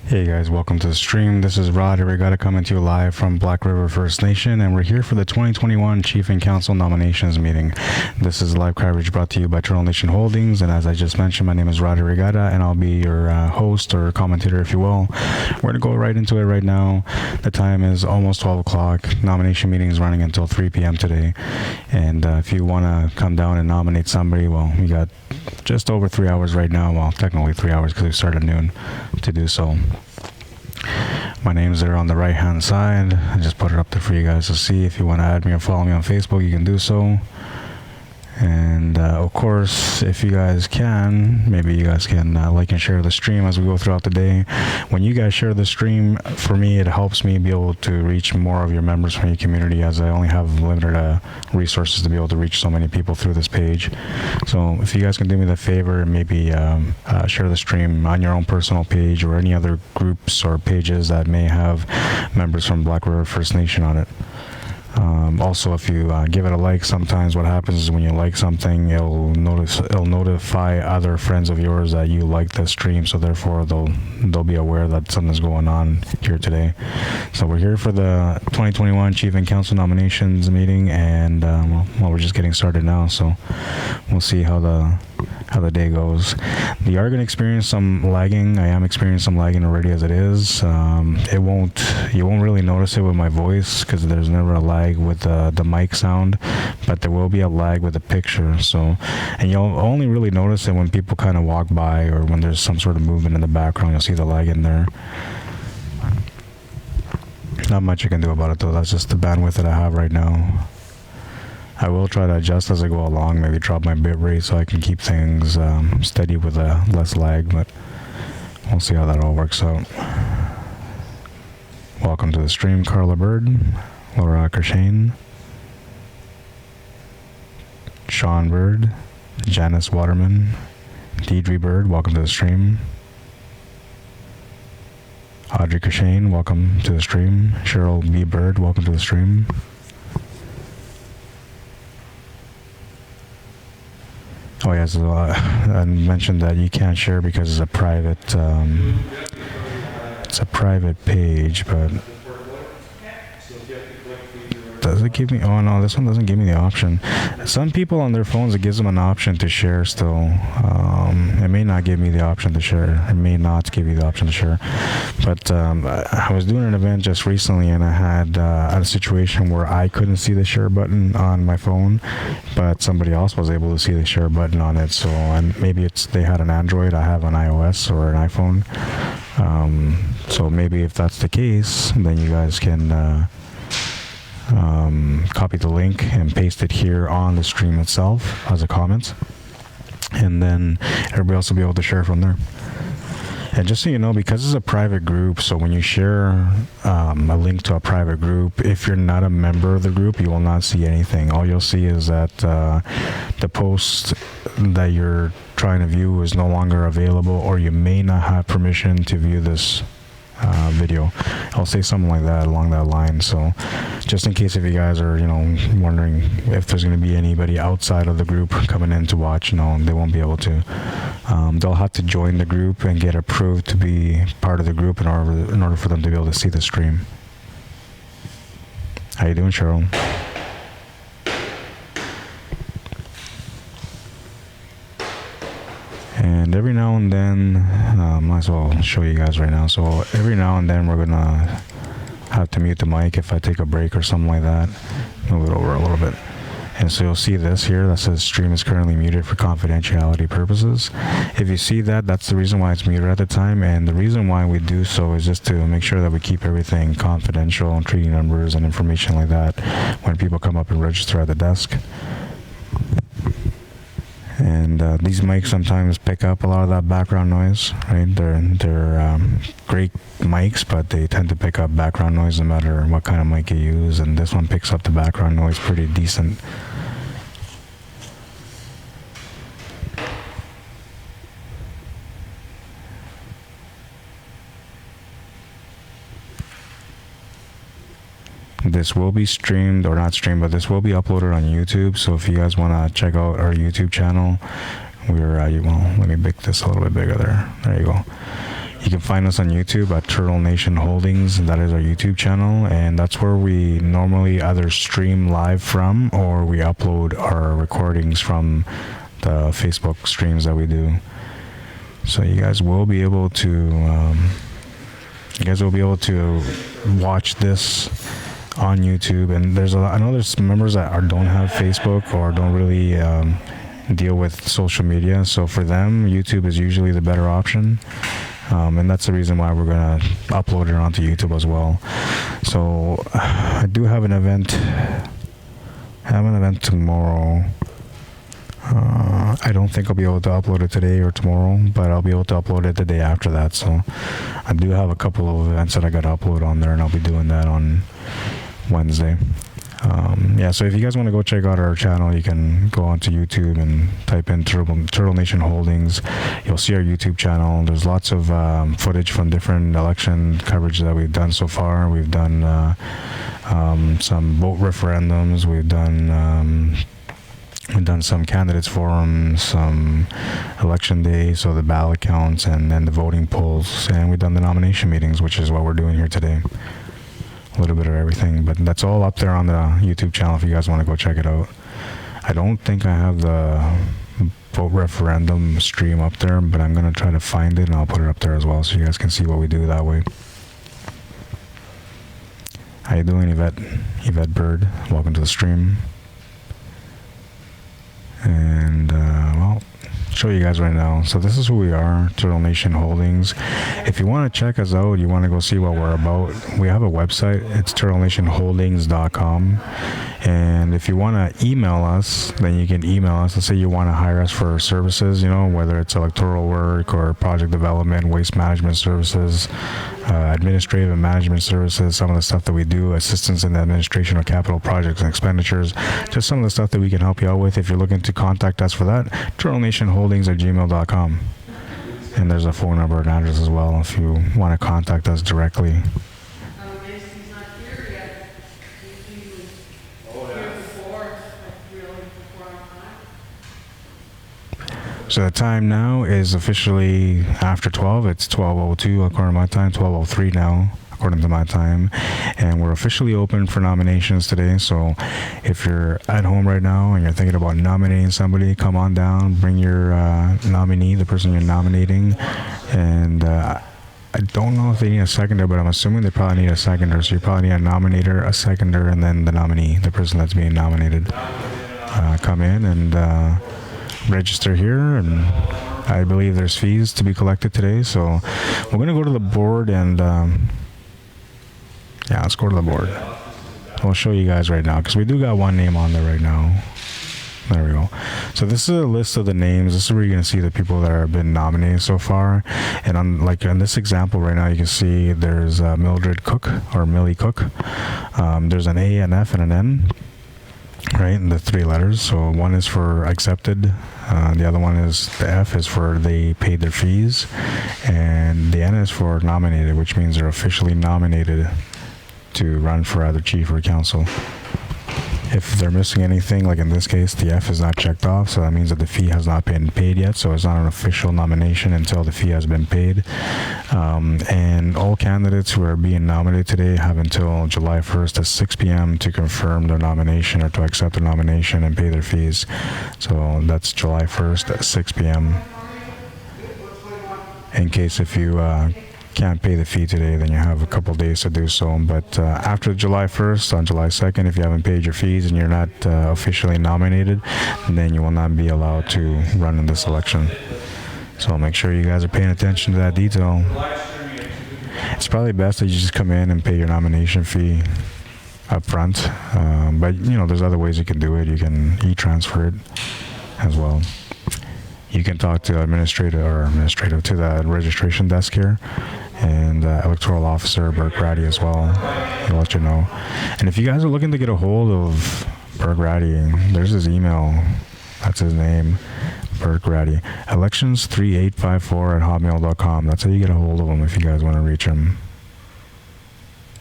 Hey guys, welcome to the stream. This is Rod Arriagada coming to you live from Black River First Nation, and we're here for the 2021 Chief and Council nominations meeting. This is live coverage brought to you by Turtle Nation Holdings, and as I just mentioned, my name is Rod Arriagada, and I'll be your host or commentator, if you will. We're going to go right into it right now. The time is almost 12 o'clock. Nomination meeting is running until 3 p.m. today, and if you want to come down and nominate somebody, well, we got just over 3 hours right now. Well, technically 3 hours because we started at noon to do so. My name's there on the right hand side. I just put it up there for you guys to see. If you want to add me or follow me on Facebook, you can do so. And of course, if you guys can, maybe you guys can like and share the stream as we go throughout the day. When you guys share the stream, for me, it helps me be able to reach more of your members from your community, as I only have limited resources to be able to reach so many people through this page. So if you guys can do me the favor, maybe share the stream on your own personal page or any other groups or pages that may have members from Black River First Nation on it. Also, if you give it a like, sometimes what happens is when you like something, it'll notify other friends of yours that you like the stream, so therefore they'll be aware that something's going on here today. So we're here for the 2021 Chief and Council nominations meeting, and well, we're just getting started now, so we'll see how the day goes. You are going to experience some lagging. I am experiencing some lagging already as it is. You won't really notice it with my voice because there's never a lag with the mic sound, but there will be a lag with the picture. So, and you'll only really notice it when people kind of walk by or when there's some sort of movement in the background. You'll see the lag in there. Not much you can do about it though. That's just the bandwidth that I have right now. I will try to adjust as I go along, maybe drop my bit rate so I can keep things steady with less lag, but we'll see how that all works out. Welcome to the stream, Carla Bird, Laura Kershane, Sean Bird, Janice Waterman, Deidre Bird, welcome to the stream. Audrey Kershane, welcome to the stream. Cheryl B. Bird, welcome to the stream. Oh yes, I mentioned that you can't share because it's a private page, but does it give me? Oh no, this one doesn't give me the option. Some people on their phones, it gives them an option to share still. It may not give me the option to share. It may not give you the option to share. But I was doing an event just recently, and I had a situation where I couldn't see the share button on my phone, but somebody else was able to see the share button on it. So, and maybe they had an Android, I have an iOS or an iPhone. So maybe if that's the case, then you guys can copy the link and paste it here on the stream itself as a comment, and then everybody else will be able to share from there. And just so you know, because it's a private group, so when you share a link to a private group, if you're not a member of the group, you will not see anything. All you'll see is that the post that you're trying to view is no longer available, or you may not have permission to view this video. I'll say something like that along that line. So just in case if you guys are wondering if there's going to be anybody outside of the group coming in to watch, they won't be able to. They'll have to join the group and get approved to be part of the group in order for them to be able to see the stream. How you doing, Cheryl? And every now and then, might as well show you guys right now. So every now and then we're gonna have to mute the mic if I take a break or something like that. Move it over a little bit. And so you'll see this here that says stream is currently muted for confidentiality purposes. If you see that, that's the reason why it's muted at the time. And the reason why we do so is just to make sure that we keep everything confidential and treating numbers and information like that when people come up and register at the desk. And these mics sometimes pick up a lot of that background noise, right? They're great mics, but they tend to pick up background noise no matter what kind of mic you use. And this one picks up the background noise pretty decent. This will be streamed, or not streamed, but this will be uploaded on YouTube. So if you guys want to check out our YouTube channel, we're well, let me make this a little bit bigger there. There you go. You can find us on YouTube at Turtle Nation Holdings, and that is our YouTube channel, and that's where we normally either stream live from or we upload our recordings from the Facebook streams that we do. So you guys will be able to watch this on YouTube. And I know there's members that don't have Facebook or don't really deal with social media. So for them, YouTube is usually the better option. And that's the reason why we're going to upload it onto YouTube as well. So I do have an event. Tomorrow. I don't think I'll be able to upload it today or tomorrow, but I'll be able to upload it the day after that. So I do have a couple of events that I got to upload on there, and I'll be doing that on Wednesday. So if you guys want to go check out our channel, you can go onto YouTube and type in Turtle Nation Holdings. You'll see our YouTube channel. There's lots of footage from different election coverage that we've done so far. We've done some vote referendums. We've done some candidates forums, some election day, so the ballot counts, and then the voting polls, and we've done the nomination meetings, which is what we're doing here today. A little bit of everything, but that's all up there on the YouTube channel if you guys want to go check it out. I don't think I have the vote referendum stream up there, but I'm going to try to find it, and I'll put it up there as well so you guys can see what we do that way. How you doing, Yvette Bird? Welcome to the stream. And show you guys right now. So this is who we are, Turtle Nation Holdings. If you want to check us out, you want to go see what we're about, we have a website. It's turtlenationholdings.com. And if you want to email us, then you can email us. Let's say you want to hire us for services, whether it's electoral work or project development, waste management services, administrative and management services, some of the stuff that we do, assistance in the administration of capital projects and expenditures, just some of the stuff that we can help you out with. If you're looking to contact us for that, turtlenationholdings@gmail.com. And there's a phone number and address as well if you want to contact us directly. So the time now is officially after 12. It's 12:02 according to my time, 12:03 now according to my time. And we're officially open for nominations today. So if you're at home right now and you're thinking about nominating somebody, come on down, bring your nominee, the person you're nominating. And I don't know if they need a seconder, but I'm assuming they probably need a seconder. So you probably need a nominator, a seconder, and then the nominee, the person that's being nominated. Come in and register here, and I believe there's fees to be collected today. So we're going to go to the board and let's go to the board. I'll show you guys right now because we do got one name on there right now. There we go. So this is a list of the names. This is where you're going to see the people that have been nominated so far. And on this example right now, you can see there's Mildred Cook or Millie Cook. There's an A, an F, and an N. Right, and the three letters. So one is for accepted, the other one is, the F is for they paid their fees, and the N is for nominated, which means they're officially nominated to run for either chief or council. If they're missing anything, like in this case, the F is not checked off, so that means that the fee has not been paid yet, so it's not an official nomination until the fee has been paid. And all candidates who are being nominated today have until July 1st at 6 p.m. to confirm their nomination or to accept their nomination and pay their fees. So that's July 1st at 6 p.m. In case if you can't pay the fee today, then you have a couple days to do so. But after July 1st, on July 2nd, if you haven't paid your fees and you're not officially nominated, then you will not be allowed to run in this election. So make sure you guys are paying attention to that detail. It's probably best that you just come in and pay your nomination fee up front. But there's other ways you can do it. You can e-transfer it as well. You can talk to administrative to the registration desk here, and electoral officer Burke Ratty as well. He'll let you know. And if you guys are looking to get a hold of Burke Ratty, there's his email. That's his name, Burke Ratty. Elections3854@hotmail.com. That's how you get a hold of him if you guys want to reach him.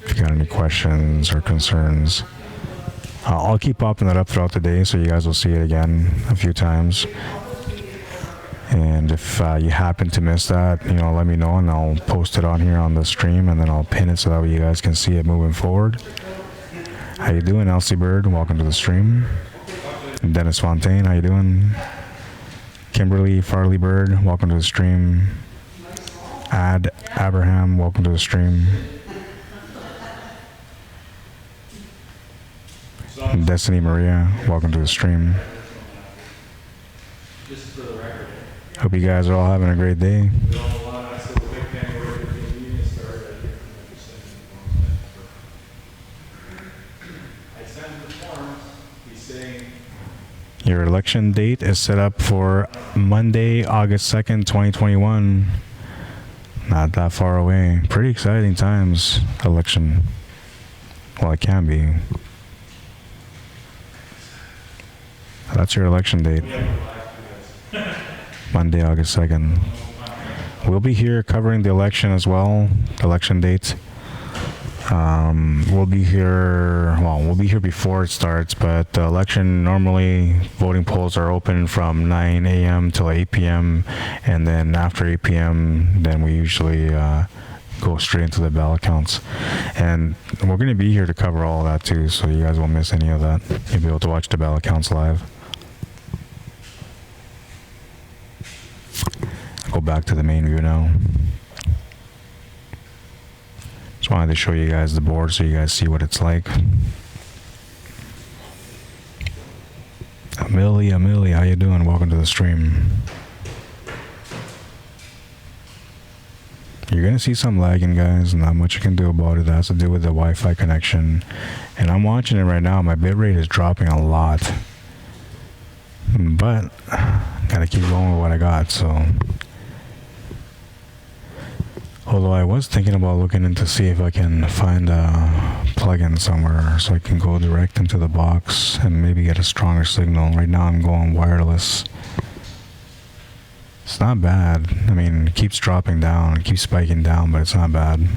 If you got any questions or concerns. I'll keep popping that up throughout the day so you guys will see it again a few times. And if you happen to miss that, let me know and I'll post it on here on the stream, and then I'll pin it so that way you guys can see it moving forward. How you doing, Elsie Bird? Welcome to the stream. Dennis Fontaine, how you doing? Kimberly Farley Bird, welcome to the stream. Ad Abraham, welcome to the stream. Destiny Maria, welcome to the stream. Hope you guys are all having a great day. Your election date is set up for Monday, August 2nd, 2021. Not that far away. Pretty exciting times, election. Well, it can be. That's your election date. Monday, August 2nd. We'll be here covering the election as well, the election date. We'll be here before it starts, but the election, normally voting polls are open from 9 a.m. till 8 p.m. and then after 8 p.m. then we usually go straight into the ballot counts. And we're going to be here to cover all of that too, so you guys won't miss any of that. You'll be able to watch the ballot counts live. Go back to the main view now. Just wanted to show you guys the board so you guys see what it's like. Amelia, how you doing? Welcome to the stream. You're gonna see some lagging, guys. Not much you can do about it. That has to do with the Wi-Fi connection. And I'm watching it right now. My bitrate is dropping a lot. But gotta keep going with what I got, so. Although I was thinking about looking into see if I can find a plug-in somewhere so I can go direct into the box and maybe get a stronger signal. Right now I'm going wireless. It's not bad. I mean, it keeps dropping down, it keeps spiking down, but it's not bad.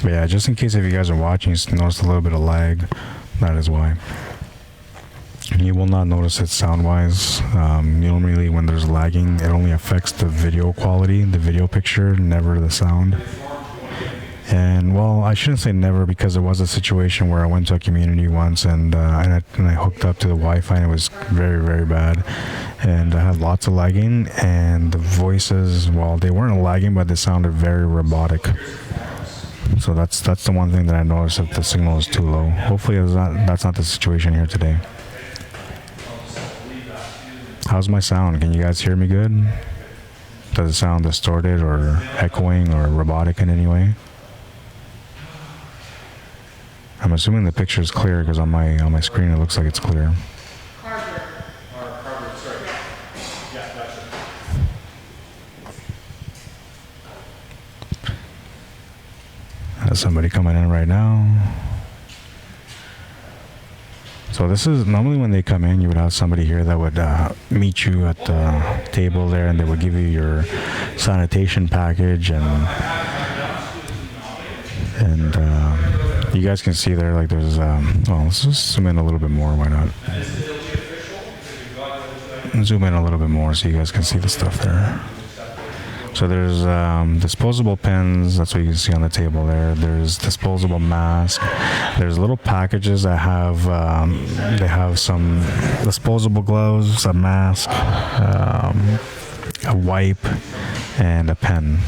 But yeah, just in case if you guys are watching, you notice a little bit of lag, that is why. You will not notice it sound-wise. Normally when there's lagging, it only affects the video quality, the video picture, never the sound. And well, I shouldn't say never, because there was a situation where I went to a community once and I hooked up to the Wi-Fi and it was very, very bad. And I had lots of lagging, and the voices, well, they weren't lagging, but they sounded very robotic. So that's the one thing that I noticed, if the signal is too low. Hopefully that's not the situation here today. How's my sound? Can you guys hear me good? Does it sound distorted or echoing or robotic in any way? I'm assuming the picture is clear because on my screen it looks like it's clear. There's somebody coming in right now. So this is normally when they come in, you would have somebody here that would meet you at the table there, and they would give you your sanitation package, and you guys can see there, like there's well, let's just zoom in a little bit more. Why not? Zoom in a little bit more so you guys can see the stuff there. So there's disposable pens, that's what you can see on the table there. There's disposable masks. There's little packages that have, they have some disposable gloves, a mask, a wipe, and a pen,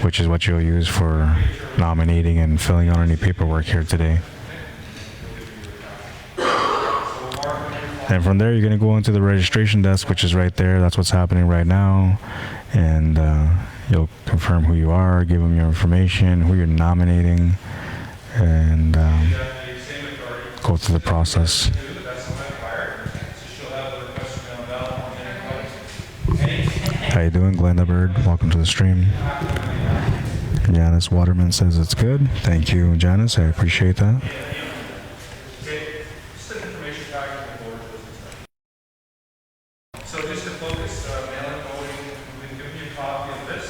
which is what you'll use for nominating and filling out any paperwork here today. And from there, you're going to go into the registration desk, which is right there. That's what's happening right now. And you'll confirm who you are, give them your information, who you're nominating, and go through the process. How you doing, Glenda Bird? Welcome to the stream. Janice Waterman says it's good. Thank you, Janice. I appreciate that. So just to focus, mail-in voting, we've given you a copy of this.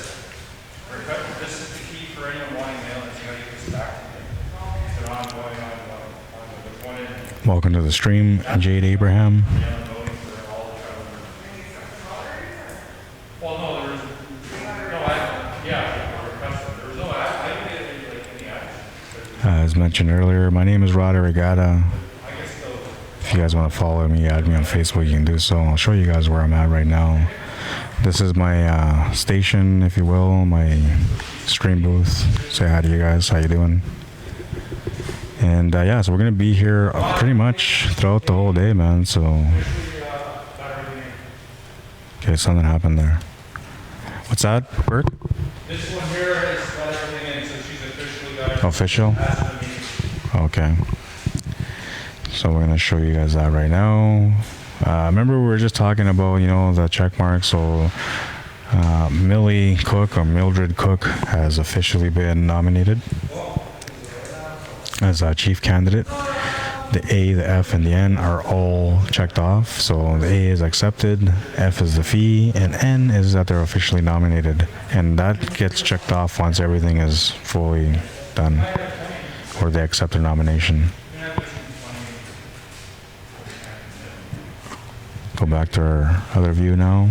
This is the key for anyone wanting mail-in. You got to get this back to them. They're ongoing on the point. Welcome to the stream, Jade Abraham. Well, no, there was, no, there was no, I didn't get any action. As mentioned earlier, my name is Rod Arriagada. I guess so. If you guys want to follow me, add me on Facebook, you can do so. I'll show you guys where I'm at right now. This is my station, if you will, my stream booth. Say hi to you guys. How you doing? And yeah, so we're gonna be here pretty much throughout the whole day, man. So, okay, something happened there. What's that, Bert? This one here has got everything in, so she's officially got it. Official? Okay. So we're gonna show you guys that right now. Remember we were just talking about, you know, the check mark. So Millie Cook or Mildred Cook has officially been nominated as a chief candidate. The A, the F, and the N are all checked off. So the A is accepted, F is the fee, and N is that they're officially nominated. And that gets checked off once everything is fully done, or they accept their nomination. Go back to our other view now.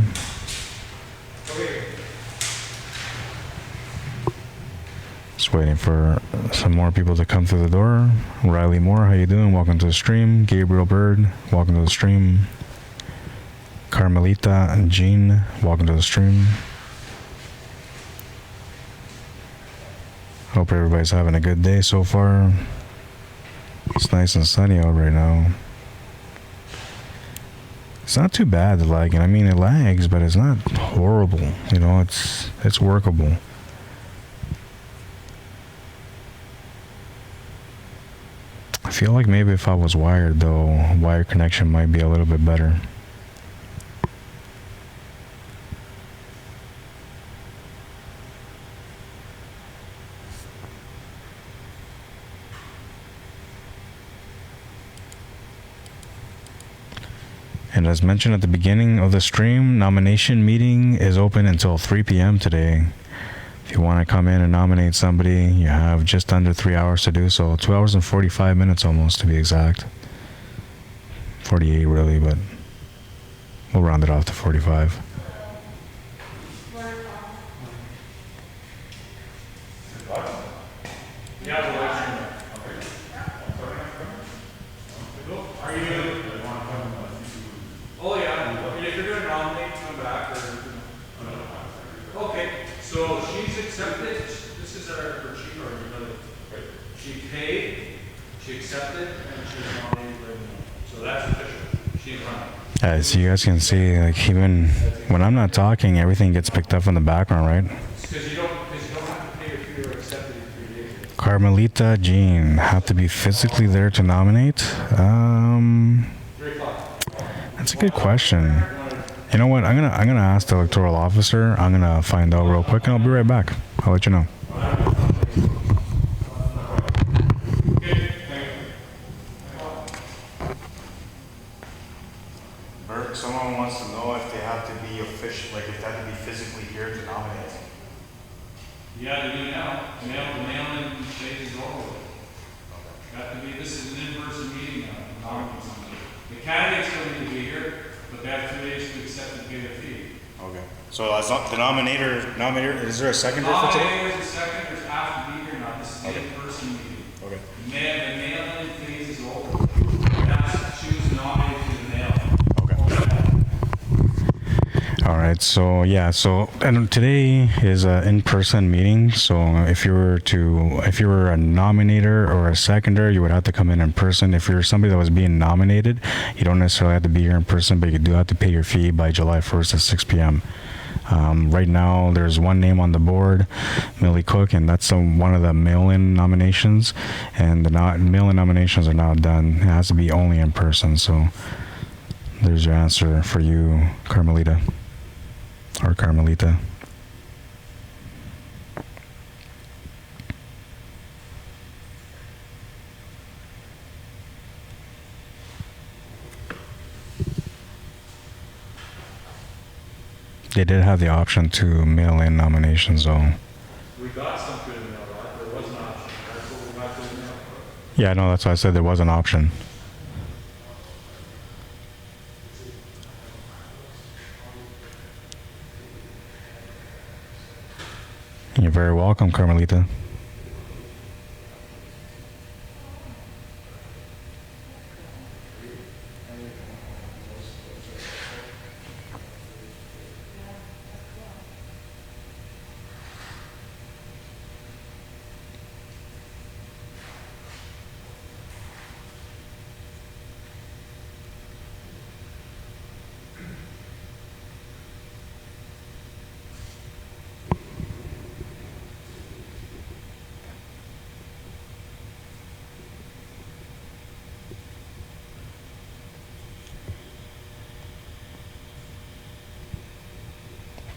Just waiting for some more people to come through the door. Riley Moore, how you doing? Welcome to the stream. Gabriel Bird, welcome to the stream. Carmelita and Jean, welcome to the stream. Hope everybody's having a good day so far. It's nice and sunny out right now. It's not too bad, like, I mean, it lags, but it's not horrible. You know, it's workable. I feel like maybe if I was wired, though, wire connection might be a little bit better. And as mentioned at the beginning of the stream, nomination meeting is open until 3 p.m. today. If you want to come in and nominate somebody, you have just under 3 hours to do so. 2 hours and 45 minutes almost, to be exact. 48 really, but we'll round it off to 45. So she's accepted, this is her chief, or she paid, she accepted, and she's nominated right now. So that's official, she's running. So you guys can see, like, even when I'm not talking, everything gets picked up in the background, right? Because you don't have to pay if you're accepted in 3 days. Carmelita Jean, have to be physically there to nominate? 3 o'clock. That's a good question. You know what? I'm gonna ask the electoral officer. I'm gonna find out real quick, and I'll be right back. I'll let you know. Bert, someone wants to know if they have to be official, like if they have to be physically here to nominate. Yeah, they do now. The mail-in stage is over with. Got to be. This is an in-person meeting now. Nominating somebody. The candidates don't need to be here. But they have 2 days to accept and pay their fee. Okay. So as long, the nominator, is there a seconder for today? Nominators and seconders have to be here now. This is an in-person meeting. Okay. The mail-in phase is over. That's choose nominated through the mail. Okay. All right. So yeah. So and today is an in-person meeting. So if you were a nominator or a seconder, you would have to come in person. If you're somebody that was being nominated, you don't necessarily have to be here in person, but you do have to pay your fee by July 1st at 6 p.m. Right now, there's one name on the board, Millie Cook, and that's one of the mail-in nominations. And the mail-in nominations are now done. It has to be only in person. So there's your answer for you, Carmelita. Or Carmelita. They did have the option to mail in nominations, though. We got some through the mail, right? There was an option. That's what we got through the mail. Yeah, no, that's why I said there was an option. You're very welcome, Carmelita.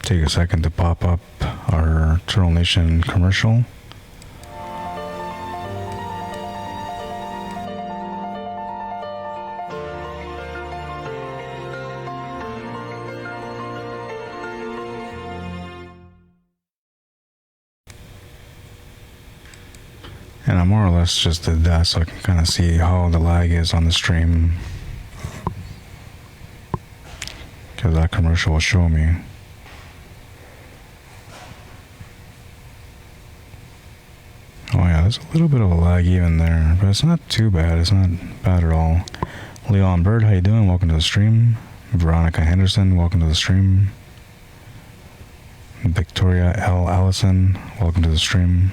Take a second to pop up our Turtle Nation commercial. And I more or less just did that so I can kind of see how the lag is on the stream. Because that commercial will show me. Oh yeah, there's a little bit of a lag even there, but it's not too bad. It's not bad at all. Leon Bird, how you doing? Welcome to the stream. Veronica Henderson, welcome to the stream. Victoria L. Allison, welcome to the stream.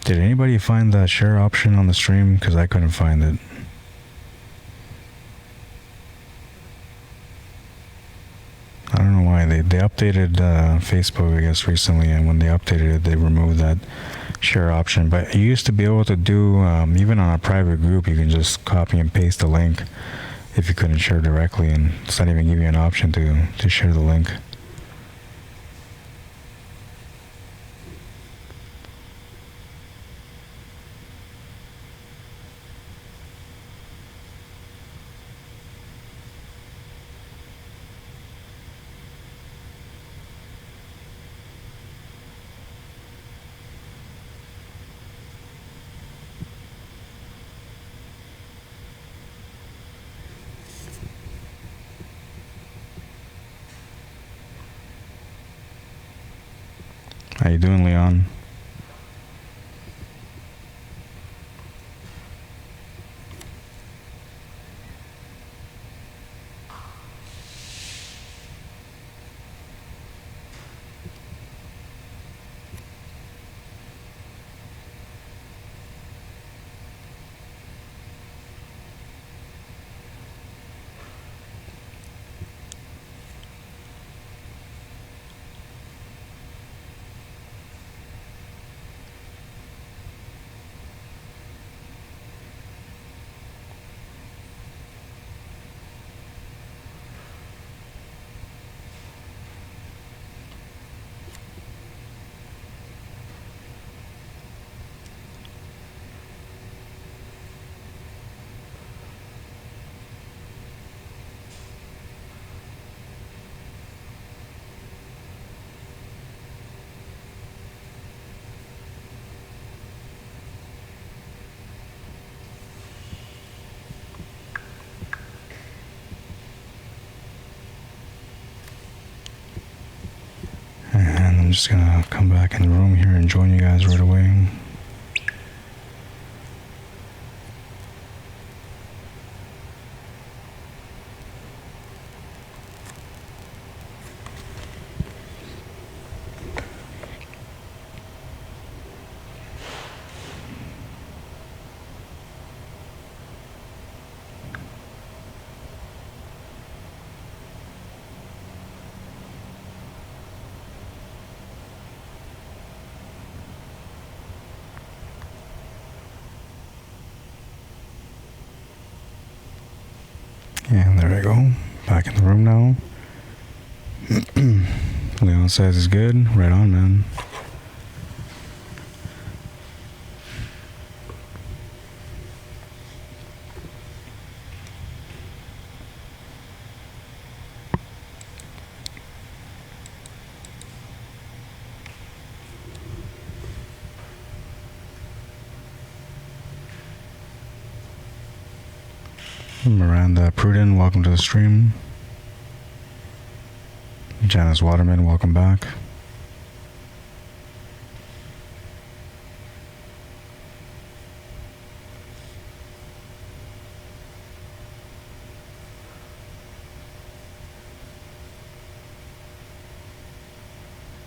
Did anybody find that share option on the stream? Because I couldn't find it. I don't know why. They updated Facebook, I guess, recently, and when they updated it, they removed that share option. But you used to be able to do, even on a private group, you can just copy and paste the link if you couldn't share directly, and it's not even give you an option to share the link. How you doing, Leon? And I'm just gonna come back in the room here and join you guys right away. And there we go. Back in the room now. Leon says it's good. Right on, man. Miranda Pruden, welcome to the stream. Janice Waterman, welcome back.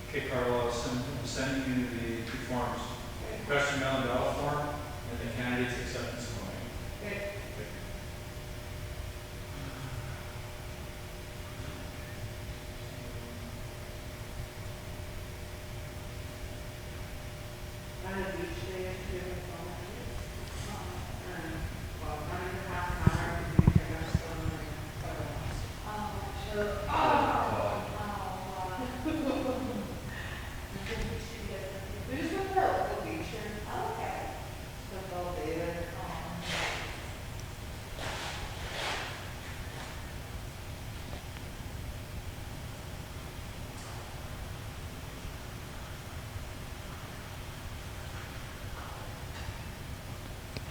Okay, Carlos, I'm sending you the two forms. Question mail and ballot form, and the candidate's acceptance form. Okay.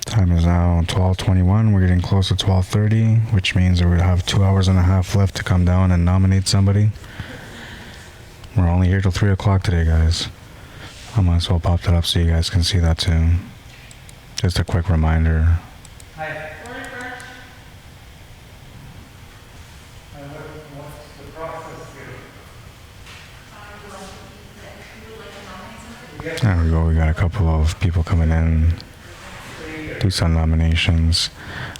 Time is now 12:21. We're getting close to 12:30, which means that we have 2 hours and a half left to come down and nominate somebody. We're only here till 3 o'clock today, guys. I might as well pop that up so you guys can see that too. Just a quick reminder. Hi. What's the process here? There we go. We got a couple of people coming in. Do some nominations.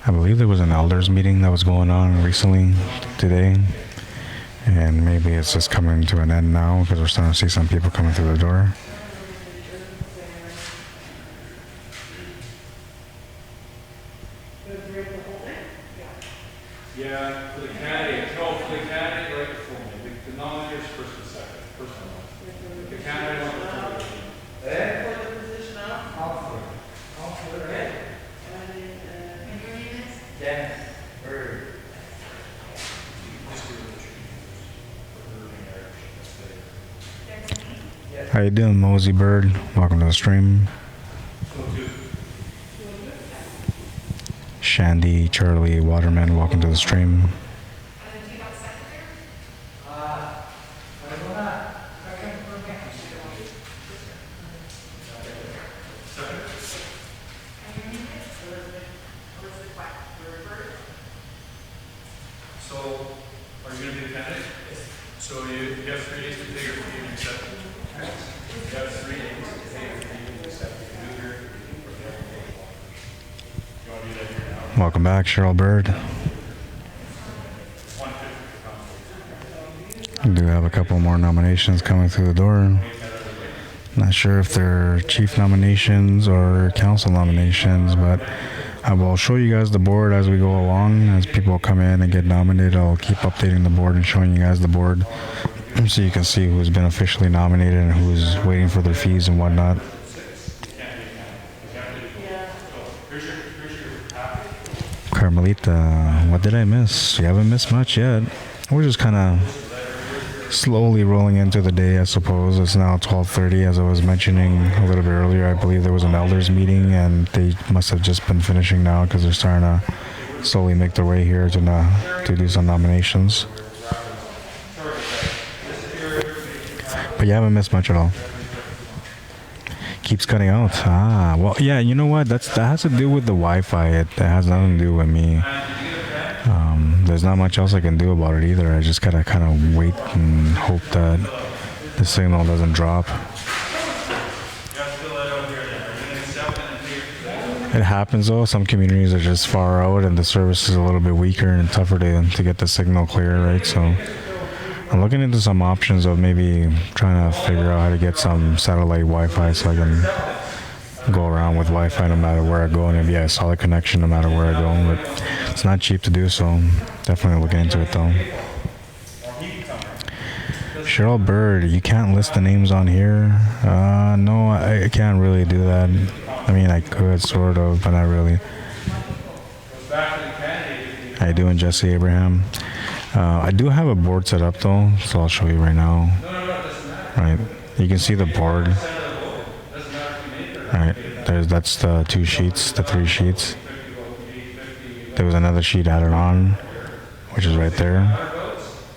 I believe there was an elders meeting that was going on recently today, and maybe it's just coming to an end now because we're starting to see some people coming through the door. Yeah, for the candidate, for the candidate right before me. The nominators first and second, first and last. The candidate on the third. For the position of? Counselor. Counselor, and your name is? Dennis Bird. How you doing, Mosey Bird? Welcome to the stream. Shandy Charlie Waterman, welcome to the stream. So, are you going to be the candidate? Yes. So you have 3 days to take your fee and accept it. You have 3 days to take your fee and accept it. You do here. You want to do that here now? Welcome back, Cheryl Bird. We do have a couple more nominations coming through the door. Not sure if they're chief nominations or council nominations, but I will show you guys the board as we go along. As people come in and get nominated, I'll keep updating the board and showing you guys the board so you can see who's been officially nominated and who's waiting for their fees and whatnot. Carmelita, what did I miss? You haven't missed much yet. We're just kind of slowly rolling into the day, I suppose. It's now 12:30, as I was mentioning a little bit earlier. I believe there was an elders meeting, and they must have just been finishing now because they're starting to slowly make their way here to do some nominations. But you haven't missed much at all. Keeps cutting out. Well, yeah, you know what? That has to do with the Wi-Fi. It has nothing to do with me. There's not much else I can do about it either. I just gotta kind of wait and hope that the signal doesn't drop. It happens though. Some communities are just far out and the service is a little bit weaker and tougher to get the signal clear, right? So I'm looking into some options of maybe trying to figure out how to get some satellite Wi-Fi so I can go around with Wi-Fi no matter where I go, and maybe a solid connection no matter where I go. But it's not cheap to do, so definitely looking into it though. Cheryl Bird, you can't list the names on here. No, I can't really do that. I mean, I could sort of, but not really. How you doing, Jesse Abraham? I do have a board set up though, so I'll show you right now. Right, you can see the board. Right, that's the 2 sheets, the 3 sheets. there was another sheet added on, which is right there.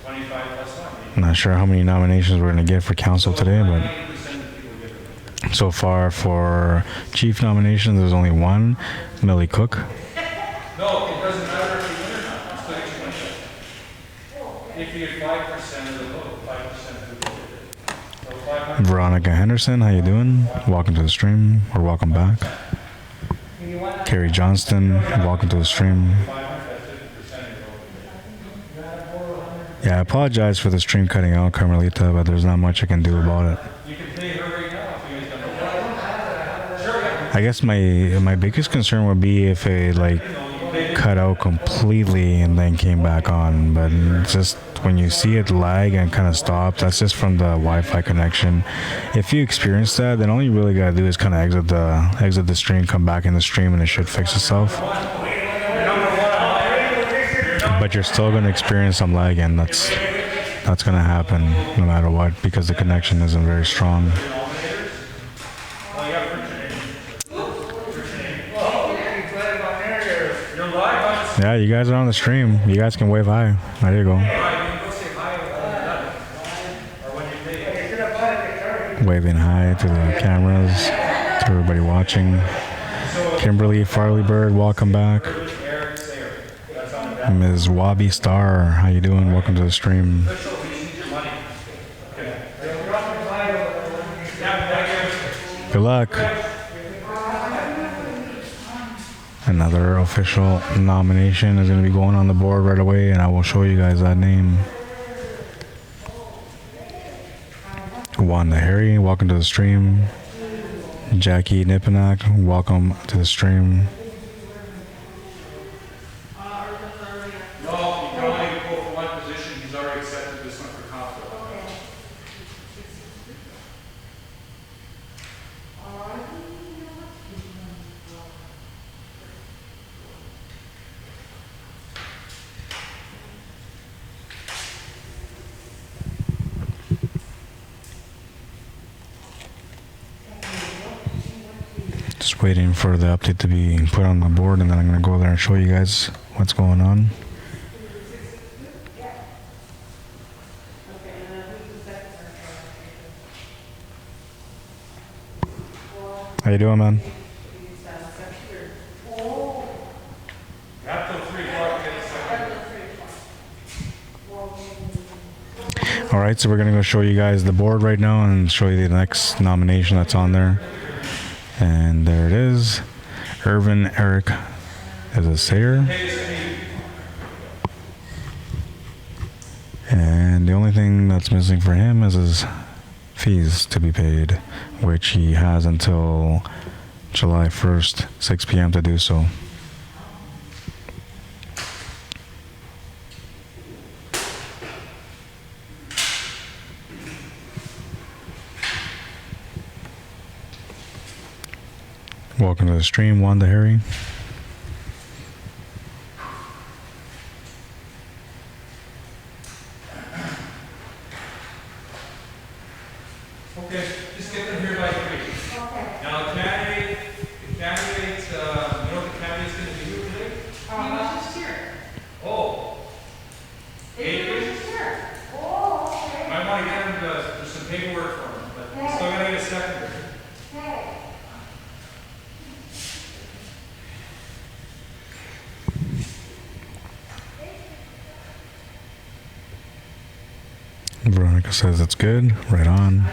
25 plus 1. I'm not sure how many nominations we're going to get for council today, but so far for chief nominations, there's only one, Millie Cook. No, it doesn't matter if you win or not. It's still get 25. If you get 5% of the vote, 5% of the vote. So 500. Veronica Henderson, how you doing? Welcome to the stream, or welcome back. Carrie Johnston, welcome to the stream. Yeah, I apologize for the stream cutting out, Carmelita, but there's not much I can do about it. You can pay her right now if you guys don't know. I guess my biggest concern would be if it like cut out completely and then came back on, but it's just when you see it lag and kind of stop, that's just from the Wi-Fi connection. If you experience that, then all you really gotta do is kind of exit the stream, come back in the stream, and it should fix itself. But you're still gonna experience some lag, and that's gonna happen no matter what because the connection isn't very strong. Yeah, you guys are on the stream. You guys can wave hi. There you go. Waving hi to the cameras, to everybody watching. Kimberly Farley Bird, welcome back. Ms. Wabi Star, how you doing? Welcome to the stream. Good luck. Another official nomination is going to be going on the board right away, and I will show you guys that name. Wanda Harry, welcome to the stream. Jackie Nipinak, welcome to the stream. No, you can only go for one position. He's already accepted this one for conflict. Just waiting for the update to be put on the board, and then I'm going to go there and show you guys what's going on. How you doing, man? Not till 3 o'clock, get a second. All right, so we're going to go show you guys the board right now and show you the next nomination that's on there. And there it is. Irvin Eric is a Sayer. And the only thing that's missing for him is his fees to be paid, which he has until July 1st, 6 p.m. to do so. Welcome to the stream, Wanda Harry. Okay, just get them here by 3. Okay. Now, the candidate, you know what the candidate's going to be here today? He was just here. Oh. He was just here. Oh, okay. I want to get him to, there's some paperwork for him, but he's still got to get a seconder. Okay. Veronica says it's good. Right on.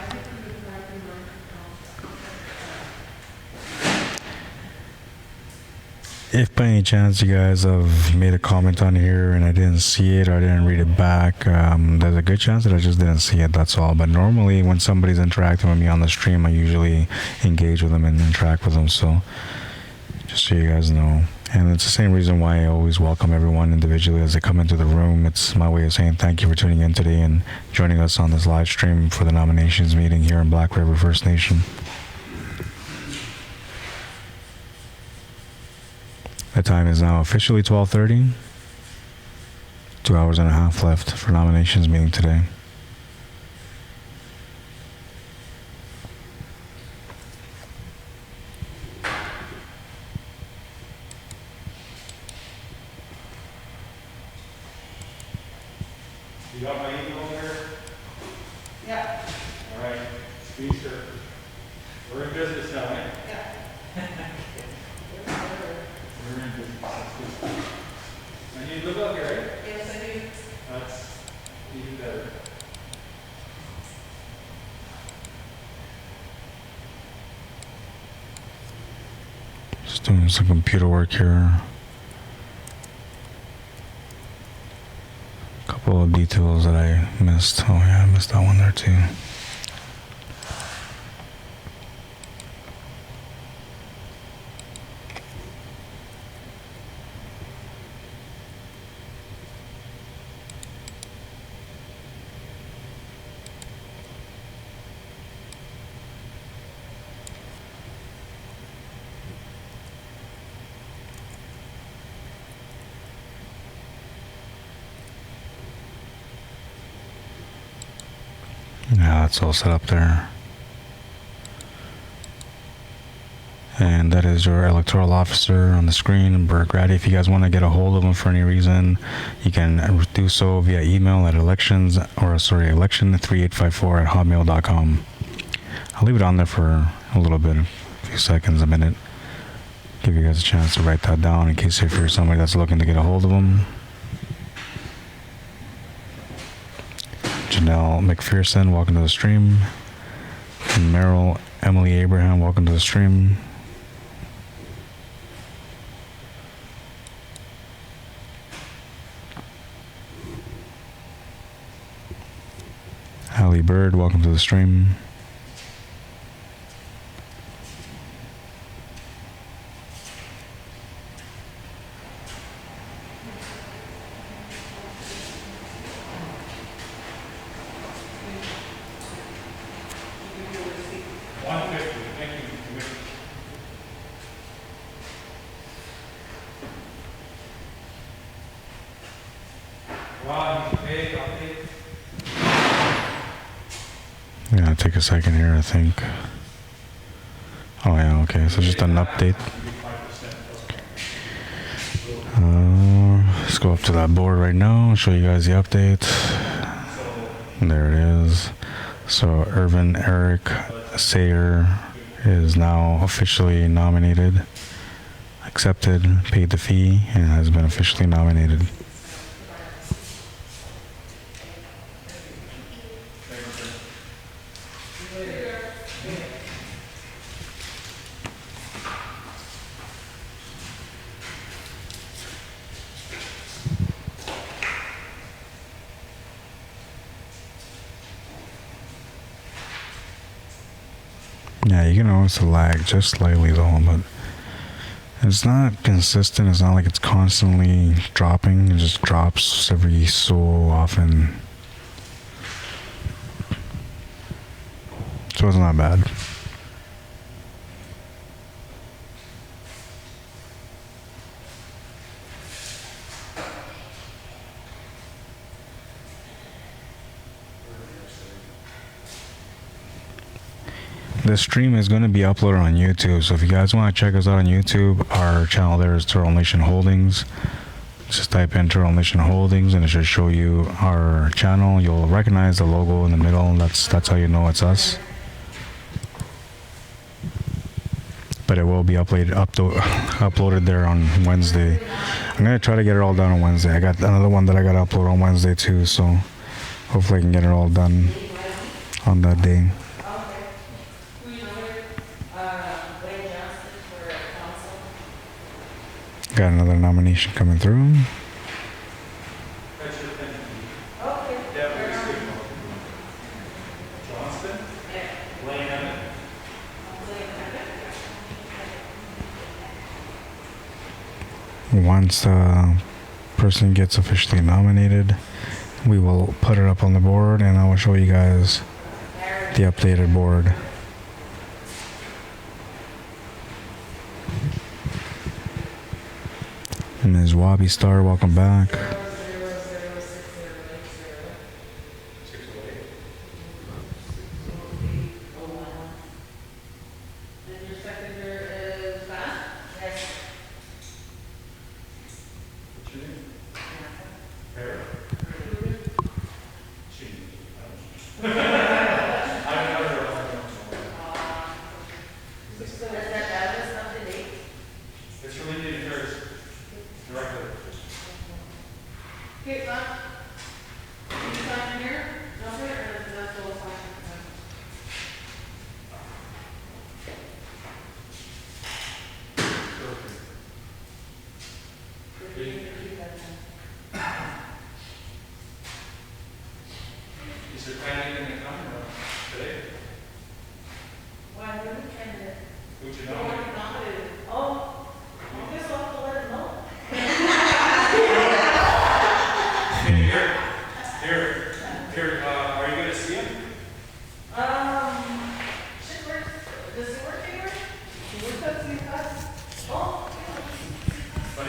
If by any chance you guys have made a comment on here and I didn't see it or I didn't read it back, there's a good chance that I just didn't see it, that's all. But normally when somebody's interacting with me on the stream, I usually engage with them and interact with them. So just so you guys know. And it's the same reason why I always welcome everyone individually as they come into the room. It's my way of saying thank you for tuning in today and joining us on this live stream for the nominations meeting here in Black River First Nation. The time is now officially 12:30. 2 hours and a half left for nominations meeting today. We're in business now, eh? Yeah. We're in business. That's good. And you live out here, right? Yes, I do. That's even better. Just doing some computer work here. Couple of details that I missed. Oh yeah, I missed that one there too. Yeah, it's all set up there. And that is your electoral officer on the screen, Bert Grady. If you guys want to get a hold of him for any reason, you can do so via email at election3854@hotmail.com. I'll leave it on there for a little bit, a few seconds, a minute. Give you guys a chance to write that down in case if you're somebody that's looking to get a hold of him. Janelle McPherson, welcome to the stream. And Meryl Emily Abraham, welcome to the stream. Hallie Bird, welcome to the stream. Yeah, take a second here, I think. Oh yeah, okay, so just an update. Let's go up to that board right now, show you guys the update. There it is. So Irvin Eric Sayer is now officially nominated, accepted, paid the fee, and has been officially nominated. Yeah, you can notice the lag just slightly though, but it's not consistent. It's not like it's constantly dropping. It just drops every so often. So it's not bad. The stream is going to be uploaded on YouTube, so if you guys want to check us out on YouTube, our channel there is Turtle Nation Holdings. Just type in Turtle Nation Holdings and it should show you our channel. You'll recognize the logo in the middle. That's how you know it's us. But it will be uploaded there on Wednesday. I'm going to try to get it all done on Wednesday. I got another one that I got to upload on Wednesday too, so hopefully I can get it all done on that day. Got another nomination coming through. Once the person gets officially nominated, we will put it up on the board and I will show you guys the updated board. Ms. Wabi Star, welcome back.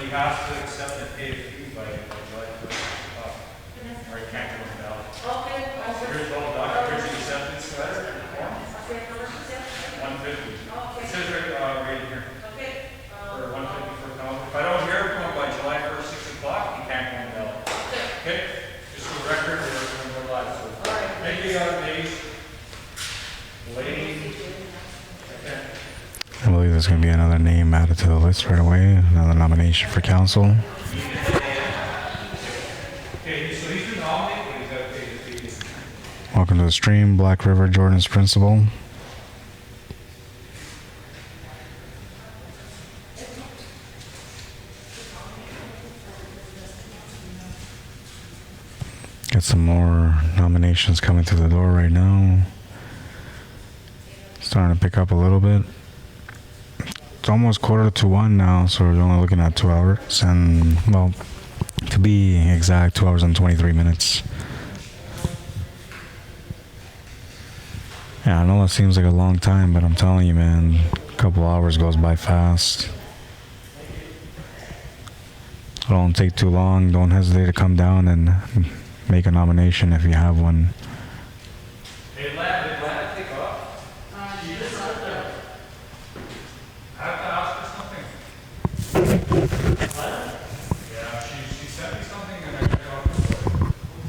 he has to accept and pay a fee by July 1st. Or he can't go on the ballot. Okay. Here's all the documents, here's the acceptance letter, form, 150. It says right here, Okay. or 150 for council. If I don't hear from him by July 1st, 6 o'clock, he can't go on the ballot. Okay? Just for the record, we're live. So thank you, ladies. Ladies. Okay. I believe there's going to be another name added to the list right away, another nomination for council. Okay, so he's been nominated, but he's got to pay the fee. Welcome to the stream, Black River Jordan's principal. Got some more nominations coming through the door right now. Starting to pick up a little bit. It's almost 1:45 now, so we're only looking at 2 hours. And, well, to be exact, 2 hours and 23 minutes. Yeah, I know that seems like a long time, but I'm telling you, man, a couple hours goes by fast. Don't take too long. Don't hesitate to come down and make a nomination if you have one. Hey, Lam, did Lam take off? She is out there. I have to ask her something. Lam? Yeah, she sent me something and I got off.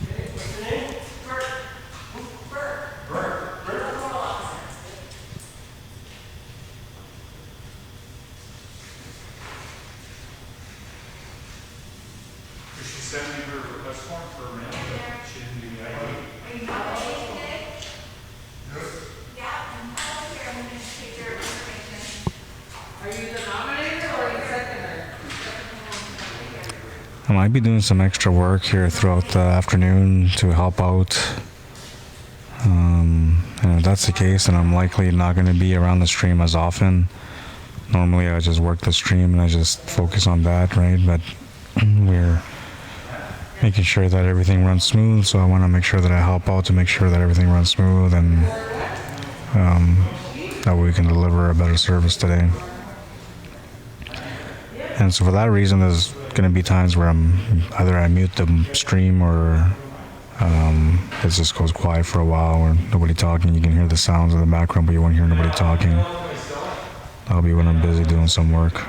Okay, what's your name? Bert. Bert. Did she send me her request form for mail? She didn't do the ID. Are you nominating today? Yeah, I'm here. I'm going to take your information. Are you the nominator or are you seconder? I might be doing some extra work here throughout the afternoon to help out. And if that's the case, then I'm likely not going to be around the stream as often. Normally I just work the stream and I just focus on that, right? But we're making sure that everything runs smooth, so I want to make sure that I help out to make sure that everything runs smooth, and that way we can deliver a better service today. And so for that reason, there's going to be times where either I mute the stream or it just goes quiet for a while, or nobody talking. You can hear the sounds in the background, but you won't hear nobody talking. That'll be when I'm busy doing some work.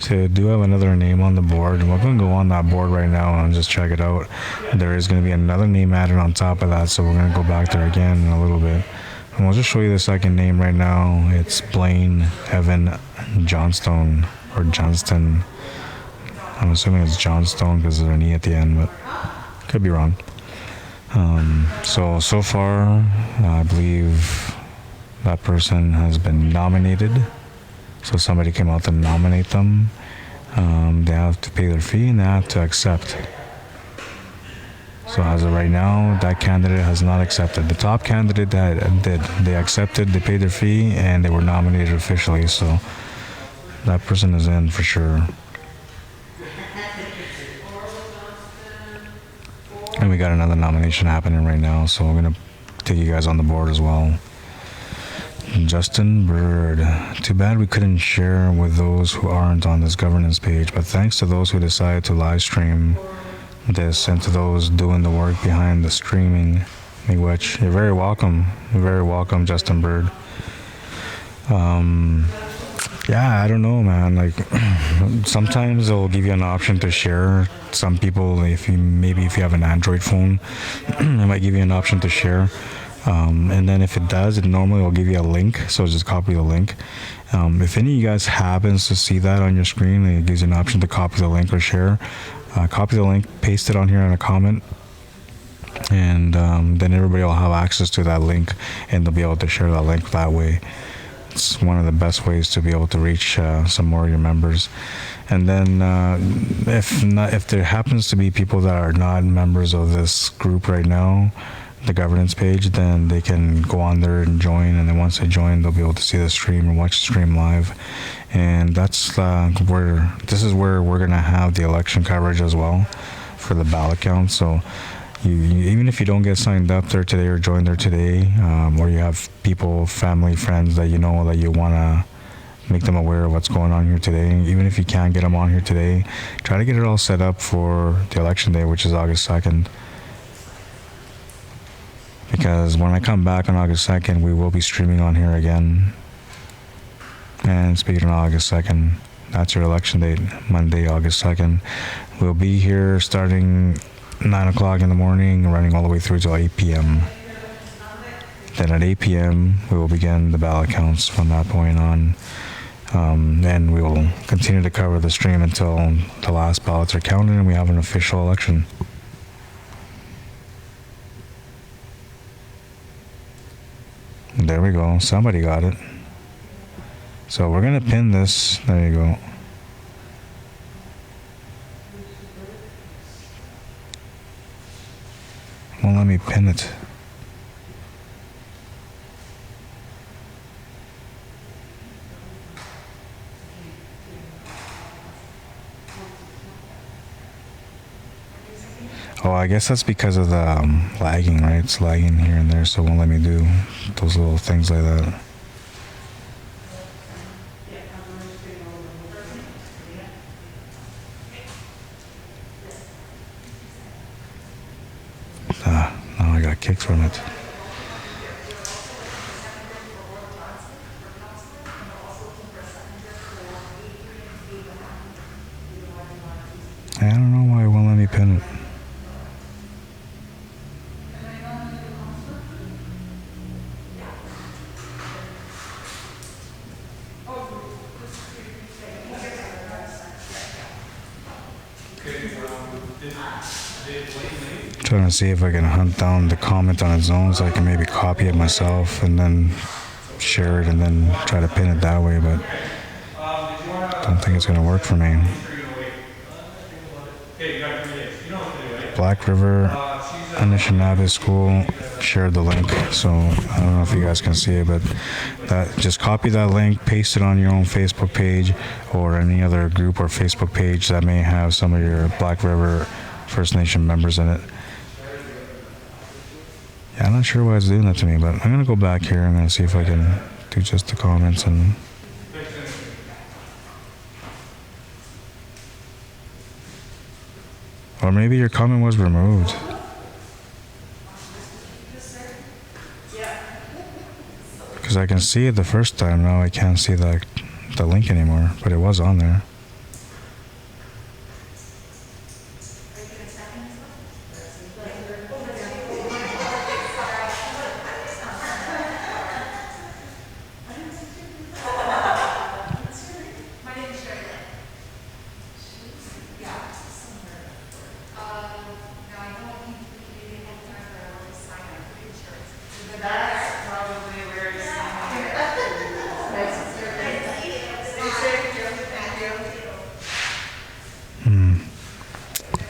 So I do have another name on the board, and we're going to go on that board right now and just check it out. There is going to be another name added on top of that, so we're going to go back there again in a little bit. And we'll just show you the second name right now. It's Blaine Evan Johnstone, or Johnston. I'm assuming it's Johnstone because there's an E at the end, but could be wrong. So far, I believe that person has been nominated. So somebody came out to nominate them. They have to pay their fee and they have to accept. So as of right now, that candidate has not accepted. The top candidate that did, they accepted, they paid their fee, and they were nominated officially. So that person is in for sure. And we got another nomination happening right now, so we're gonna take you guys on the board as well. Justin Bird. Too bad we couldn't share with those who aren't on this governance page, but thanks to those who decided to live stream this and to those doing the work behind the streaming. Miigwech, you're very welcome. You're very welcome, Justin Bird. Yeah, I don't know, man. Like, sometimes they'll give you an option to share. Some people, if you have an Android phone, it might give you an option to share. And then if it does, it normally will give you a link, so just copy the link. If any of you guys happens to see that on your screen, it gives you an option to copy the link or share. Copy the link, paste it on here in a comment, and then everybody will have access to that link, and they'll be able to share that link that way. It's one of the best ways to be able to reach some more of your members. And then if there happens to be people that are not members of this group right now, the governance page, then they can go on there and join, and then once they join, they'll be able to see the stream and watch the stream live. And that's this is where we're gonna have the election coverage as well for the ballot count. So you even if you don't get signed up there today or join there today, or you have people, family, friends that you know that you want to make them aware of what's going on here today, even if you can't get them on here today, try to get it all set up for the election day, which is August 2nd. Because when I come back on August 2nd, we will be streaming on here again. And speaking of August 2nd, that's your election date, Monday, August 2nd. We'll be here starting 9 o'clock in the morning, running all the way through till 8 p.m. Then at 8 p.m., we will begin the ballot counts from that point on. And we will continue to cover the stream until the last ballots are counted and we have an official election. There we go. Somebody got it. So we're going to pin this. There you go. Well, let me pin it. Oh, I guess that's because of the lagging, right? It's lagging here and there, so it won't let me do those little things like that. Now I got kicked from it. I don't know why it won't let me pin it. Trying to see if I can hunt down the comment on its own so I can maybe copy it myself and then share it and then try to pin it that way, but I don't think it's going to work for me. Black River Anishinaabe School shared the link, so I don't know if you guys can see it, but just copy that link, paste it on your own Facebook page or any other group or Facebook page that may have some of your Black River First Nation members in it. Yeah, I'm not sure why it's doing that to me, but I'm going to go back here. I'm going to see if I can do just the comments and... Or maybe your comment was removed. Because I can see it the first time, now I can't see the link anymore, but it was on there.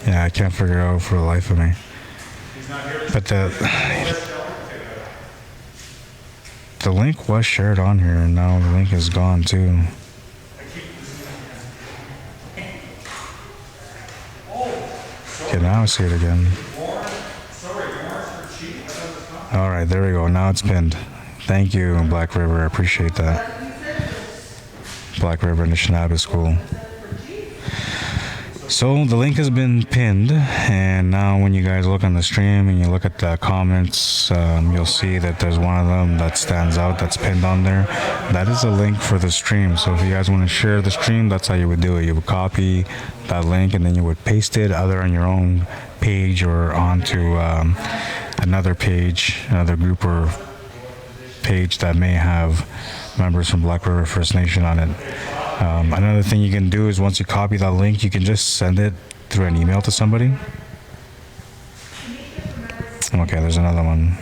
Yeah, I can't figure it out for the life of me. But the link was shared on here, and now the link is gone too. Okay, now I see it again. All right, there we go. Now it's pinned. Thank you, Black River. I appreciate that. Black River Anishinaabe School. So the link has been pinned, and now when you guys look on the stream and you look at the comments, you'll see that there's one of them that stands out that's pinned on there. That is a link for the stream. So if you guys want to share the stream, that's how you would do it. You would copy that link and then you would paste it either on your own page or onto another page, another group or page that may have members from Black River First Nation on it. Another thing you can do is once you copy that link, you can just send it through an email to somebody. Okay, there's another one.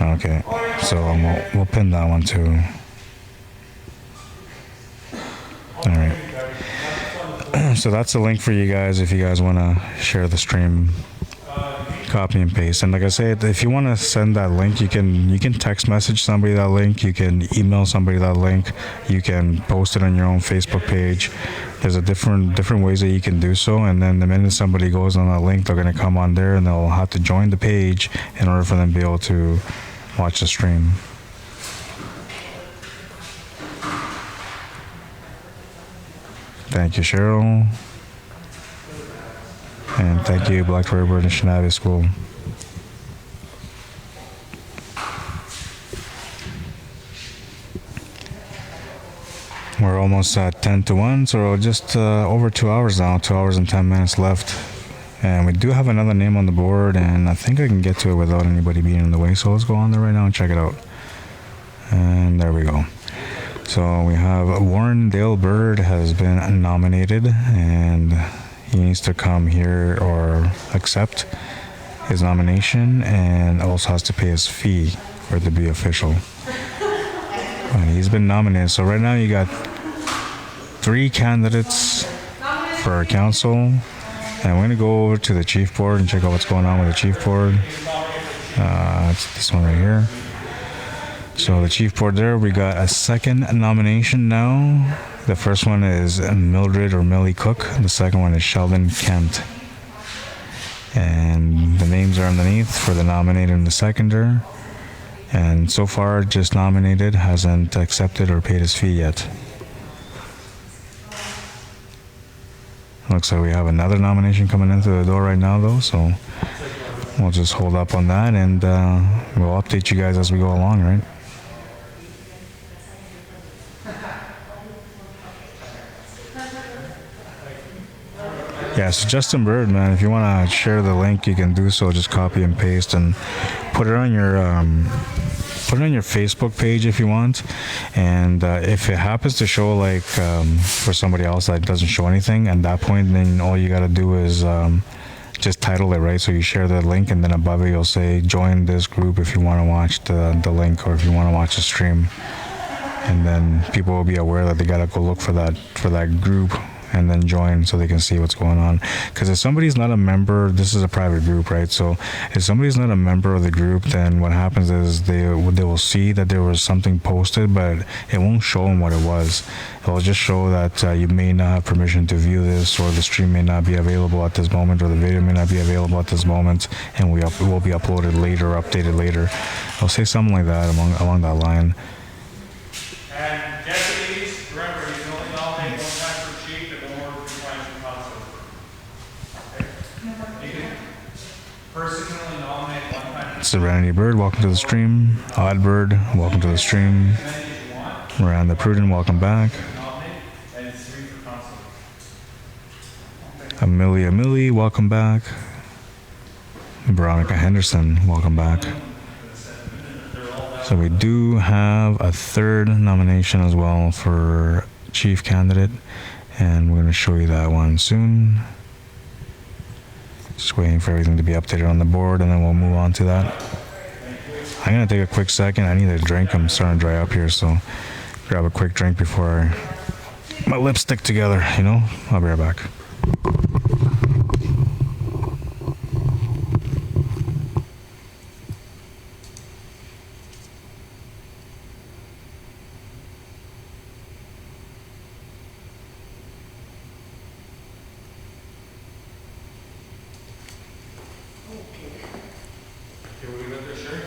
Okay, so we'll pin that one too. All right. So that's the link for you guys if you guys want to share the stream. Copy and paste. And like I said, if you want to send that link, you can text message somebody that link. You can email somebody that link. You can post it on your own Facebook page. There's a different ways that you can do so. And then the minute somebody goes on that link, they're going to come on there and they'll have to join the page in order for them to be able to watch the stream. Thank you, Cheryl. And thank you, Black River Anishinaabe School. We're almost at 10 to 1, so just over 2 hours now, 2 hours and 10 minutes left. And we do have another name on the board, and I think I can get to it without anybody being in the way. So let's go on there right now and check it out. And there we go. So we have Warren Dale Bird has been nominated, and he needs to come here or accept his nomination, and also has to pay his fee for it to be official. And he's been nominated. So right now you got 3 candidates for our council, and we're going to go over to the chief board and check out what's going on with the chief board. It's this one right here. So the chief board there, we got a second nomination now. The first one is Mildred or Millie Cook. The second one is Sheldon Kent. And the names are underneath for the nominator and the seconder. And so far, just nominated, hasn't accepted or paid his fee yet. Looks like we have another nomination coming in through the door right now, though. So we'll just hold up on that, and we'll update you guys as we go along, right? Yeah, so Justin Bird, man, if you want to share the link, you can do so. Just copy and paste and put it on your Facebook page if you want. And if it happens to show like for somebody else that doesn't show anything, at that point, then all you got to do is just title it, right? So you share the link, and then above it you'll say join this group if you want to watch the link, or if you want to watch the stream. And then people will be aware that they got to go look for that group and then join so they can see what's going on. Because if somebody's not a member, this is a private group, right? So if somebody's not a member of the group, then what happens is they will see that there was something posted, but it won't show them what it was. It will just show that you may not have permission to view this, or the stream may not be available at this moment, or the video may not be available at this moment, and it will be uploaded later, updated later. I'll say something like that along that line. And deputies, remember, you can only nominate one time for chief and one more for council council. Okay? You can personally nominate one time. Serenity Bird, welcome to the stream. Odd Bird, welcome to the stream. Miranda Pruden, welcome back. And it's 3 for council. Amelia Millie, welcome back. Veronica Henderson, welcome back. So we do have a third nomination as well for chief candidate, and we're going to show you that one soon. Just waiting for everything to be updated on the board, and then we'll move on to that. I'm going to take a quick second. I need a drink. I'm starting to dry up here, so grab a quick drink before my lips stick together, you know? I'll be right back. Can we get this shirt?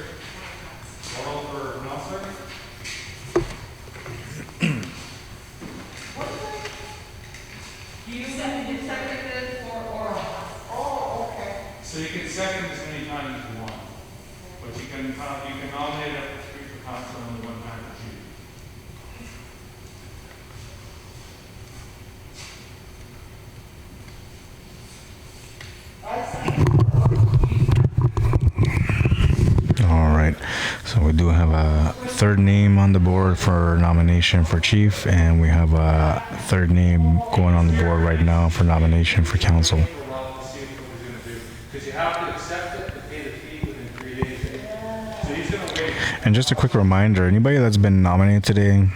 Oral for councilor? You seconded for oral. Oh, okay. So you can second as many times as you want, but you can nominate up to 3 for council and 1 time for chief. All right, so we do have a third name on the board for nomination for chief, and we have a third name going on the board right now for nomination for council. have to accept it and pay the fee within 3 days. So he's gonna wait. And just a quick reminder, anybody that's been nominated today,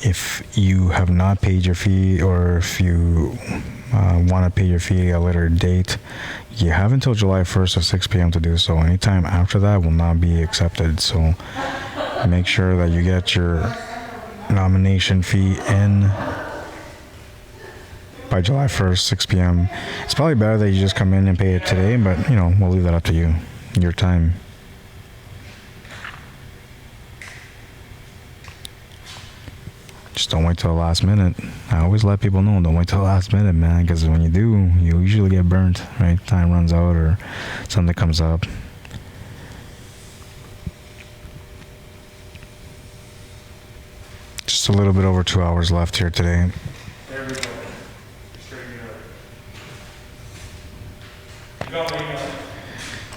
if you have not paid your fee, or if you want to pay your fee at a later date, you have until July 1st at 6 p.m. to do so. Anytime after that will not be accepted. So make sure that you get your nomination fee in by July 1st, 6 p.m. It's probably better that you just come in and pay it today, but you know, we'll leave that up to you, your time. Just don't wait till the last minute. I always let people know, don't wait till the last minute, man, because when you do, you usually get burnt, right? Time runs out or something comes up. Just a little bit over 2 hours left here today. There we go. Straighten it out. You got my email?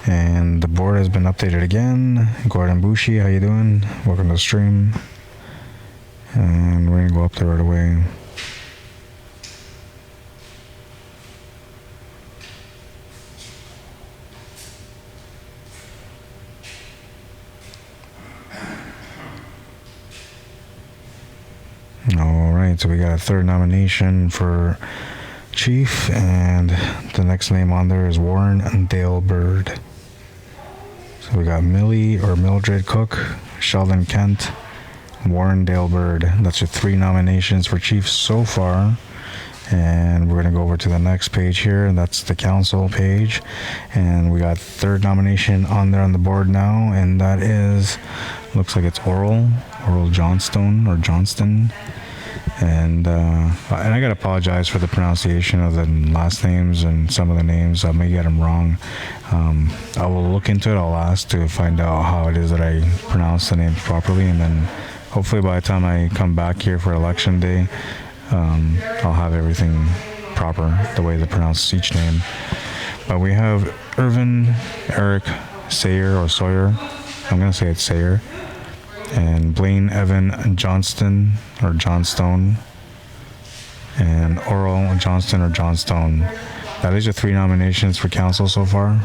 And the board has been updated again. Gordon Bushi, how you doing? Welcome to the stream. And we're gonna go up there right away. All right, so we got a third nomination for chief, and the next name on there is Warren Dale Bird. So we got Millie or Mildred Cook, Sheldon Kent, Warren Dale Bird. That's your 3 nominations for chief so far. And we're going to go over to the next page here, and that's the council page. And we got third nomination on there on the board now, and that is, looks like it's Oral Johnston or Johnston. And I got to apologize for the pronunciation of the last names and some of the names. I may get them wrong. I will look into it. I'll ask to find out how it is that I pronounce the names properly, and then hopefully by the time I come back here for election day, I'll have everything proper, the way they pronounce each name. But we have Irvin Eric Sayer or Sawyer. I'm going to say it's Sayer. And Blaine Evan Johnston or Johnstone. And Oral Johnston or Johnstone. That is your 3 nominations for council so far.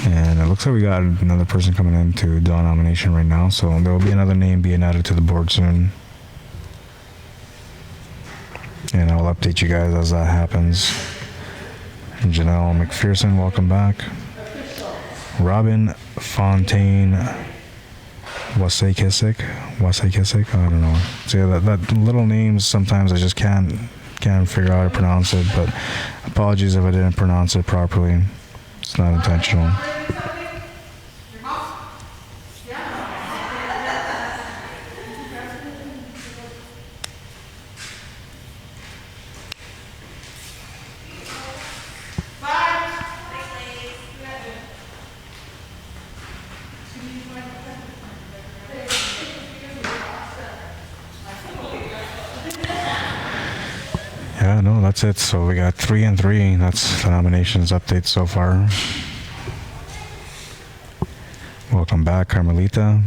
And it looks like we got another person coming in to do a nomination right now. So there will be another name being added to the board soon. And I'll update you guys as that happens. Janelle McPherson, welcome back. Robin Fontaine Wasekisik, I don't know. So yeah, that little names sometimes I just can't figure out how to pronounce it, but apologies if I didn't pronounce it properly. It's not intentional. Yeah, no, that's it. So we got 3 and 3. That's the nominations update so far. Welcome back, Carmelita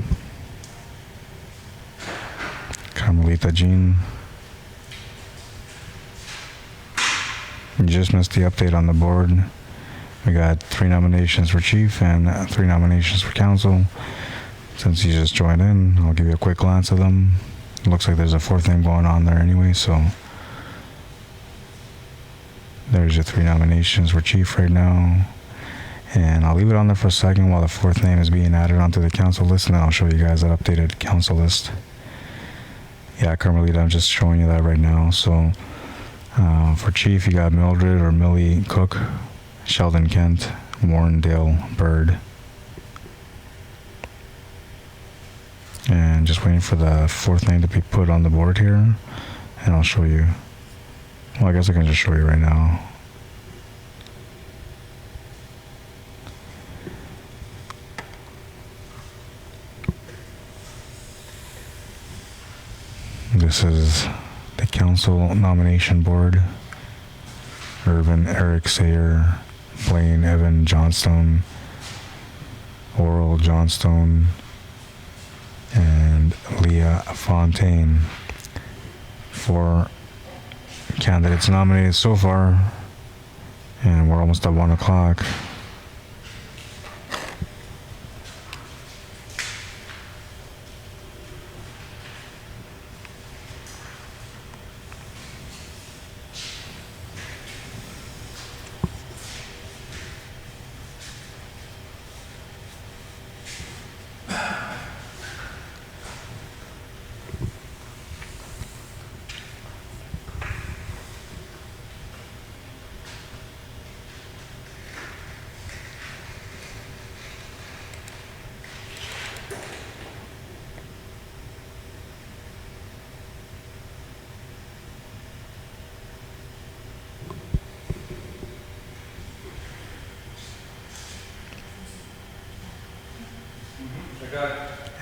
Jean. You just missed the update on the board. We got 3 nominations for chief and 3 nominations for council. Since you just joined in, I'll give you a quick glance of them. It looks like there's a 4th name going on there anyway, so there's your 3 nominations for chief right now. And I'll leave it on there for a second while the 4th name is being added onto the council list, and then I'll show you guys that updated council list. Yeah, Carmelita, I'm just showing you that right now. So for chief, you got Mildred or Millie Cook, Sheldon Kent, Warren Dale Bird. And just waiting for the 4th name to be put on the board here, and I'll show you. Well, I guess I can just show you right now. This is the council nomination board. Irvin Eric Sayer, Blaine Evan Johnstone, Oral Johnstone, and Leah Fontaine. 4 candidates nominated so far, And we're almost at 1 o'clock.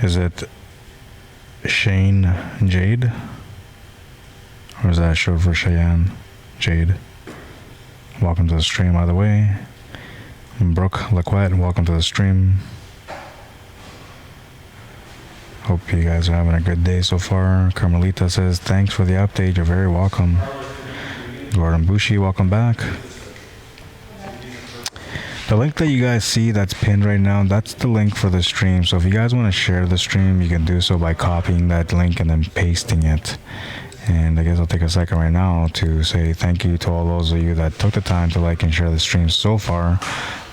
Is it Shane Jade? Or is that short for Cheyenne Jade? Welcome to the stream, by the way. Brooke Laquette, welcome to the stream. Hope you guys are having a good day so far. Carmelita says, thanks for the update. You're very welcome. Gordon Bushi, welcome back. The link that you guys see that's pinned right now, that's the link for the stream. So if you guys want to share the stream, you can do so by copying that link and then pasting it. And I guess I'll take a second right now to say thank you to all those of you that took the time to like and share the stream so far.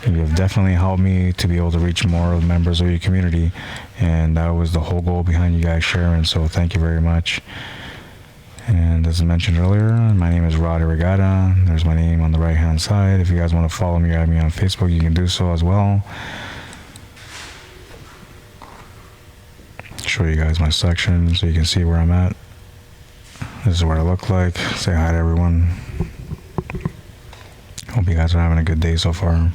You have definitely helped me to be able to reach more of the members of your community. And that was the whole goal behind you guys sharing. So thank you very much. And as I mentioned earlier, my name is Rod Arriagada. There's my name on the right hand side. If you guys want to follow me or add me on Facebook, you can do so as well. Show you guys my section so you can see where I'm at. This is what I look like. Say hi to everyone. Hope you guys are having a good day so far.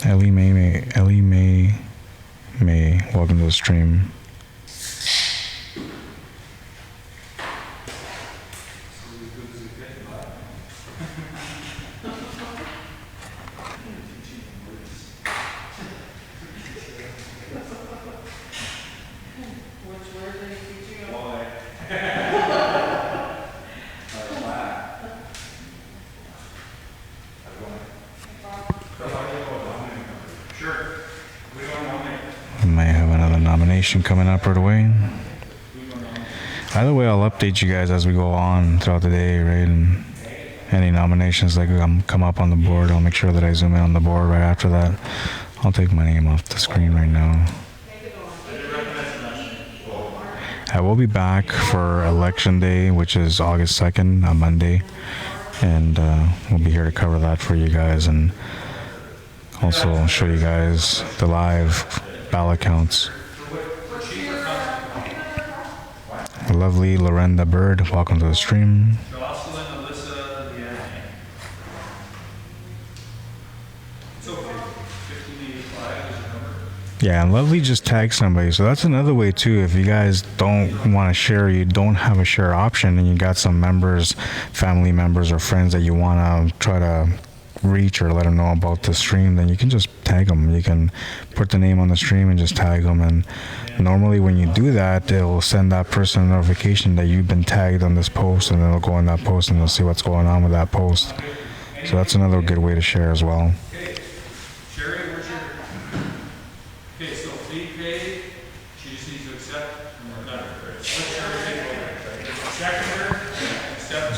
Ellie May, welcome to the stream. Coming up right away. Either way, I'll update you guys as we go on throughout the day, right? And any nominations that come up on the board, I'll make sure that I zoom in on the board right after that. I'll take my name off the screen right now. I will be back for Election Day, which is August 2nd, on Monday. And we'll be here to cover that for you guys and also show you guys the live ballot counts. Lovely Lorenda Bird, welcome to the stream. Yeah, and Lovely just tagged somebody, so that's another way too. If you guys don't want to share, you don't have a share option, and you got some members, family members, or friends that you want to try to reach or let them know about the stream, then you can just tag them. You can put the name on the stream and just tag them, and normally when you do that, it'll send that person a notification that you've been tagged on this post, and then they'll go on that post and they'll see what's going on with that post. So that's another good way to share as well. Sherry, where's your... Okay, so fee paid, she just needs to accept, and we're done. Accept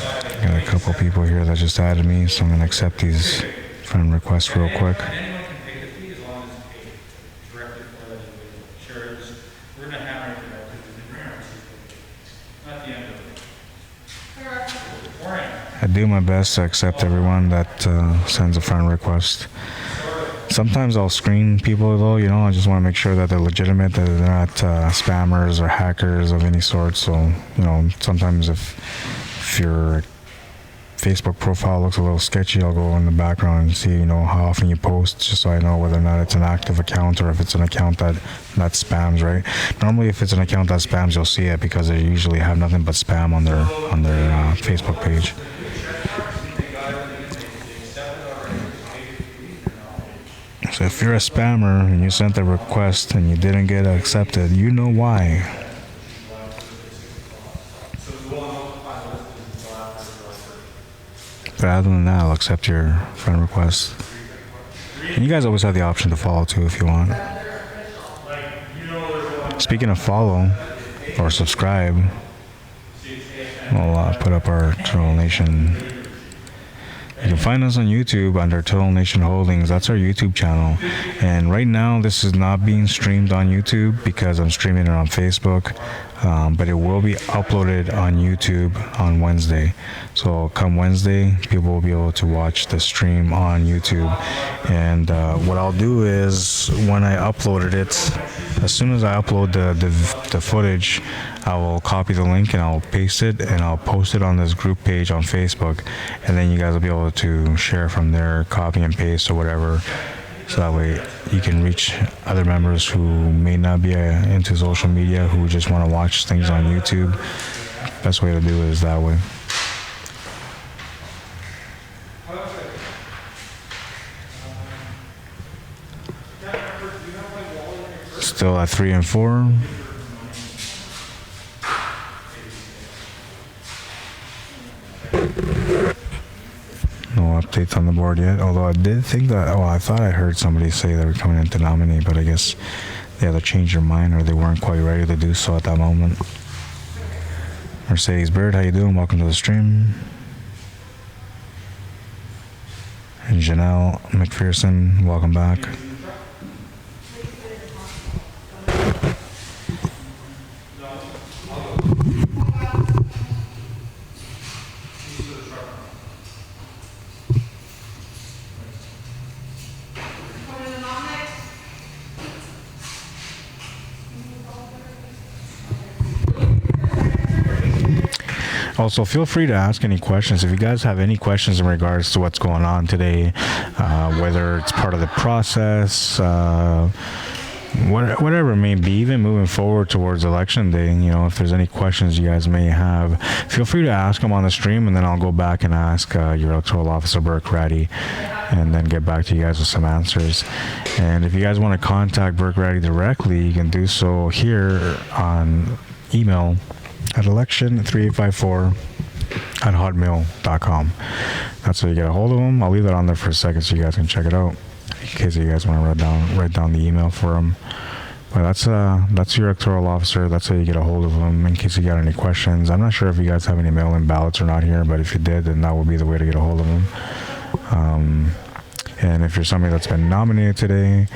by... Got a couple people here that just added me, so I'm going to accept these friend requests real quick. Anyone can pay the fee as long as it's paid directly for that individual. Sure, we're going to hammer it out because not the end of it. I do my best to accept everyone that sends a friend request. Sometimes I'll screen people though, you know, I just want to make sure that they're legitimate, that they're not spammers or hackers of any sort. So, you know, sometimes if your Facebook profile looks a little sketchy, I'll go in the background and see, you know, how often you post, just so I know whether or not it's an active account or if it's an account that spams, right? Normally, if it's an account that spams, you'll see it because they usually have nothing but spam on their Facebook page. So if you're a spammer and you sent a request and you didn't get accepted, you know why. But other than that, I'll accept your friend request. And you guys always have the option to follow too if you want. Speaking of follow or subscribe, we'll put up our Total Nation. You can find us on YouTube under Total Nation Holdings. That's our YouTube channel. And right now, this is not being streamed on YouTube because I'm streaming it on Facebook. But it will be uploaded on YouTube on Wednesday. So come Wednesday, people will be able to watch the stream on YouTube. And what I'll do is when I uploaded it, as soon as I upload the footage, I will copy the link and I'll paste it and I'll post it on this group page on Facebook. And then you guys will be able to share from there, copy and paste or whatever. So that way you can reach other members who may not be into social media, who just want to watch things on YouTube. Best way to do it is that way. Still at 3 and 4. No updates on the board yet, although I did think that, I thought I heard somebody say they were coming in to nominate, but I guess they had to change their mind or they weren't quite ready to do so at that moment. Mercedes Bird, how you doing? Welcome to the stream. And Janelle McPherson, welcome back. Also, feel free to ask any questions. If you guys have any questions in regards to what's going on today, whether it's part of the process, whatever it may be, even moving forward towards election day, if there's any questions you guys may have, feel free to ask them on the stream, and then I'll go back and ask your electoral officer, Burke Ratty, and then get back to you guys with some answers. And if you guys want to contact Burke Ratty directly, you can do so here on email at election3854@hotmail.com. That's how you get a hold of them. I'll leave that on there for a second so you guys can check it out in case you guys want to write down the email for them. But that's your electoral officer. That's how you get a hold of them in case you got any questions. I'm not sure if you guys have any mail-in ballots or not here, but if you did, then that would be the way to get a hold of them. And if you're somebody that's been nominated today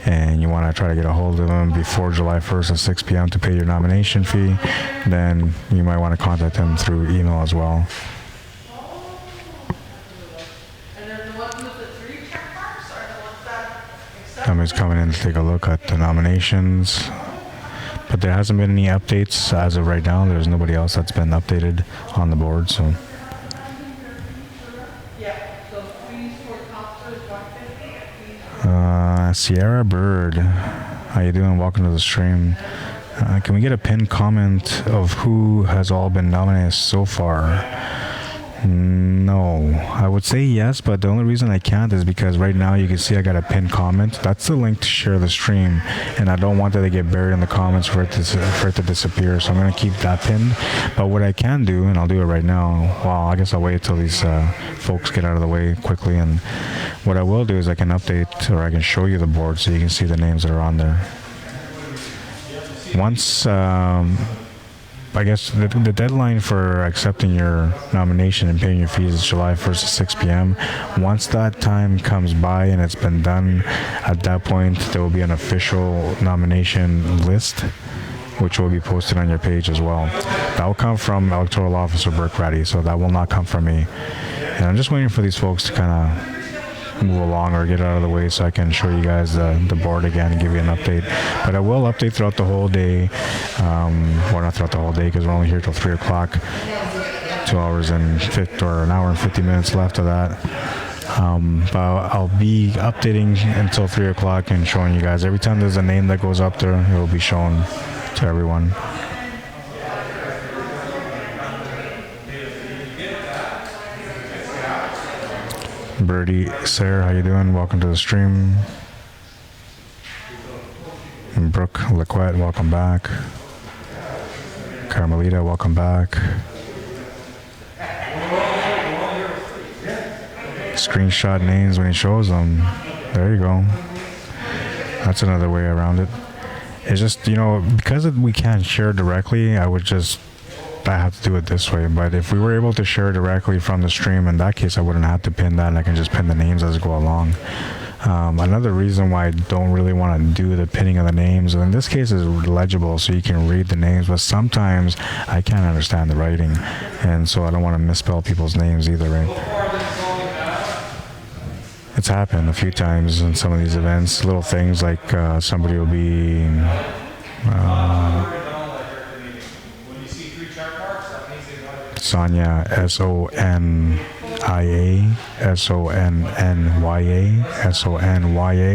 and you want to try to get a hold of them before July 1st at 6 p.m. to pay your nomination fee, then you might want to contact them through email as well. Somebody's coming in to take a look at the nominations. But there hasn't been any updates as of right now. There's nobody else that's been updated on the board, so... Sierra Bird, how you doing? Welcome to the stream. Can we get a pinned comment of who has all been nominated so far? No, I would say yes, but the only reason I can't is because right now you can see I got a pinned comment. That's the link to share the stream, and I don't want that to get buried in the comments for it to disappear. So I'm gonna keep that pinned. But what I can do, and I'll do it right now. Well, I guess I'll wait till these folks get out of the way quickly. And what I will do is I can update, or I can show you the board so you can see the names that are on there. Once. I guess the deadline for accepting your nomination and paying your fees is July 1st at 6 p.m. Once that time comes by and it's been done, at that point there will be an official nomination list, which will be posted on your page as well. That will come from Electoral Officer Burke Ratty, so that will not come from me. And I'm just waiting for these folks to kind of move along or get out of the way so I can show you guys the board again and give you an update. But I will update throughout the whole day. Well, not throughout the whole day because we're only here till 3 o'clock. 2 hours and an hour and 50 minutes left of that. But I'll be updating until 3 o'clock and showing you guys. Every time there's a name that goes up there, it will be shown to everyone. Birdie, Sarah, how you doing? Welcome to the stream. Brooke Laquette, welcome back. Carmelita, welcome back. Screenshot names when he shows them. There you go. That's another way around it. It's just, because we can't share directly, I have to do it this way. But if we were able to share directly from the stream, in that case, I wouldn't have to pin that, and I can just pin the names as I go along. Another reason why I don't really want to do the pinning of the names, in this case, is legible, so you can read the names, but sometimes I can't understand the writing, and so I don't want to misspell people's names either, right? It's happened a few times in some of these events, little things like somebody will be Sonia, Sonia, Sonya,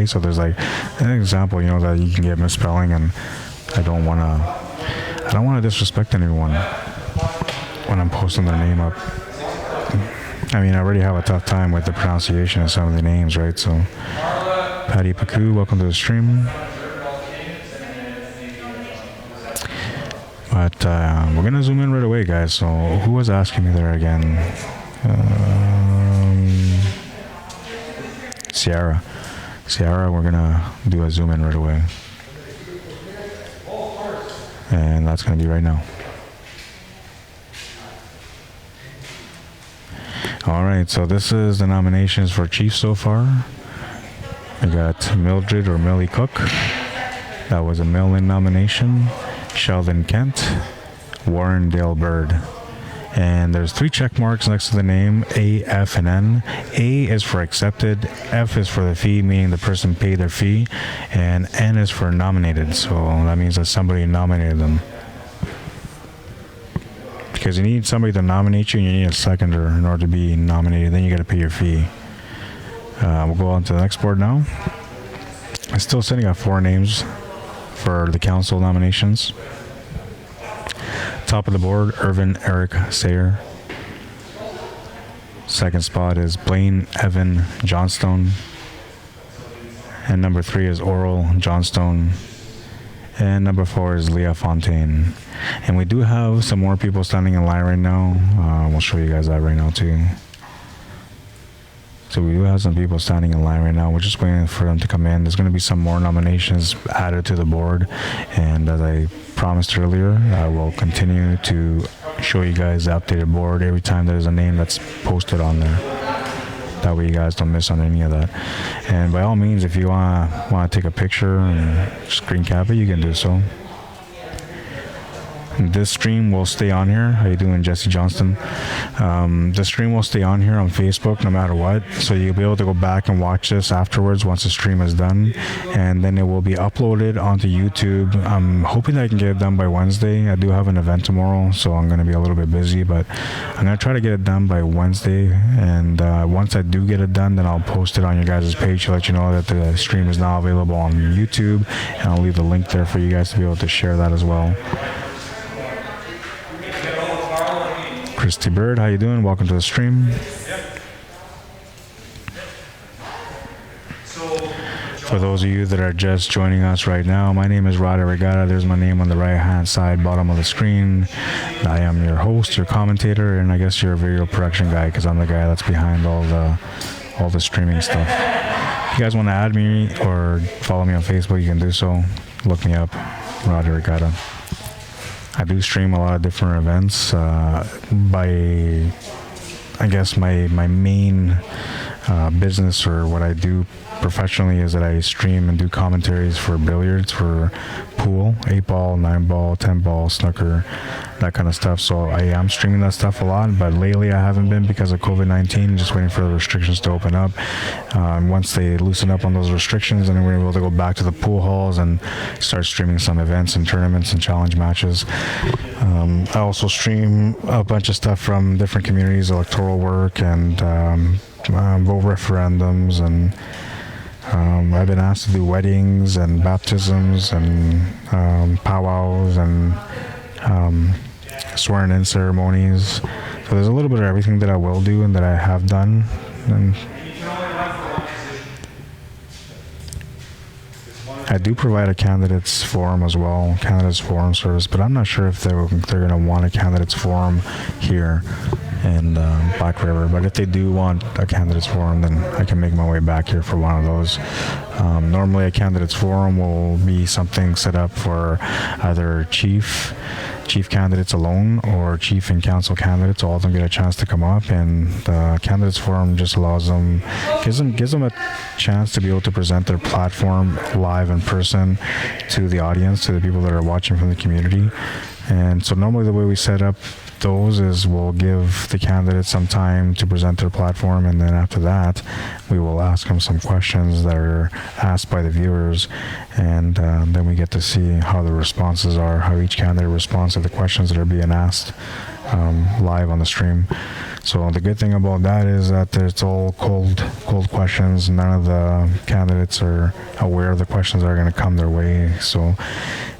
so there's like an example, that you can get misspelling, and I don't want to disrespect anyone when I'm posting their name up. I mean, I already have a tough time with the pronunciation of some of the names, right? So, Patty Paku, welcome to the stream. But we're going to zoom in right away, guys. So, who was asking me there again? Sierra. We're going to do a zoom in right away. And that's going to be right now. All right, so this is the nominations for chief so far. We got Mildred or Millie Cook. That was a mail-in nomination. Sheldon Kent, Warren Dale Bird. And there's 3 check marks next to the name, A, F, and N. A is for accepted, F is for the fee, meaning the person paid their fee, and N is for nominated, so that means that somebody nominated them. Because you need somebody to nominate you, and you need a seconder in order to be nominated. Then you got to pay your fee. We'll go on to the next board now. I'm still sitting at 4 names for the council nominations. Top of the board, Irvin Eric Sayer. Second spot is Blaine Evan Johnstone. And number 3 is Oral Johnstone. And number 4 is Leah Fontaine. And we do have some more people standing in line right now. We'll show you guys that right now too. So we do have some people standing in line right now. We're just waiting for them to come in. There's going to be some more nominations added to the board. And as I promised earlier, I will continue to show you guys the updated board every time there's a name that's posted on there. That way you guys don't miss on any of that. And by all means, if you want to take a picture and screen cap it, you can do so. This stream will stay on here. How you doing, Jesse Johnston? The stream will stay on here on Facebook no matter what. So you'll be able to go back and watch this afterwards once the stream is done. And then it will be uploaded onto YouTube. I'm hoping that I can get it done by Wednesday. I do have an event tomorrow, so I'm going to be a little bit busy. But I'm going to try to get it done by Wednesday. And once I do get it done, then I'll post it on your guys' page to let you know that the stream is now available on YouTube. And I'll leave the link there for you guys to be able to share that as well. Christy Bird, how you doing? Welcome to the stream. For those of you that are just joining us right now, my name is Rod Arriagada. There's my name on the right-hand side, bottom of the screen. I am your host, your commentator, and I guess your video production guy, because I'm the guy that's behind all the streaming stuff. If you guys want to add me or follow me on Facebook, you can do so. Look me up, Rod Arriagada. I do stream a lot of different events. I guess my main business, or what I do professionally, is that I stream and do commentaries for billiards, for pool, 8-ball, 9-ball, 10-ball, snooker, that kind of stuff. So I am streaming that stuff a lot, but lately I haven't been because of COVID-19, just waiting for the restrictions to open up. Once they loosen up on those restrictions, then we're able to go back to the pool halls and start streaming some events and tournaments and challenge matches. I also stream a bunch of stuff from different communities, electoral work and vote referendums, and I've been asked to do weddings and baptisms and powwows and swearing-in ceremonies. So there's a little bit of everything that I will do and that I have done. And I do provide a candidates forum as well, candidates forum service, but I'm not sure if they're going to want a candidates forum here in Black River. But if they do want a candidates forum, then I can make my way back here for one of those. Normally, a candidates forum will be something set up for either chief candidates alone or chief and council candidates. All of them get a chance to come up, and the candidates forum just gives them a chance to be able to present their platform live in person to the audience, to the people that are watching from the community. And so normally the way we set up those is we'll give the candidates some time to present their platform, and then after that we will ask them some questions that are asked by the viewers, and then we get to see how the responses are, how each candidate responds to the questions that are being asked live on the stream. So the good thing about that is that it's all cold questions. None of the candidates are aware of the questions that are going to come their way. So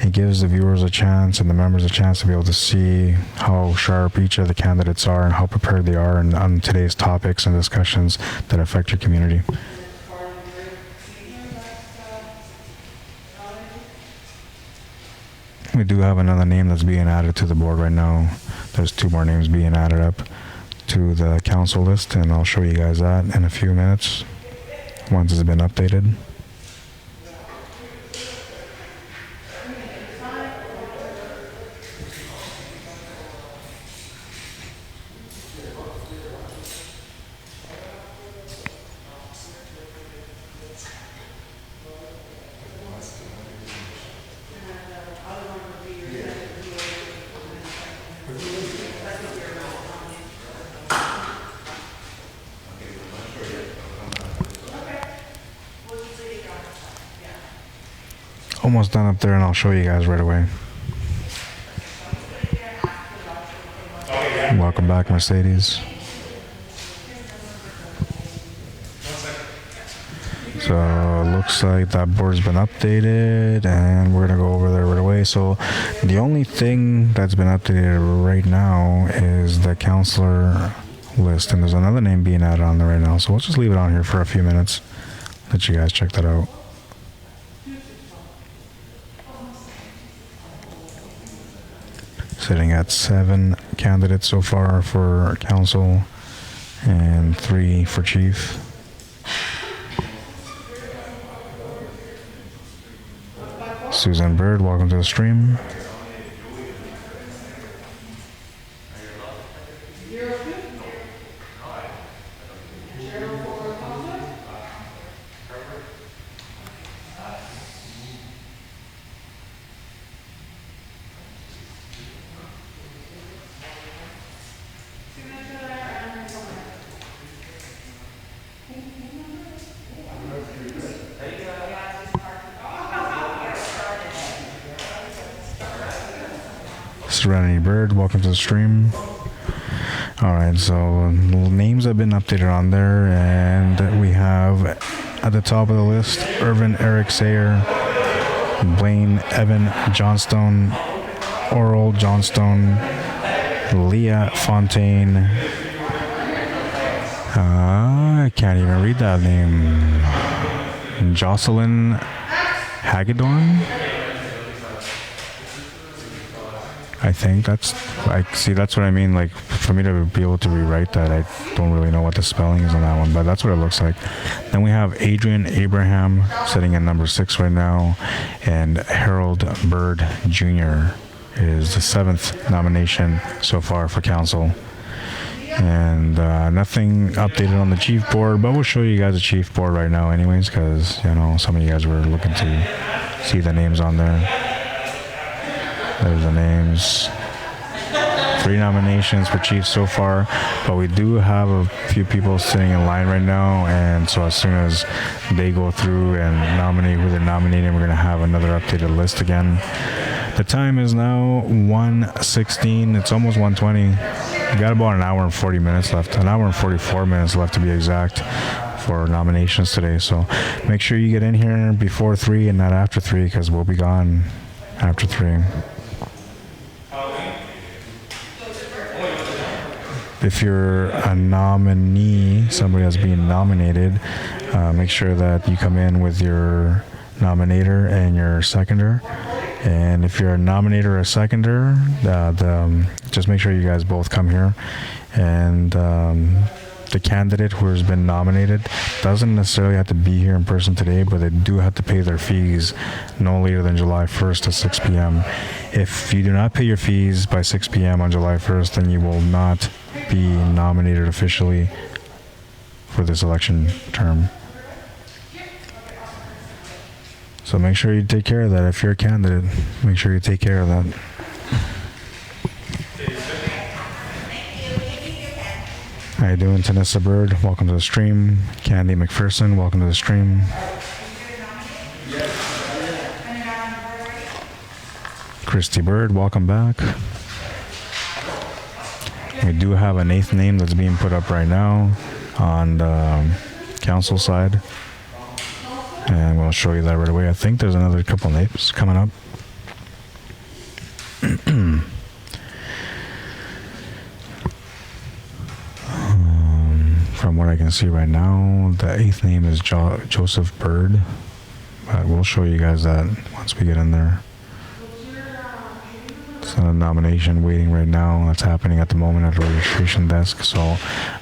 it gives the viewers a chance and the members a chance to be able to see how sharp each of the candidates are and how prepared they are on today's topics and discussions that affect your community. We do have another name that's being added to the board right now. There's 2 more names being added up to the council list, and I'll show you guys that in a few minutes once it's been updated. Almost done up there, and I'll show you guys right away. Welcome back, Mercedes. So it looks like that board's been updated, and we're gonna go over there right away. So the only thing that's been updated right now is the counselor list, and there's another name being added on there right now. So we'll just leave it on here for a few minutes. Let you guys check that out. Sitting at 7 candidates so far for council and 3 for chief. Susan Bird, welcome to the stream. Serenity Bird, welcome to the stream. Alright, so names have been updated on there, and we have at the top of the list Irvin Eric Sayer, Blaine Evan Johnstone, Oral Johnstone, Leah Fontaine. I can't even read that name. Jocelyn Hagedorn. I think that's what I mean. Like, for me to be able to rewrite that, I don't really know what the spelling is on that one, but that's what it looks like. Then we have Adrian Abraham sitting at number 6 right now, and Harold Bird Jr. is the 7th nomination so far for council. And nothing updated on the chief board, but we'll show you guys the chief board right now anyways, because some of you guys were looking to see the names on there. There's the names. 3 nominations for chief so far, but we do have a few people sitting in line right now, and so as soon as they go through and nominate who they're nominating, we're going to have another updated list again. The time is now 1:16. It's almost 1:20. We got about an hour and 40 minutes left, an hour and 44 minutes left to be exact for nominations today, so make sure you get in here before 3 and not after 3, because we'll be gone after 3. If you're a nominee, somebody that's being nominated, make sure that you come in with your nominator and your seconder. And if you're a nominator or a seconder, just make sure you guys both come here. And the candidate who has been nominated doesn't necessarily have to be here in person today, but they do have to pay their fees no later than July 1st at 6 p.m. If you do not pay your fees by 6 p.m. on July 1st, then you will not be nominated officially for this election term. So make sure you take care of that. If you're a candidate, make sure you take care of that. How you doing, Tanissa Bird? Welcome to the stream. Candy McPherson, welcome to the stream. Christy Bird, welcome back. We do have an 8th name that's being put up right now on the council side. And we'll show you that right away. I think there's another couple names coming up. From what I can see right now, the 8th name is Joseph Bird. But we'll show you guys that once we get in there. It's a nomination waiting right now. That's happening at the moment at the registration desk. So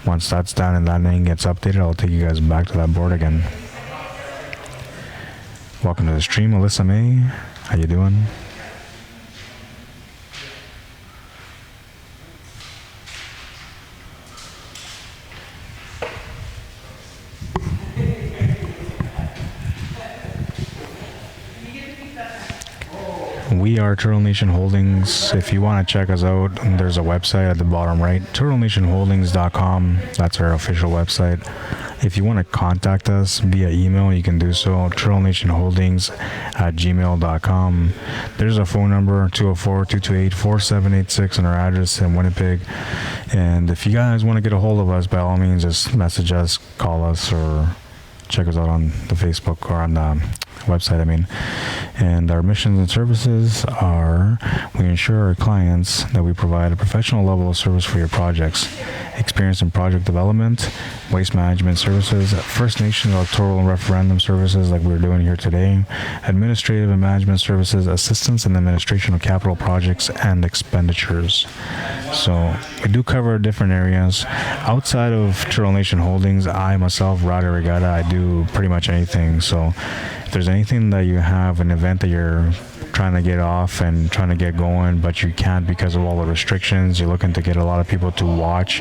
once that's done and that name gets updated, I'll take you guys back to that board again. Welcome to the stream, Alyssa May. How you doing? We are Turtle Nation Holdings. If you want to check us out, there's a website at the bottom right, turtlenationholdings.com. That's our official website. If you want to contact us via email, you can do so, turtlenationholdings@gmail.com. There's a phone number, 204-228-4786, and our address in Winnipeg. And if you guys want to get a hold of us, by all means, just message us, call us, or check us out on the Facebook or on the website, And our missions and services are: we ensure our clients that we provide a professional level of service for your projects, experience in project development, waste management services, First Nations electoral and referendum services like we're doing here today, administrative and management services, assistance in the administration of capital projects and expenditures. So we do cover different areas. Outside of Turtle Nation Holdings, I myself, Rod Arriagada, I do pretty much anything. So if there's anything that you have, an event that you're trying to get off and trying to get going, but you can't because of all the restrictions, you're looking to get a lot of people to watch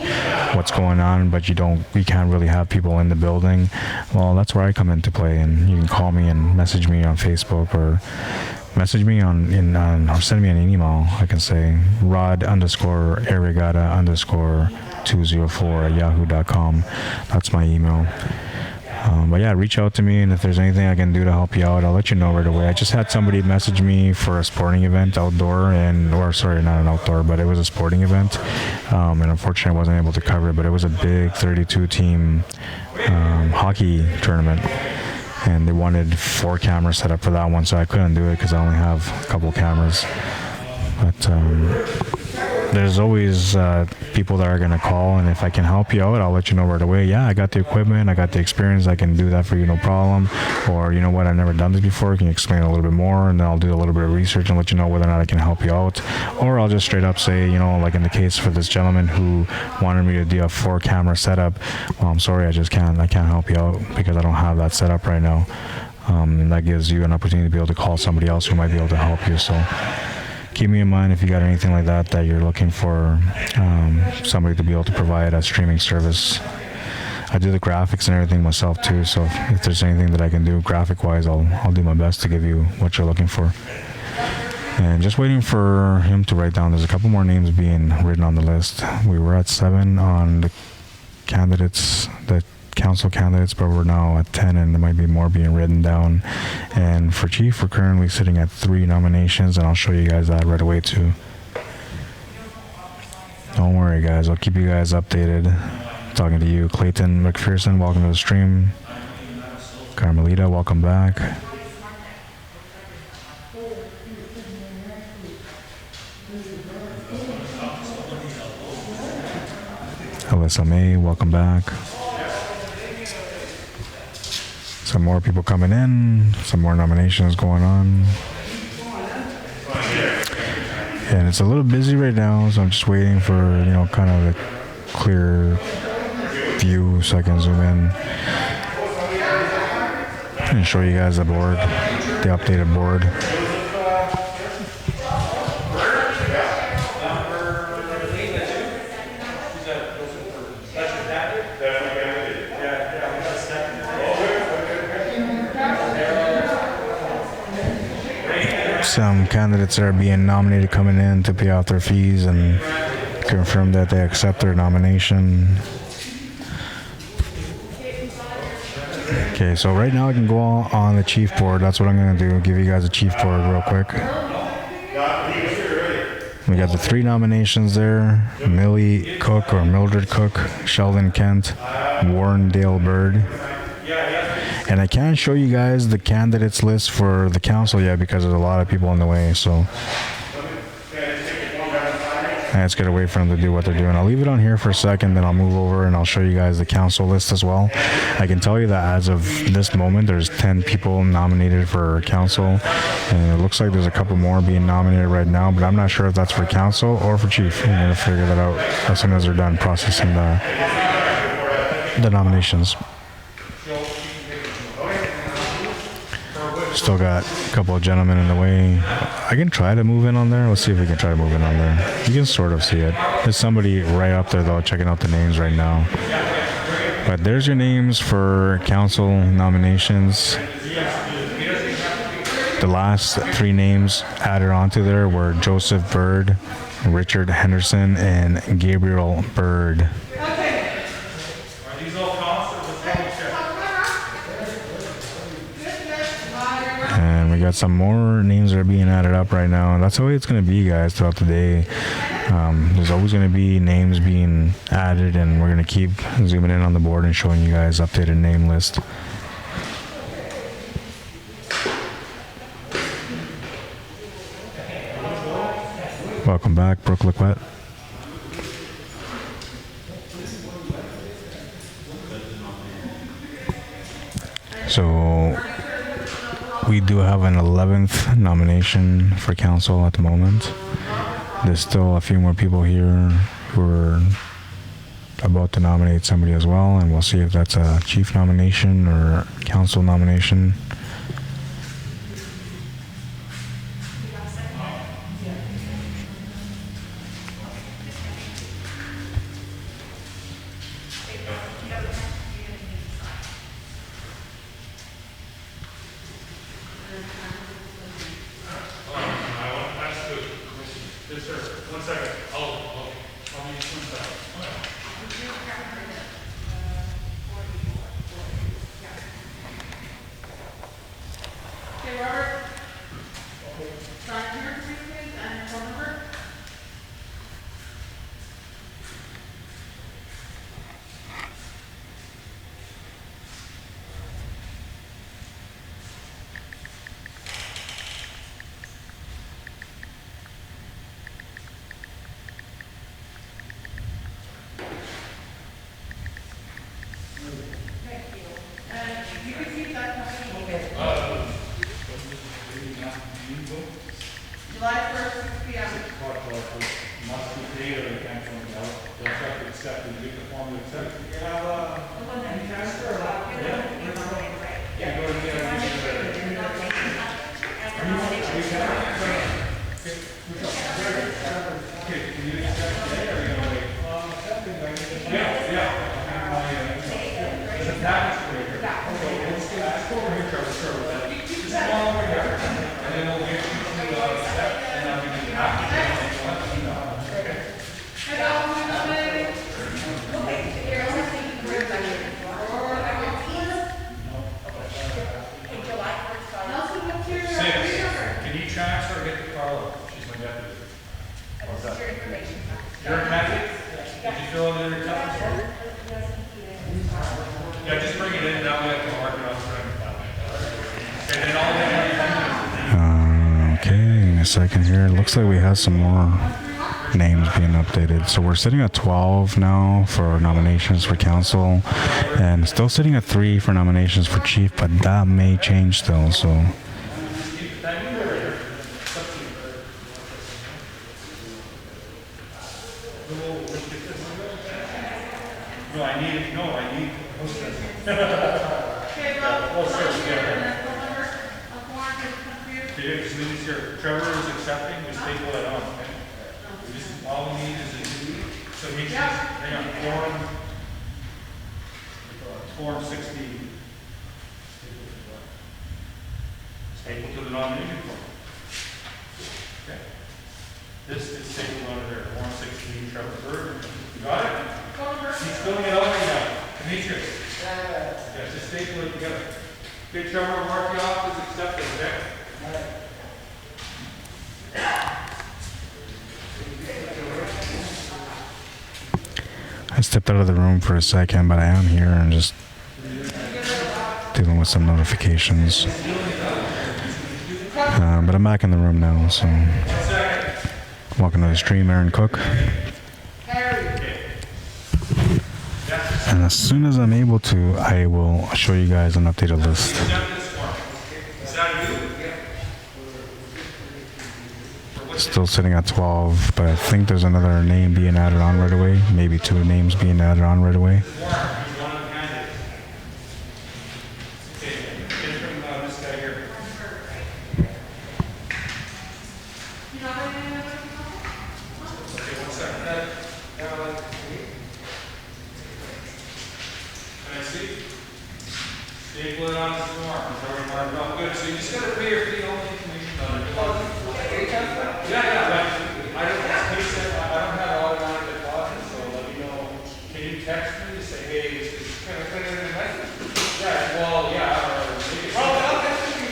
what's going on, but you can't really have people in the building, well, that's where I come into play. And you can call me and message me on Facebook, or message me or send me an email. I can say rod_arriagada_204@yahoo.com. That's my email. But yeah, reach out to me, and if there's anything I can do to help you out, I'll let you know right away. I just had somebody message me for a sporting event outdoor, not an outdoor, but it was a sporting event, and unfortunately I wasn't able to cover it, but it was a big 32-team hockey tournament, and they wanted 4 cameras set up for that one, so I couldn't do it because I only have a couple cameras. But there's always people that are going to call, and if I can help you out, I'll let you know right away. Yeah, I got the equipment, I got the experience, I can do that for you, no problem. Or, you know what, I've never done this before, can you explain a little bit more? And then I'll do a little bit of research and let you know whether or not I can help you out. Or I'll just straight up say, like in the case for this gentleman who wanted me to do a 4-camera setup, well, I'm sorry, I can't help you out because I don't have that set up right now. And that gives you an opportunity to be able to call somebody else who might be able to help you. So keep me in mind if you got anything like that you're looking for somebody to be able to provide a streaming service. I do the graphics and everything myself too, so if there's anything that I can do graphic wise, I'll do my best to give you what you're looking for. And just waiting for him to write down, there's a couple more names being written on the list. We were at 7 on the council candidates, but we're now at 10, and there might be more being written down. And for chief, we're currently sitting at 3 nominations, and I'll show you guys that right away too. Don't worry guys, I'll keep you guys updated. Talking to you, Clayton McPherson, welcome to the stream. Carmelita, welcome back. Alyssa May, welcome back. Some more people coming in, some more nominations going on. And it's a little busy right now, so I'm just waiting for, kind of a clear view so I can zoom in and show you guys the board, the updated board. Some candidates that are being nominated coming in to pay off their fees and confirm that they accept their nomination. Okay, so right now I can go on the chief board. That's what I'm going to do. Give you guys a chief board real quick. We got the 3 nominations there. Millie Cook or Mildred Cook, Sheldon Kent, Warren Dale Bird. And I can't show you guys the candidates list for the council yet because there's a lot of people on the way, so I just gotta wait for them to do what they're doing. I'll leave it on here for a second, then I'll move over and I'll show you guys the council list as well. I can tell you that as of this moment, there's 10 people nominated for council, and it looks like there's a couple more being nominated right now, but I'm not sure if that's for council or for chief. I'm gonna figure that out as soon as they're done processing the nominations. Still got a couple of gentlemen in the way. I can try to move in on there. Let's see if we can try to move in on there. You can sort of see it. There's somebody right up there though, checking out the names right now. But there's your names for council nominations. The last 3 names added onto there were Joseph Bird, Richard Henderson, and Gabriel Bird. And we got some more names that are being added up right now. That's the way it's going to be, guys, throughout the day. There's always going to be names being added, and we're going to keep zooming in on the board and showing you guys updated name list. Welcome back, Brooke Laquette. So we do have an 11th nomination for council at the moment. There's still a few more people here who are about to nominate somebody as well, and we'll see if that's a chief nomination or council nomination. Okay, in a second here. Looks like we have some more names being updated. So we're sitting at 12 now for nominations for council, and still sitting at 3 for nominations for chief, but that may change still. So Trevor is accepting, we staple it on, okay? We just, all we need is a, so he just, hang on, form 16. Staple to the nomination form. Okay. This is stapled under there, form 16, Trevor Bird. You got it? He's filling it out right now. Demetrius. Yeah, just staple it together. Okay, Trevor, mark you off as accepted, okay? I stepped out of the room for a second, but I am here and just dealing with some notifications. But I'm back in the room now, so welcome to the stream, Aaron Cook. And as soon as I'm able to, I will show you guys an updated list. Still sitting at 12, but I think there's another name being added on right away. Maybe 2 names being added on right away. Good, so you just gotta pay your fee, all the information on it. Yeah, I don't have automatic deposit, so let me know. Can you text me to say, hey, can I put it in the message? Yeah, well, yeah, or maybe.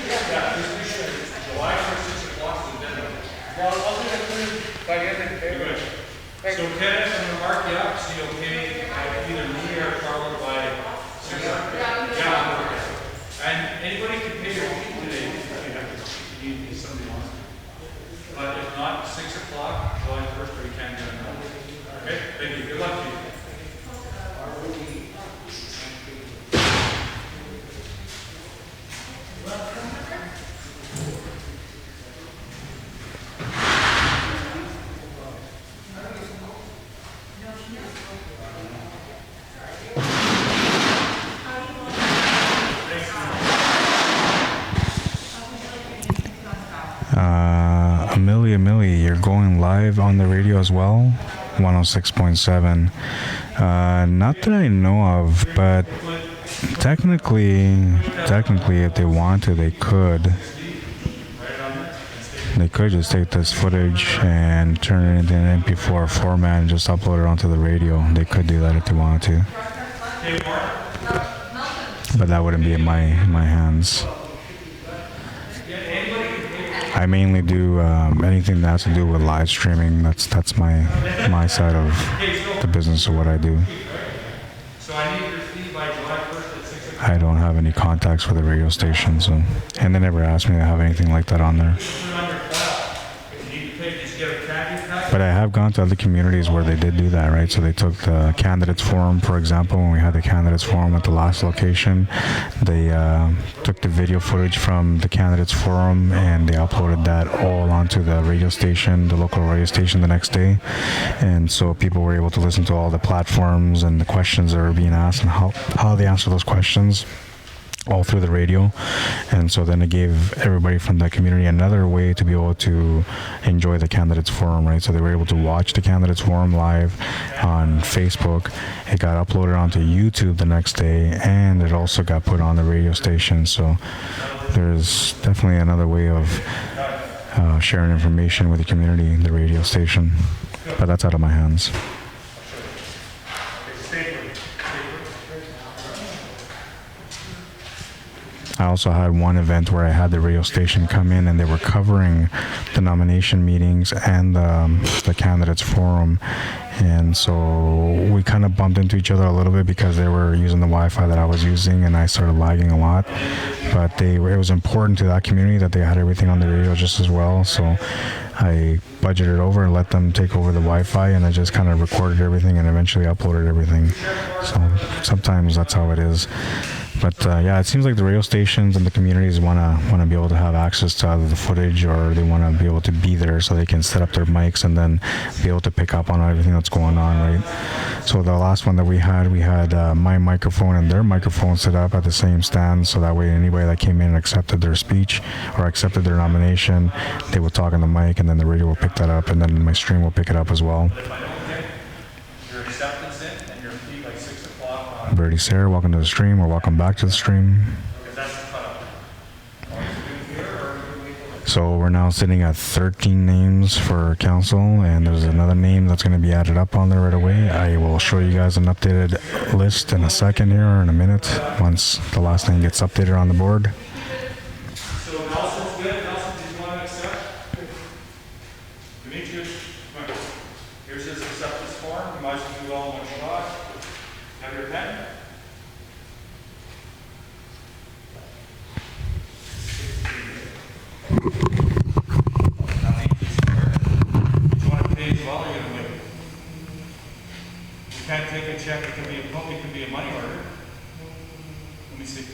Yeah, just be sure. July 1st, 6 o'clock is the deadline. Well, I'll do that by the end of the day. So Kenneth, I'm gonna mark you up, so you'll pay either me or Carla by 6 o'clock. Yeah. And anybody can pay your fee today if somebody wants to. But if not, 6 o'clock, July 1st, we can get it done. Okay, thank you. Good luck to you. Amelia, you're going live on the radio as well, 106.7. Not that I know of, but technically, if they want to, they could. They could just take this footage and turn it into an MP4 format and just upload it onto the radio. They could do that if they wanted to. But that wouldn't be in my hands. I mainly do anything that has to do with live streaming. That's my side of the business of what I do. I don't have any contacts for the radio station, so, and they never asked me to have anything like that on there. But I have gone to other communities where they did do that, right? So they took the candidates forum, for example, when we had the candidates forum at the last location, they took the video footage from the candidates forum and they uploaded that all onto the radio station, the local radio station the next day. And so people were able to listen to all the platforms and the questions that were being asked and how they answer those questions all through the radio. And so then it gave everybody from that community another way to be able to enjoy the candidates forum, right? So they were able to watch the candidates forum live on Facebook. It got uploaded onto YouTube the next day, and it also got put on the radio station. So there's definitely another way of sharing information with the community, the radio station, but that's out of my hands. I also had one event where I had the radio station come in and they were covering the nomination meetings and the candidates forum. And so we kind of bumped into each other a little bit because they were using the Wi-Fi that I was using and I started lagging a lot. But it was important to that community that they had everything on the radio just as well. So I budgeted over and let them take over the Wi-Fi, and I just kind of recorded everything and eventually uploaded everything. So sometimes that's how it is. But yeah, it seems like the radio stations and the communities want to be able to have access to either the footage, or they want to be able to be there so they can set up their mics and then be able to pick up on everything that's going on, right? So the last one that we had my microphone and their microphone set up at the same stand, so that way anybody that came in and accepted their speech or accepted their nomination, they would talk on the mic, and then the radio will pick that up, and then my stream will pick it up as well. Your acceptance in and your fee by 6 o'clock on. Birdie Sarah, welcome to the stream, or welcome back to the stream. So we're now sitting at 13 names for council, and there's another name that's going to be added up on there right away. I will show you guys an updated list in a second here, or in a minute, once the last name gets updated on the board. So Nelson's good. Nelson, do you want to accept? Demetrius, come on. Here's his acceptance form. You might as well do it all in one shot. Have your pen. Well, you're gonna wait. You can't take a check. It can be a money order. Let me see.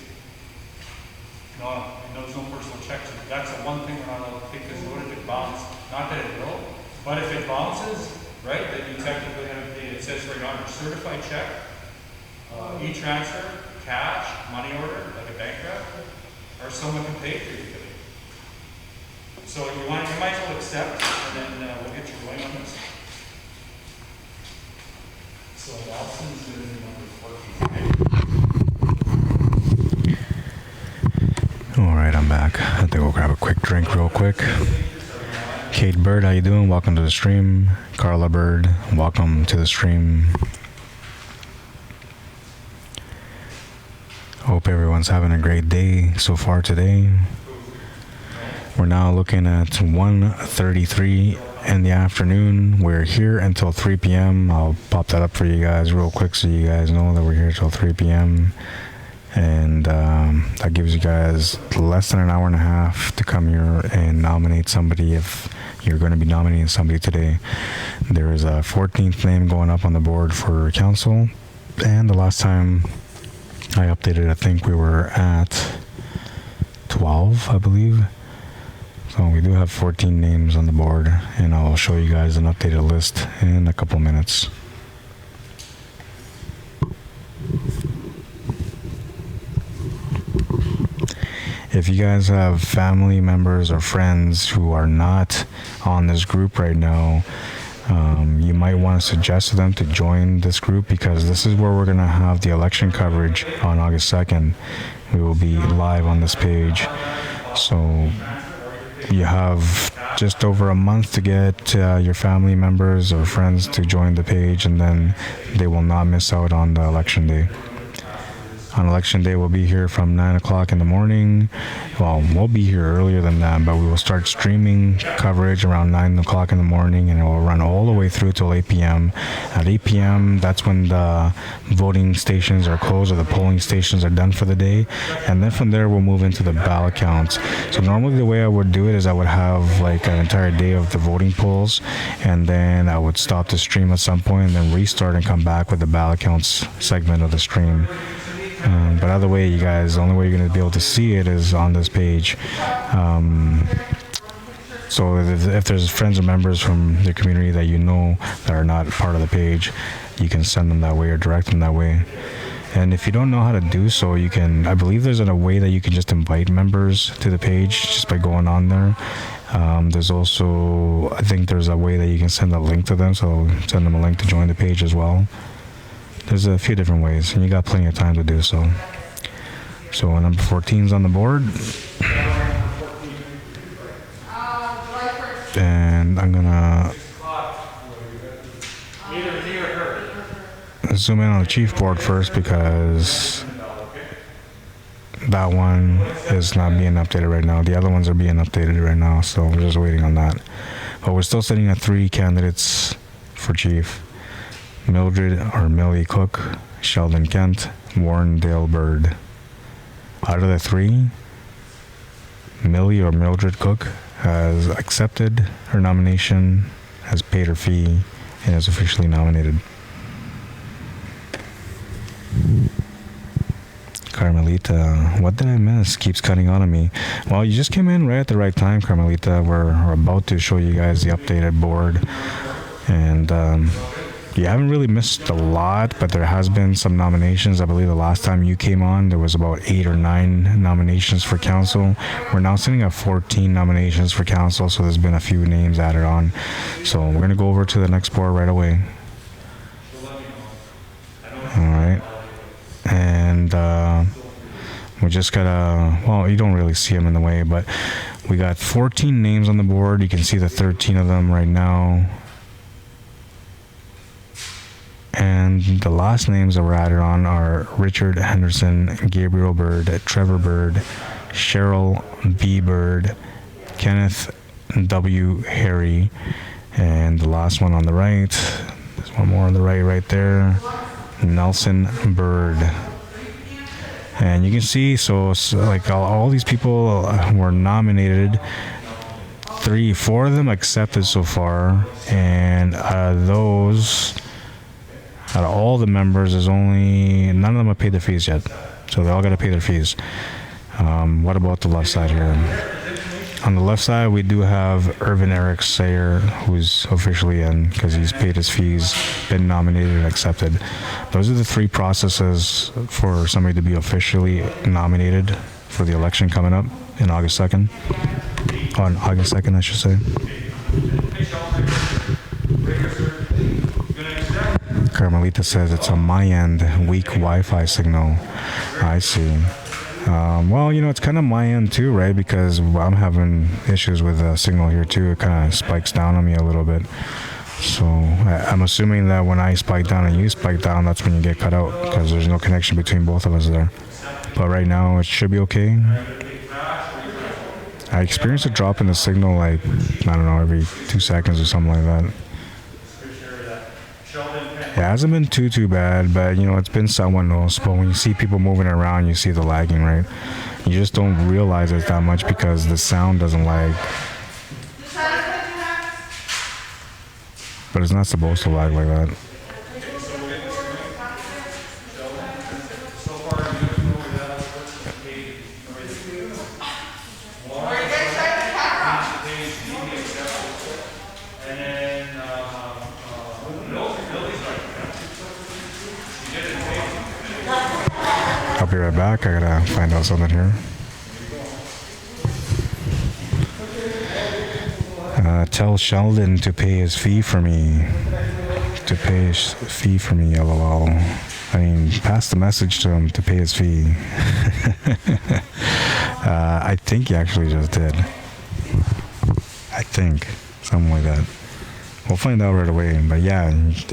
No, there's no personal checks. That's the one thing we're not allowed to take, because what if it bounces? Not that it will, but if it bounces, right, then you technically have to pay. It says right on your certified check, e-transfer, cash, money order, like a bank draft, or someone can pay for you. So you might as well accept, and then we'll get you going on this. So Nelson's going to be number 14. All right, I'm back. I have to go grab a quick drink real quick. Kate Bird, how you doing? Welcome to the stream. Carla Bird, welcome to the stream. Hope everyone's having a great day so far today. We're now looking at 1:33 in the afternoon. We're here until 3 p.m. I'll pop that up for you guys real quick so you guys know that we're here till 3 p.m. And that gives you guys less than an hour and a half to come here and nominate somebody if you're going to be nominating somebody today. There is a 14th name going up on the board for council. And the last time I updated, I think we were at 12, I believe. So we do have 14 names on the board, and I'll show you guys an updated list in a couple minutes. If you guys have family members or friends who are not on this group right now, you might want to suggest to them to join this group, because this is where we're going to have the election coverage on August 2nd. We will be live on this page. So you have just over a month to get your family members or friends to join the page, and then they will not miss out on the election day. On election day, we'll be here from 9 o'clock in the morning. Well, we'll be here earlier than that, but we will start streaming coverage around 9 o'clock in the morning, and it will run all the way through till 8 p.m. At 8 p.m., that's when the voting stations are closed, or the polling stations are done for the day. And then from there, we'll move into the ballot counts. So normally the way I would do it is I would have like an entire day of the voting polls, and then I would stop the stream at some point and then restart and come back with the ballot counts segment of the stream. But either way, you guys, the only way you're going to be able to see it is on this page. So if there's friends or members from the community that you know that are not part of the page, you can send them that way or direct them that way. And if you don't know how to do so, you can, I believe there's a way that you can just invite members to the page just by going on there. There's also, I think there's a way that you can send a link to them, so send them a link to join the page as well. There's a few different ways, and you got plenty of time to do so. So number 14's on the board. And I'm gonna zoom in on the chief board first, because that one is not being updated right now. The other ones are being updated right now, so we're just waiting on that. But we're still sitting at 3 candidates for chief: Mildred or Millie Cook, Sheldon Kent, Warren Dale Bird. Out of the 3, Millie or Mildred Cook has accepted her nomination, has paid her fee, and is officially nominated. Carmelita, what did I miss? Keeps cutting out on me. Well, you just came in right at the right time, Carmelita. We're about to show you guys the updated board. And you haven't really missed a lot, but there has been some nominations. I believe the last time you came on, there was about 8 or 9 nominations for council. We're now sitting at 14 nominations for council, so there's been a few names added on. So we're going to go over to the next board right away. All right. And we just gotta, well, you don't really see them in the way, but we got 14 names on the board. You can see the 13 of them right now. And the last names that were added on are Richard Henderson, Gabriel Bird, Trevor Bird, Cheryl B. Bird, Kenneth W. Harry, and the last one on the right, there's one more on the right there, Nelson Bird. And you can see, so like all these people were nominated. 4 of them accepted so far, and those, out of all the members, there's only, none of them have paid their fees yet. So they all got to pay their fees. What about the left side here? On the left side, we do have Irvin Eric Sayer, who's officially in because he's paid his fees, been nominated and accepted. Those are the 3 processes for somebody to be officially nominated for the election coming up in August 2nd. On August 2nd, I should say. Carmelita says it's on my end, weak Wi-Fi signal. I see. Well, you know, it's kind of my end too, right? Because I'm having issues with the signal here too. It kind of spikes down on me a little bit. So I'm assuming that when I spike down and you spike down, that's when you get cut out because there's no connection between both of us there. But right now, it should be okay. I experienced a drop in the signal, like, I don't know, every 2 seconds or something like that. It hasn't been too bad, but you know, it's been somewhat noticeable. When you see people moving around, you see the lagging, right? You just don't realize it that much because the sound doesn't lag. But it's not supposed to lag like that. I'll be right back. I gotta find out something here. Tell Sheldon to pay his fee for me. To pay his fee for me, lol. I mean, pass the message to him to pay his fee. I think he actually just did. I think. Something like that. We'll find out right away. But yeah,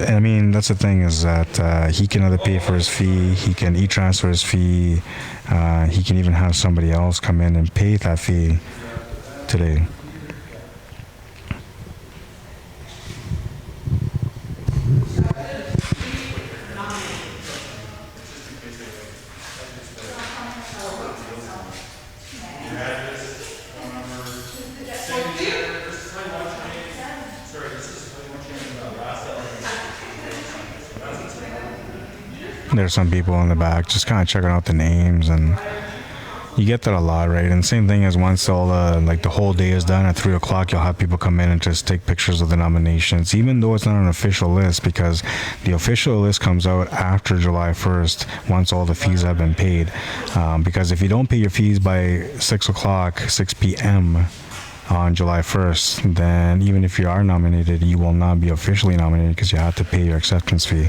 I mean, that's the thing is that he can either pay for his fee, he can e-transfer his fee, he can even have somebody else come in and pay that fee today. There's some people in the back just kind of checking out the names, and you get that a lot, right? And same thing as once all the whole day is done at 3 o'clock, you'll have people come in and just take pictures of the nominations, even though it's not an official list, because the official list comes out after July 1st once all the fees have been paid. Because if you don't pay your fees by 6 p.m. on July 1st, then even if you are nominated, you will not be officially nominated because you have to pay your acceptance fee.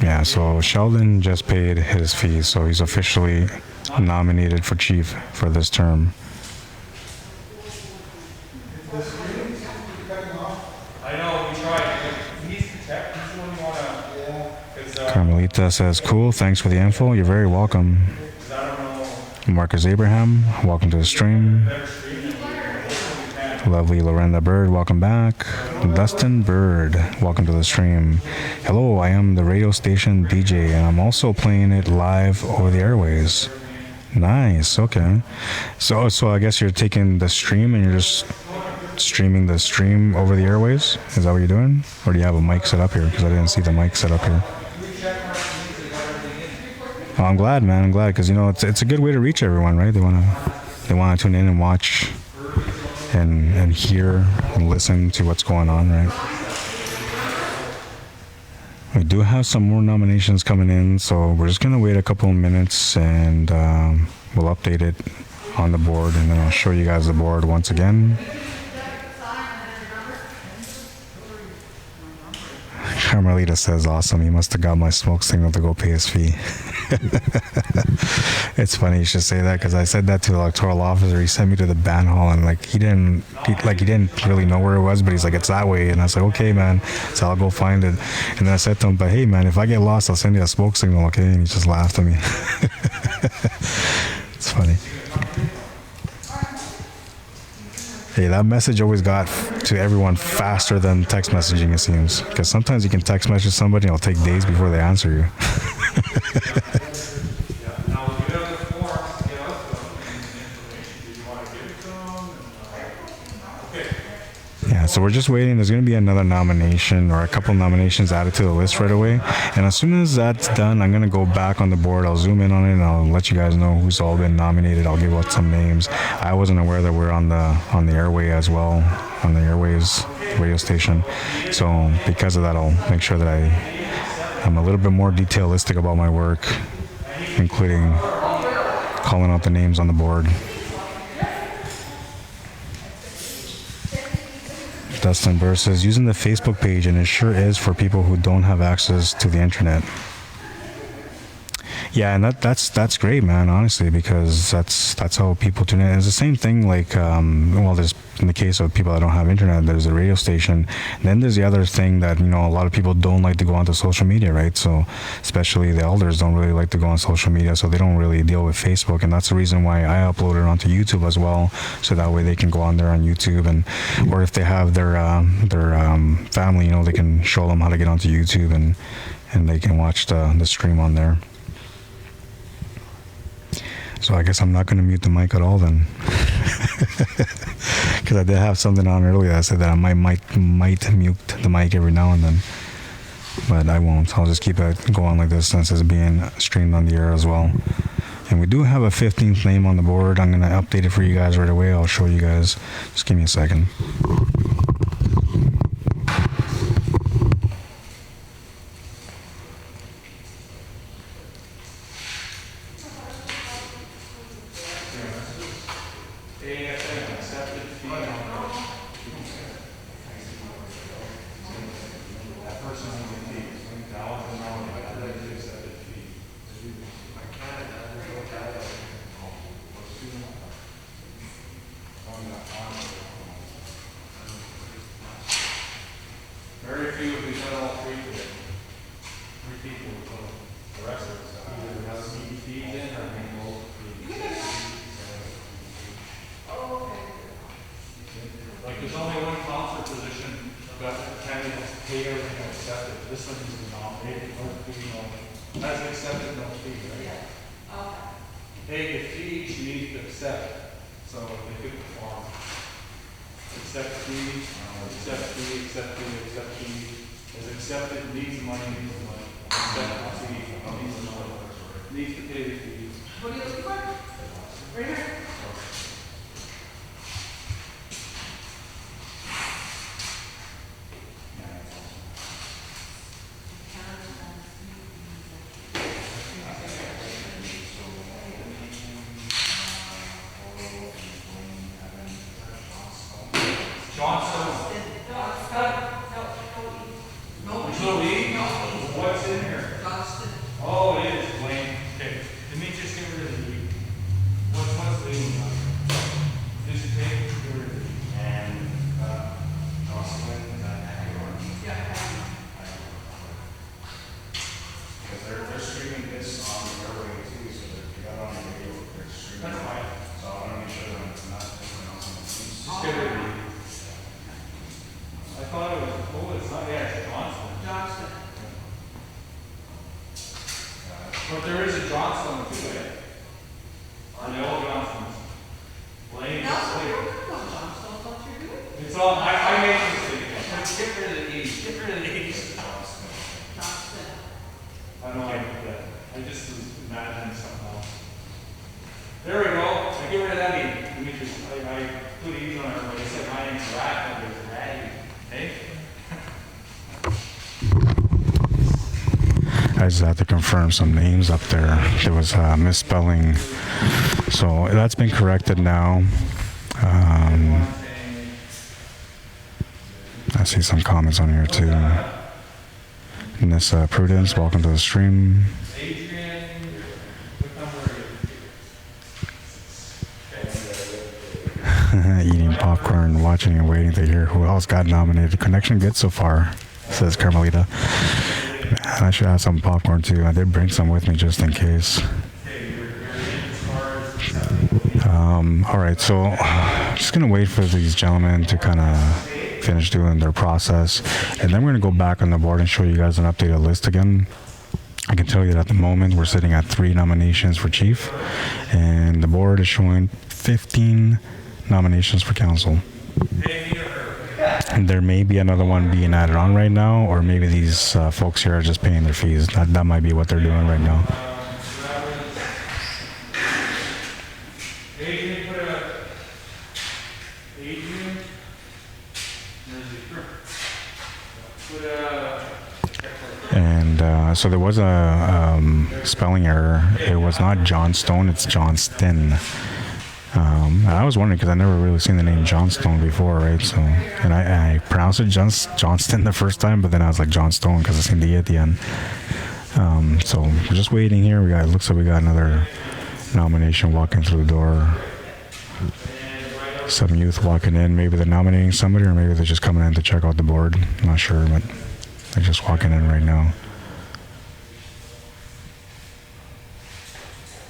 Yeah, so Sheldon just paid his fees, so he's officially nominated for chief for this term. I know, we tried. one you wanna? Yeah. Carmelita says, cool, thanks for the info. You're very welcome. Marcus Abraham, welcome to the stream. Lovely Lorenda Bird, welcome back. Dustin Bird, welcome to the stream. Hello, I am the radio station DJ, and I'm also playing it live over the airways. Nice, okay. So I guess you're taking the stream and you're just streaming the stream over the airways? Is that what you're doing? Or do you have a mic set up here? Because I didn't see the mic set up here. Oh, I'm glad, man. I'm glad because it's a good way to reach everyone, right? They want to tune in and watch and hear and listen to what's going on, right? We do have some more nominations coming in, so we're just gonna wait a couple of minutes and we'll update it on the board, and then I'll show you guys the board once again. Carmelita says, awesome, you must have got my smoke signal to go pay his fee. It's funny you should say that because I said that to the electoral officer. He sent me to the band hall and he didn't really know where it was, but he's like, it's that way. And I was like, okay, man. So I'll go find it. And then I said to him, but hey, man, if I get lost, I'll send you a smoke signal, okay? And he just laughed at me. It's funny. Hey, that message always got to everyone faster than text messaging, it seems. Because sometimes you can text message somebody and it'll take days before they answer you. Yeah, so we're just waiting. There's going to be another nomination or a couple nominations added to the list right away. And as soon as that's done, I'm going to go back on the board. I'll zoom in on it and I'll let you guys know who's all been nominated. I'll give out some names. I wasn't aware that we're on the airway as well, on the airways radio station. So because of that, I'll make sure that I'm a little bit more detailistic about my work, including calling out the names on the board. Dustin Burr says, using the Facebook page, and it sure is for people who don't have access to the internet. Yeah, and that's great, man, honestly, because that's how people tune in. It's the same thing there's, in the case of people that don't have internet, there's a radio station. And then there's the other thing that, a lot of people don't like to go onto social media, right? So especially the elders don't really like to go on social media, so they don't really deal with Facebook. And that's the reason why I upload it onto YouTube as well, so that way they can go on there on YouTube, or if they have their family, they can show them how to get onto YouTube and they can watch the stream on there. So I guess I'm not going to mute the mic at all then. Because I did have something on earlier that said that I might mute the mic every now and then. But I won't. I'll just keep it going like this since it's being streamed on the air as well. And we do have a 15th name on the board. I'm going to update it for you guys right away. I'll show you guys. Just give me a second. But there is a Johnstone too, eh? On the old Johnstones. Lane, Nelson, Lane. you're not on Johnstone, what you're doing? It's all, I made a mistake. Get rid of the E's. Get rid of the E's. Johnson. I don't like that. I just was imagining something else. There we go. I get rid of that E. Demetrius, I put E's on everybody. I said my name's Rat, but there's Ratty. Hey? I just have to confirm some names up there. There was misspelling. So that's been corrected now. I see some comments on here too. Nissa Prudence, welcome to the stream. Adrian, what number are you? Eating popcorn, watching and waiting to hear who else got nominated. Connection good so far, says Carmelita. Man, I should have some popcorn too. I did bring some with me just in case. All right, so just gonna wait for these gentlemen to kind of finish doing their process, and then we're gonna go back on the board and show you guys an updated list again. I can tell you that at the moment we're sitting at 3 nominations for chief, and the board is showing 15 nominations for council. And there may be another one being added on right now, or maybe these folks here are just paying their fees. That might be what they're doing right now. Adrian, Adrian, where's he? And so there was a spelling error. It was not Johnstone, it's Johnston. And I was wondering because I never really seen the name Johnstone before, right? So, and I pronounced it Johnston the first time, but then I was like Johnstone because I seen the E at the end. So we're just waiting here. It looks like we got another nomination walking through the door. Some youth walking in. Maybe they're nominating somebody, or maybe they're just coming in to check out the board. I'm not sure, but they're just walking in right now.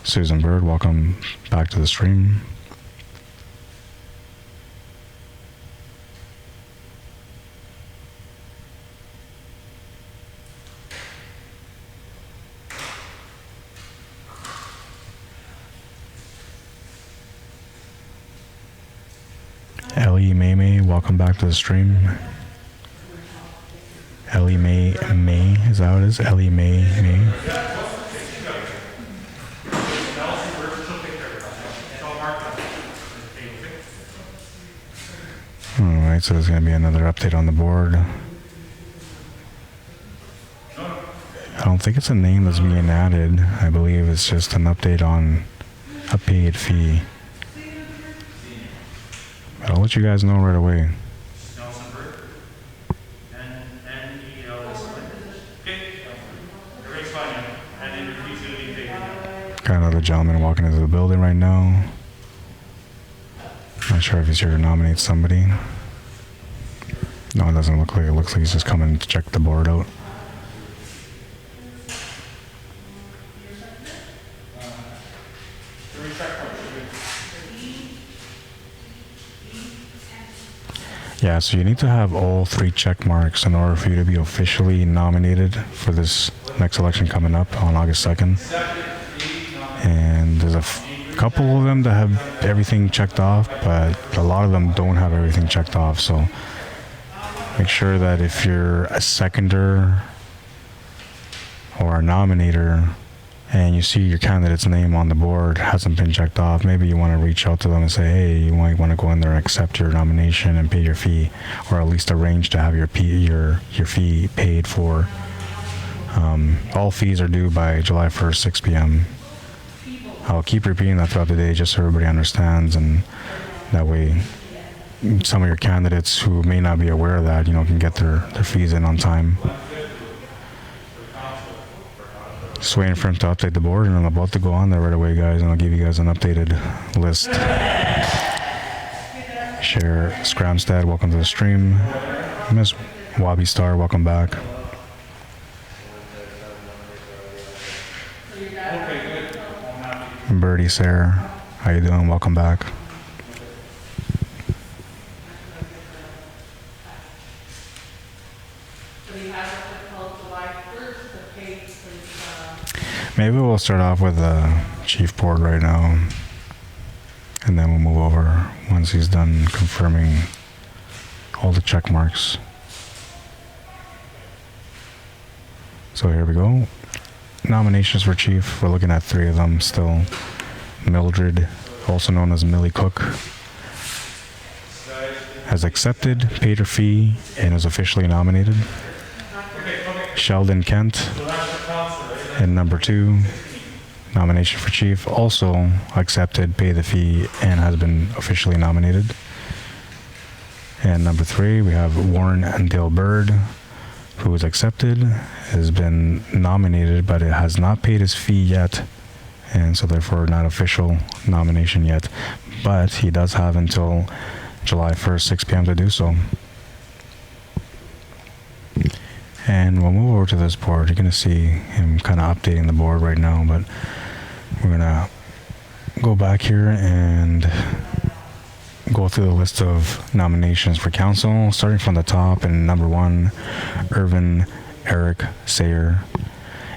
Susan Bird, welcome back to the stream. Ellie May, welcome back to the stream. Ellie May, is that what it is? Ellie May. Alright, so there's going to be another update on the board. I don't think it's a name that's being added. I believe it's just an update on a paid fee. But I'll let you guys know right away. Got another gentleman walking into the building right now. Not sure if he's here to nominate somebody. No, it doesn't look like it. Looks like he's just coming to check the board out. Yeah, so you need to have all 3 check marks in order for you to be officially nominated for this next election coming up on August 2nd. And there's a couple of them that have everything checked off, but a lot of them don't have everything checked off. So make sure that if you're a seconder or a nominator and you see your candidate's name on the board hasn't been checked off, maybe you want to reach out to them and say, hey, you might want to go in there and accept your nomination and pay your fee, or at least arrange to have your fee paid for. All fees are due by July 1st, 6 p.m. I'll keep repeating that throughout the day just so everybody understands, and that way some of your candidates who may not be aware of that, can get their fees in on time. Just waiting for him to update the board, and I'm about to go on there right away, guys, and I'll give you guys an updated list. Share Scramstad, welcome to the stream. Miss Wabi Star, welcome back. Birdie Sarah, how you doing? Welcome back. Maybe we'll start off with the chief board right now, and then we'll move over once he's done confirming all the check marks. So here we go. Nominations for chief. We're looking at 3 of them still. Mildred, also known as Millie Cook, has accepted, paid her fee, and is officially nominated. Sheldon Kent, and number 2, nomination for chief, also accepted, paid the fee, and has been officially nominated. And number 3, we have Warren and Dale Bird, who was accepted, has been nominated, but it has not paid his fee yet, and so therefore not official nomination yet. But he does have until July 1st, 6 p.m. to do so. And we'll move over to this board. You're going to see him kind of updating the board right now, but we're going to go back here and go through the list of nominations for council, starting from the top. And number 1, Irvin Eric Sayer.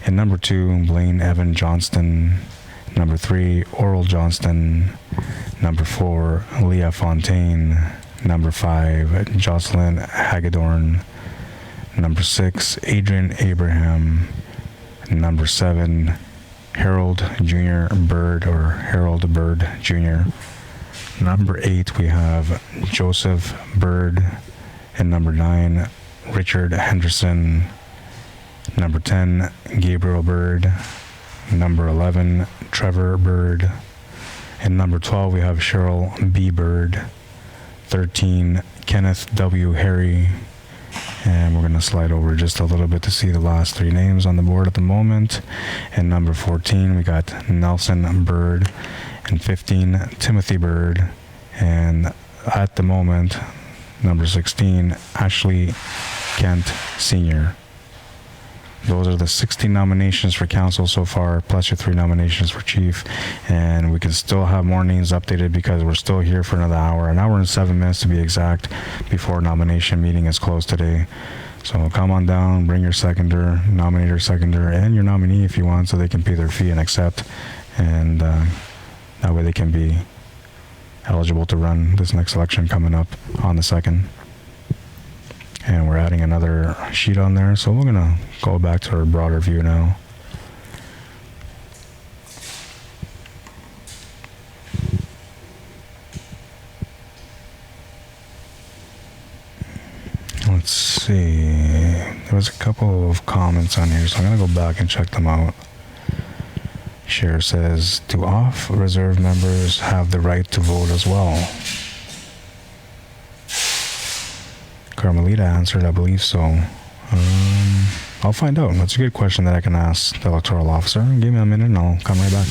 And number 2, Blaine Evan Johnston. Number 3, Oral Johnston. Number 4, Leah Fontaine. Number 5, Jocelyn Hagedorn. Number 6, Adrian Abraham. Number 7, Harold Jr. Bird, or Harold Bird Jr. Number 8, we have Joseph Bird. And number 9, Richard Henderson. Number 10, Gabriel Bird. Number 11, Trevor Bird. And number 12, we have Cheryl B. Bird. 13, Kenneth W. Harry. And we're going to slide over just a little bit to see the last 3 names on the board at the moment. And number 14, we got Nelson Bird. And 15, Timothy Bird. And at the moment, number 16, Ashley Kent Sr. Those are the 16 nominations for council so far, plus your 3 nominations for chief. And we can still have more names updated because we're still here for another hour, an hour and 7 minutes to be exact, before nomination meeting is closed today. So come on down, bring your seconder, nominate your seconder, and your nominee if you want, so they can pay their fee and accept. And that way they can be eligible to run this next election coming up on the 2nd. And we're adding another sheet on there, so we're gonna go back to our broader view now. Let's see, there was a couple of comments on here, so I'm gonna go back and check them out. Share says, do off reserve members have the right to vote as well? Carmelita answered, I believe so. I'll find out. That's a good question that I can ask the electoral officer. Give me a minute and I'll come right back.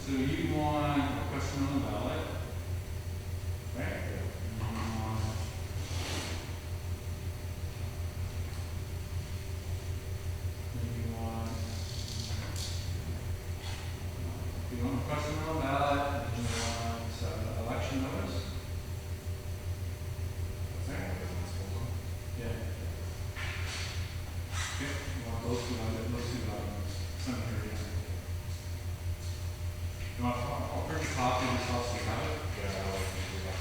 So you want a question on the ballot, right? You want a question on the ballot, and you want election notice? Yeah. Okay, you want those two items, cemetery. You want, I'll print a copy of this house, so you have it? Yeah, I'll do that.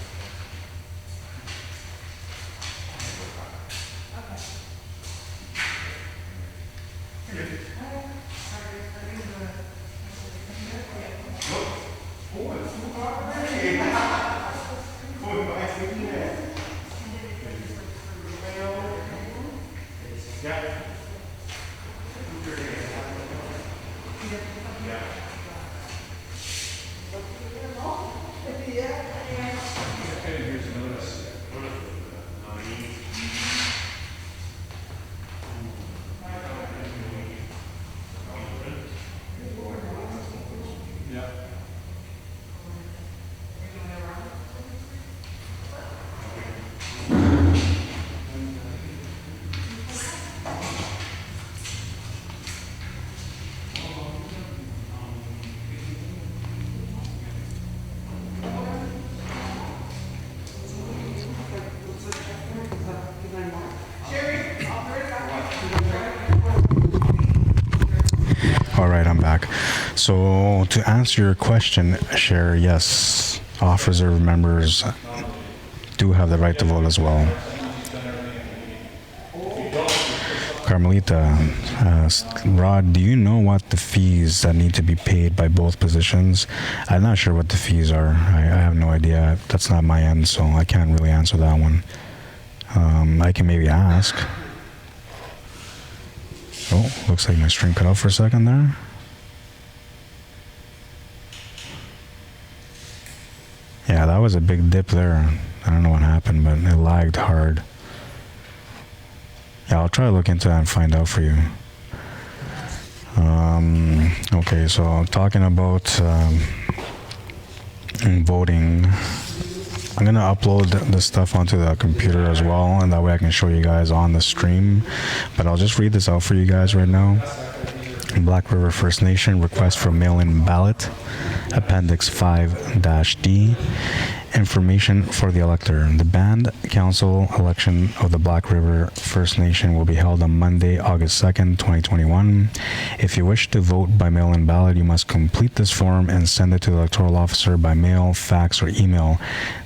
All right, I'm back. So to answer your question, Cher, yes, off-reserve members do have the right to vote as well. Carmelita, Rod, do you know what the fees that need to be paid by both positions? I'm not sure what the fees are. I have no idea. That's not my end, so I can't really answer that one. I can maybe ask. Oh, looks like my stream cut off for a second there. Yeah, that was a big dip there. I don't know what happened, but it lagged hard. Yeah, I'll try to look into that and find out for you. Okay, so talking about voting, I'm going to upload this stuff onto the computer as well, and that way I can show you guys on the stream. But I'll just read this out for you guys right now. Black River First Nation request for mail-in ballot, Appendix 5-D. Information for the elector. The band council election of the Black River First Nation will be held on Monday, August 2nd, 2021. If you wish to vote by mail-in ballot, you must complete this form and send it to the electoral officer by mail, fax, or email.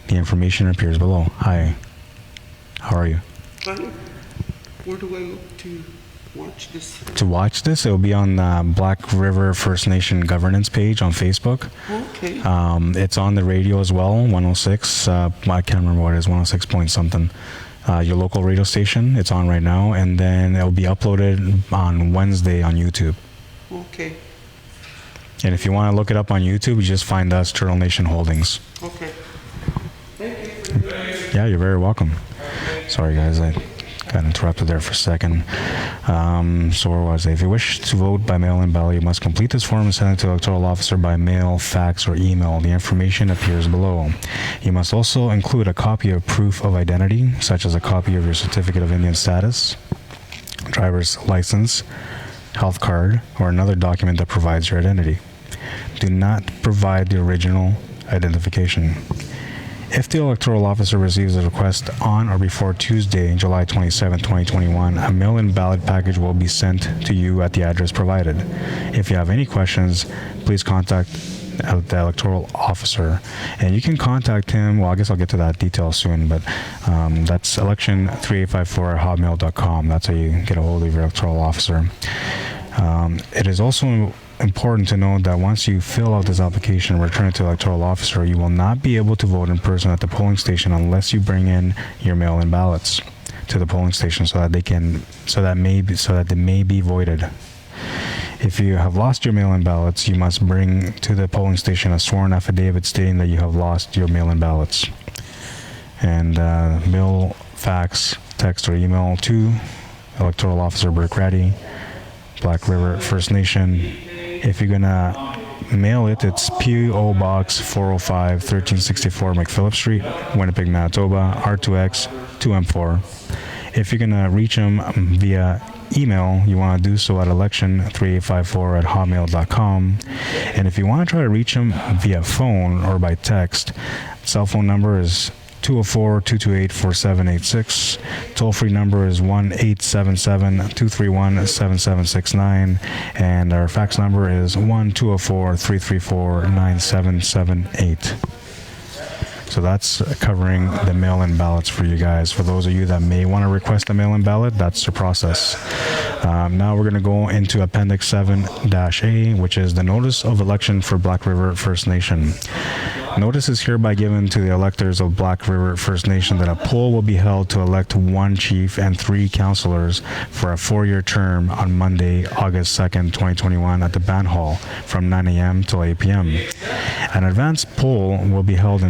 The information appears below. Hi. How are you? Fine. Where do I look to watch this? To watch this, it will be on the Black River First Nation governance page on Facebook. Okay. It's on the radio as well, 106. I can't remember what it is, 106 point something. Your local radio station. It's on right now, and then it'll be uploaded on Wednesday on YouTube. Okay. And if you want to look it up on YouTube, you just find us, Turtle Nation Holdings. Okay. Yeah, you're very welcome. Sorry, guys, I got interrupted there for a second. So where was I? If you wish to vote by mail-in ballot, you must complete this form and send it to the electoral officer by mail, fax, or email. The information appears below. You must also include a copy of proof of identity, such as a copy of your certificate of Indian status, driver's license, health card, or another document that provides your identity. Do not provide the original identification. If the electoral officer receives a request on or before Tuesday, July 27, 2021, a mail-in ballot package will be sent to you at the address provided. If you have any questions, please contact the electoral officer. And you can contact him, well, I guess I'll get to that detail soon, but that's election3854@hotmail.com. That's how you get a hold of your electoral officer. It is also important to note that once you fill out this application and return it to the electoral officer, you will not be able to vote in person at the polling station unless you bring in your mail-in ballots to the polling station so that they may be voided. If you have lost your mail-in ballots, you must bring to the polling station a sworn affidavit stating that you have lost your mail-in ballots. And mail, fax, text, or email to Electoral Officer Burke Ratty, Black River First Nation. If you're gonna mail it, it's P.O. Box 405, 1364 McPhillip Street, Winnipeg, Manitoba, R2X 2M4. If you're gonna reach them via email, you want to do so at election3854@hotmail.com. And if you want to try to reach them via phone or by text, cell phone number is 204-228-4786. Toll-free number is 1-877-231-7769. And our fax number is 1-204-334-9778. So that's covering the mail-in ballots for you guys. For those of you that may want to request a mail-in ballot, that's the process. Now we're going to go into Appendix 7-A, which is the Notice of Election for Black River First Nation. Notice is hereby given to the electors of Black River First Nation that a poll will be held to elect one chief and 3 councillors for a 4-year term on Monday, August 2nd, 2021 at the Band Hall from 9 a.m. till 8 p.m. An advance poll will be held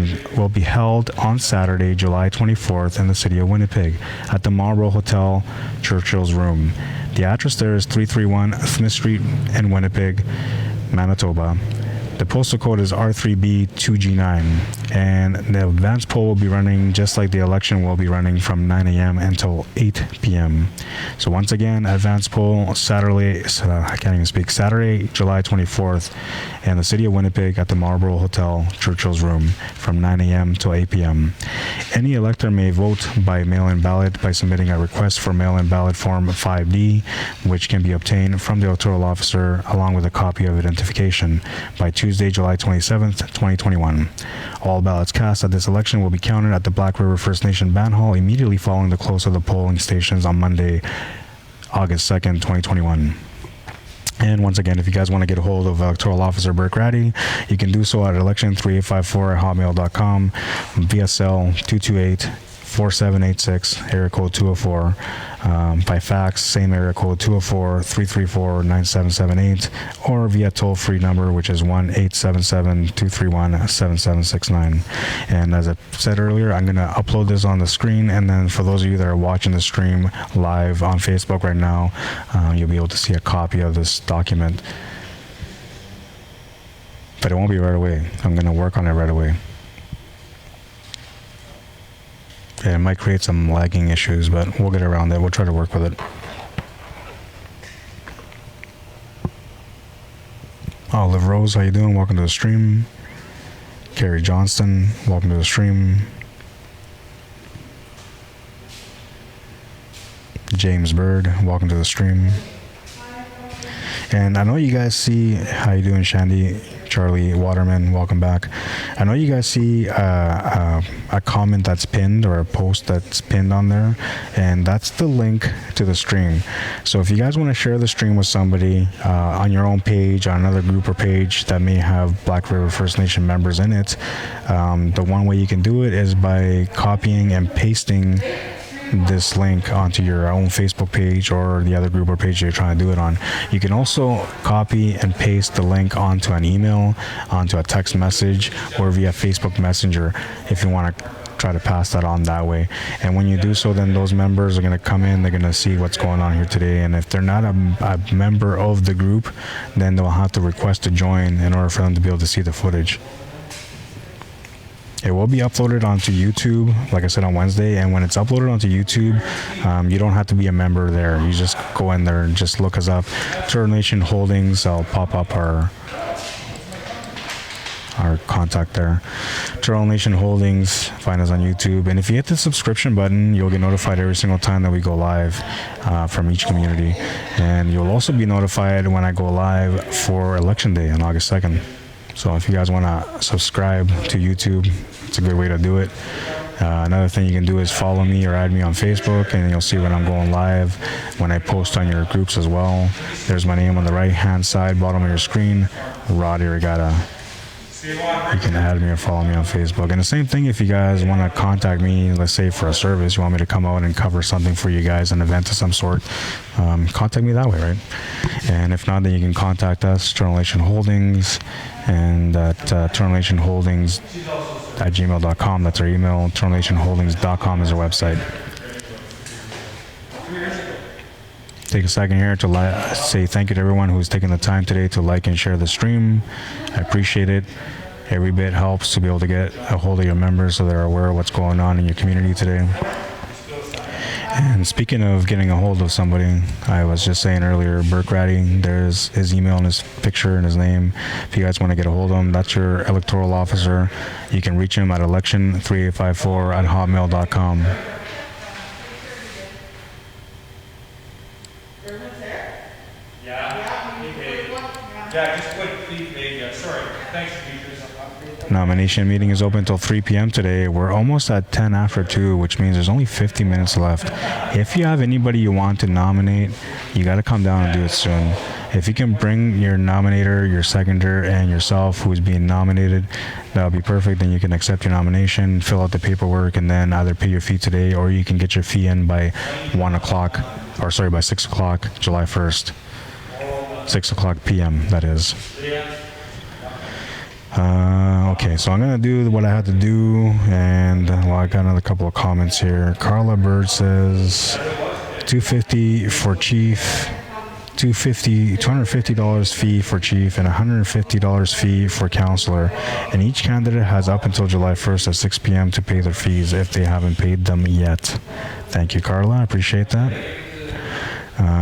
on Saturday, July 24th in the city of Winnipeg at the Marlborough Hotel, Churchill's Room. The address there is 331 Smith Street in Winnipeg, Manitoba. The postal code is R3B2G9. And the advance poll will be running just like the election will be running from 9 a.m. until 8 p.m. So once again, advance poll Saturday, July 24th, in the city of Winnipeg at the Marlborough Hotel, Churchill's Room, from 9 a.m. till 8 p.m. Any elector may vote by mail-in ballot by submitting a request for mail-in ballot form 5D, which can be obtained from the electoral officer along with a copy of identification by Tuesday, July 27th, 2021. All ballots cast at this election will be counted at the Black River First Nation Band Hall immediately following the close of the polling stations on Monday, August 2nd, 2021. And once again, if you guys want to get a hold of Electoral Officer Burke Ratty, you can do so at election3854@hotmail.com via cell 228-4786, area code 204. By fax, same area code 204-334-9778, or via toll-free number, which is 1-877-231-7769. And as I said earlier, I'm going to upload this on the screen, and then for those of you that are watching the stream live on Facebook right now, you'll be able to see a copy of this document. But it won't be right away. I'm going to work on it right away. It might create some lagging issues, but we'll get around it. We'll try to work with it. Olive Rose, how you doing? Welcome to the stream. Carrie Johnston, welcome to the stream. James Bird, welcome to the stream. And I know you guys see, how you doing, Shandy? Charlie Waterman, welcome back. I know you guys see a comment that's pinned, or a post that's pinned on there, and that's the link to the stream. So if you guys want to share the stream with somebody on your own page, on another group or page that may have Black River First Nation members in it, the one way you can do it is by copying and pasting this link onto your own Facebook page or the other group or page you're trying to do it on. You can also copy and paste the link onto an email, onto a text message, or via Facebook Messenger if you want to try to pass that on that way. And when you do so, then those members are going to come in, they're going to see what's going on here today, and if they're not a member of the group, then they'll have to request to join in order for them to be able to see the footage. It will be uploaded onto YouTube, like I said, on Wednesday. And when it's uploaded onto YouTube, you don't have to be a member there. You just go in there and just look us up. Turtle Nation Holdings. I'll pop up our contact there. Turtle Nation Holdings. Find us on YouTube. And if you hit the subscription button, you'll get notified every single time that we go live from each community. And you'll also be notified when I go live for Election Day on August 2nd. So if you guys want to subscribe to YouTube, it's a good way to do it. Another thing you can do is follow me or add me on Facebook, and you'll see when I'm going live, when I post on your groups as well. There's my name on the right-hand side, bottom of your screen, Rod Arriagada. You can add me or follow me on Facebook. And the same thing if you guys want to contact me, let's say for a service, you want me to come out and cover something for you guys, an event of some sort, contact me that way, right? And if not, then you can contact us, Turtle Nation Holdings, and at turtlenationholdings@gmail.com. That's our email. turtlenationholdings.com is our website. Take a second here to say thank you to everyone who's taken the time today to like and share the stream. I appreciate it. Every bit helps to be able to get a hold of your members so they're aware of what's going on in your community today. And speaking of getting a hold of somebody, I was just saying earlier, Burke Ratty, there's his email and his picture and his name. If you guys want to get a hold of him, that's your electoral officer. You can reach him at election3854@hotmail.com. Yeah, just put please made. Sorry. Thanks, Demetrius. Nomination meeting is open until 3 p.m. today. We're almost at 10 after 2, which means there's only 50 minutes left. If you have anybody you want to nominate, you got to come down and do it soon. If you can bring your nominator, your seconder, and yourself who's being nominated, that'll be perfect. Then you can accept your nomination, fill out the paperwork, and then either pay your fee today, or you can get your fee in by 6 o'clock, July 1st. 6 o'clock p.m. that is. Okay, so I'm gonna do what I had to do, and I got another couple of comments here. Carla Bird says $250 for chief, $250 fee for chief, and $150 fee for counselor. And each candidate has up until July 1st at 6 p.m. to pay their fees if they haven't paid them yet. Thank you, Carla. I appreciate that.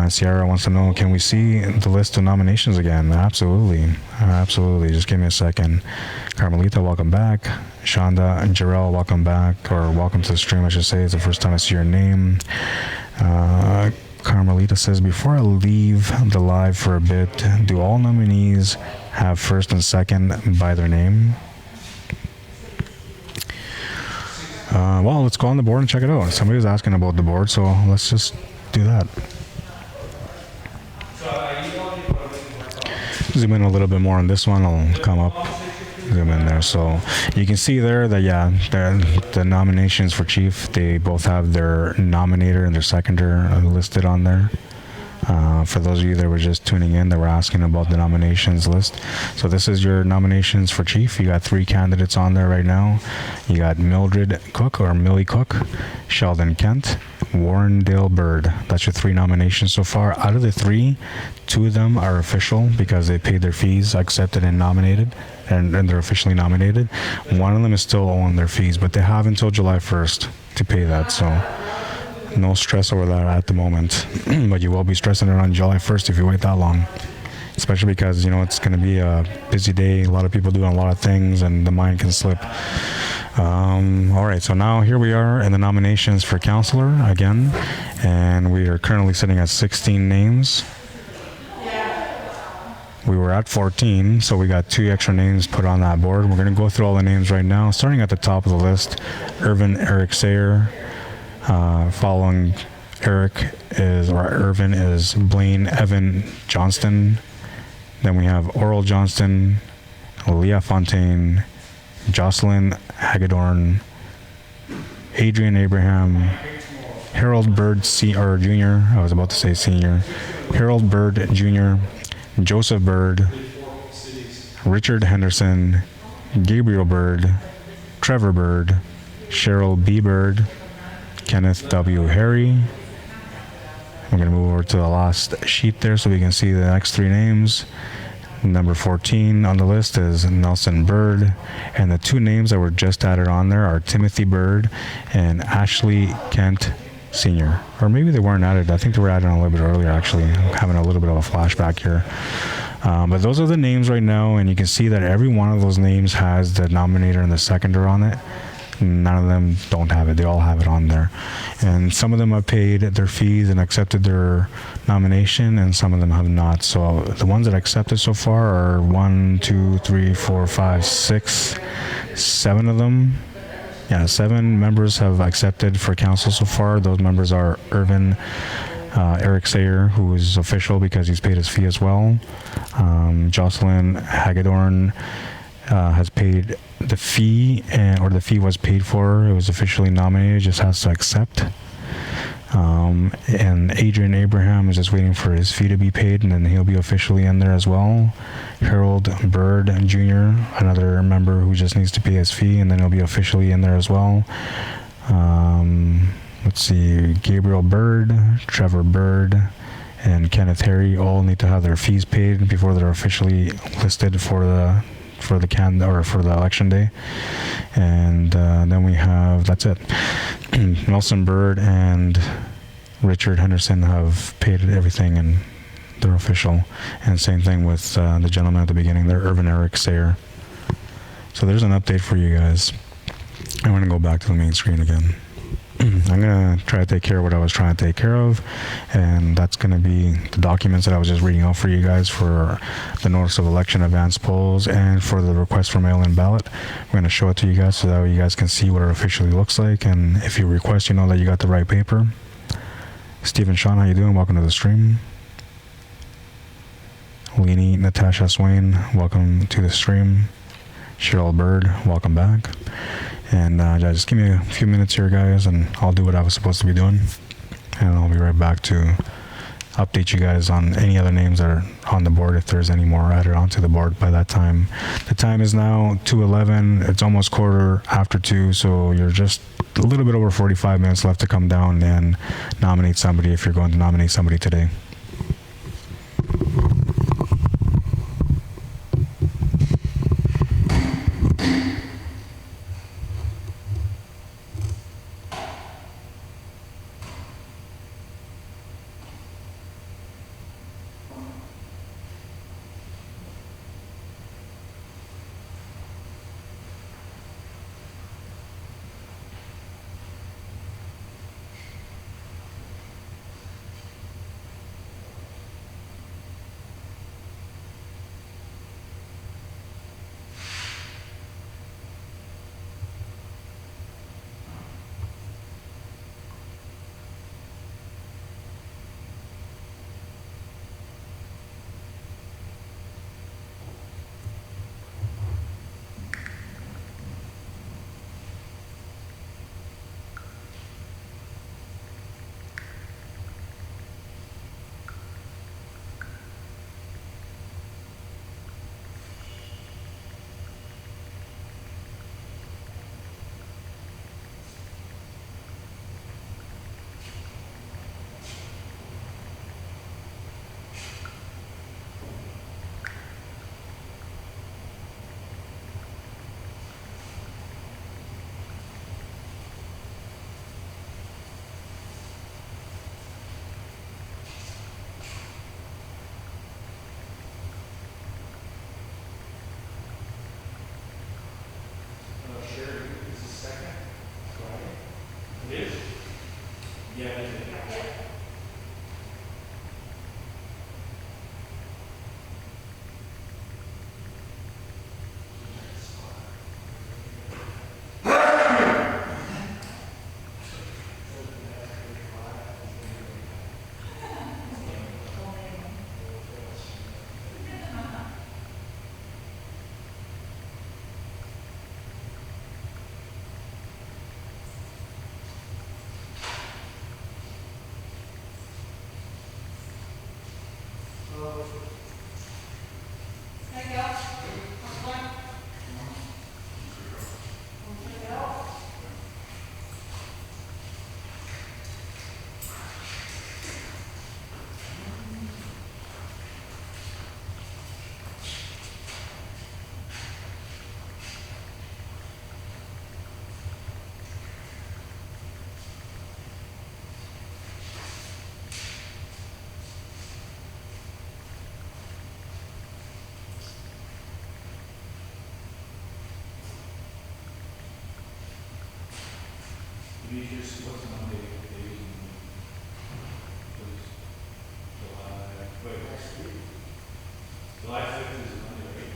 Sierra wants to know, can we see the list of nominations again? Absolutely. Absolutely. Just give me a second. Carmelita, welcome back. Shonda and Jarrell, welcome back, or welcome to the stream, I should say. It's the first time I see your name. Carmelita says, before I leave the live for a bit, do all nominees have first and second by their name? Well, let's go on the board and check it out. Somebody's asking about the board, so let's just do that. Zoom in a little bit more on this one. I'll come up, zoom in there. So you can see there that, yeah, the nominations for chief, they both have their nominator and their seconder listed on there. For those of you that were just tuning in, that were asking about the nominations list. So this is your nominations for chief. You got 3 candidates on there right now. You got Mildred Cook, or Millie Cook, Sheldon Kent, Warrendale Bird. That's your 3 nominations so far. Out of the 3, 2 of them are official because they paid their fees, accepted and nominated, and they're officially nominated. One of them is still owing their fees, but they have until July 1st to pay that. So no stress over that at the moment. But you will be stressing it on July 1st if you wait that long. Especially because, you know, it's going to be a busy day. A lot of people doing a lot of things, and the mind can slip. All right, so now here we are in the nominations for counselor again, and we are currently sitting at 16 names. We were at 14, so we got 2 extra names put on that board. We're going to go through all the names right now, starting at the top of the list. Irvin Eric Sayer. Following Irvin is Blaine Evan Johnston. Then we have Oral Johnston, Leah Fontaine, Jocelyn Hagedorn, Adrian Abraham, Harold Bird Jr. I was about to say senior. Harold Bird Jr., Joseph Bird, Richard Henderson, Gabriel Bird, Trevor Bird, Cheryl B. Bird, Kenneth W. Harry. We're going to move over to the last sheet there so we can see the next 3 names. Number 14 on the list is Nelson Bird, and the 2 names that were just added on there are Timothy Bird and Ashley Kent Sr. Or maybe they weren't added. I think they were added on a little bit earlier, actually. I'm having a little bit of a flashback here. But those are the names right now, and you can see that every one of those names has the nominator and the seconder on it. None of them don't have it. They all have it on there. And some of them have paid their fees and accepted their nomination, and some of them have not. So the ones that accepted so far are 1, 2, 3, 4, 5, 6, 7 of them. Yeah, 7 members have accepted for council so far. Those members are Irvin Eric Sayer, who is official because he's paid his fee as well. Jocelyn Hagedorn has paid the fee, or the fee was paid for. It was officially nominated, just has to accept. And Adrian Abraham is just waiting for his fee to be paid, and then he'll be officially in there as well. Harold Bird Jr., another member who just needs to pay his fee, and then he'll be officially in there as well. Let's see, Gabriel Bird, Trevor Bird, and Kenneth Harry all need to have their fees paid before they're officially listed for the election day. And then we have, that's it. Nelson Bird and Richard Henderson have paid everything, and they're official. And same thing with the gentleman at the beginning there, Irvin Eric Sayer. So there's an update for you guys. I'm going to go back to the main screen again. I'm going to try to take care of what I was trying to take care of, and that's going to be the documents that I was just reading out for you guys for the notice of election advance polls and for the request for mail-in ballot. We're going to show it to you guys so that way you guys can see what it officially looks like, and if you request, you know that you got the right paper. Stephen Sean, how you doing? Welcome to the stream. Leanie Natasha Swain, welcome to the stream. Cheryl Bird, welcome back. And just give me a few minutes here, guys, and I'll do what I was supposed to be doing. And I'll be right back to update you guys on any other names that are on the board, if there's any more added onto the board by that time. The time is now 2:11. It's almost 2:45, so you're just a little bit over 45 minutes left to come down and nominate somebody if you're going to nominate somebody today. Here's what's Monday, days, July 5th is Monday, right?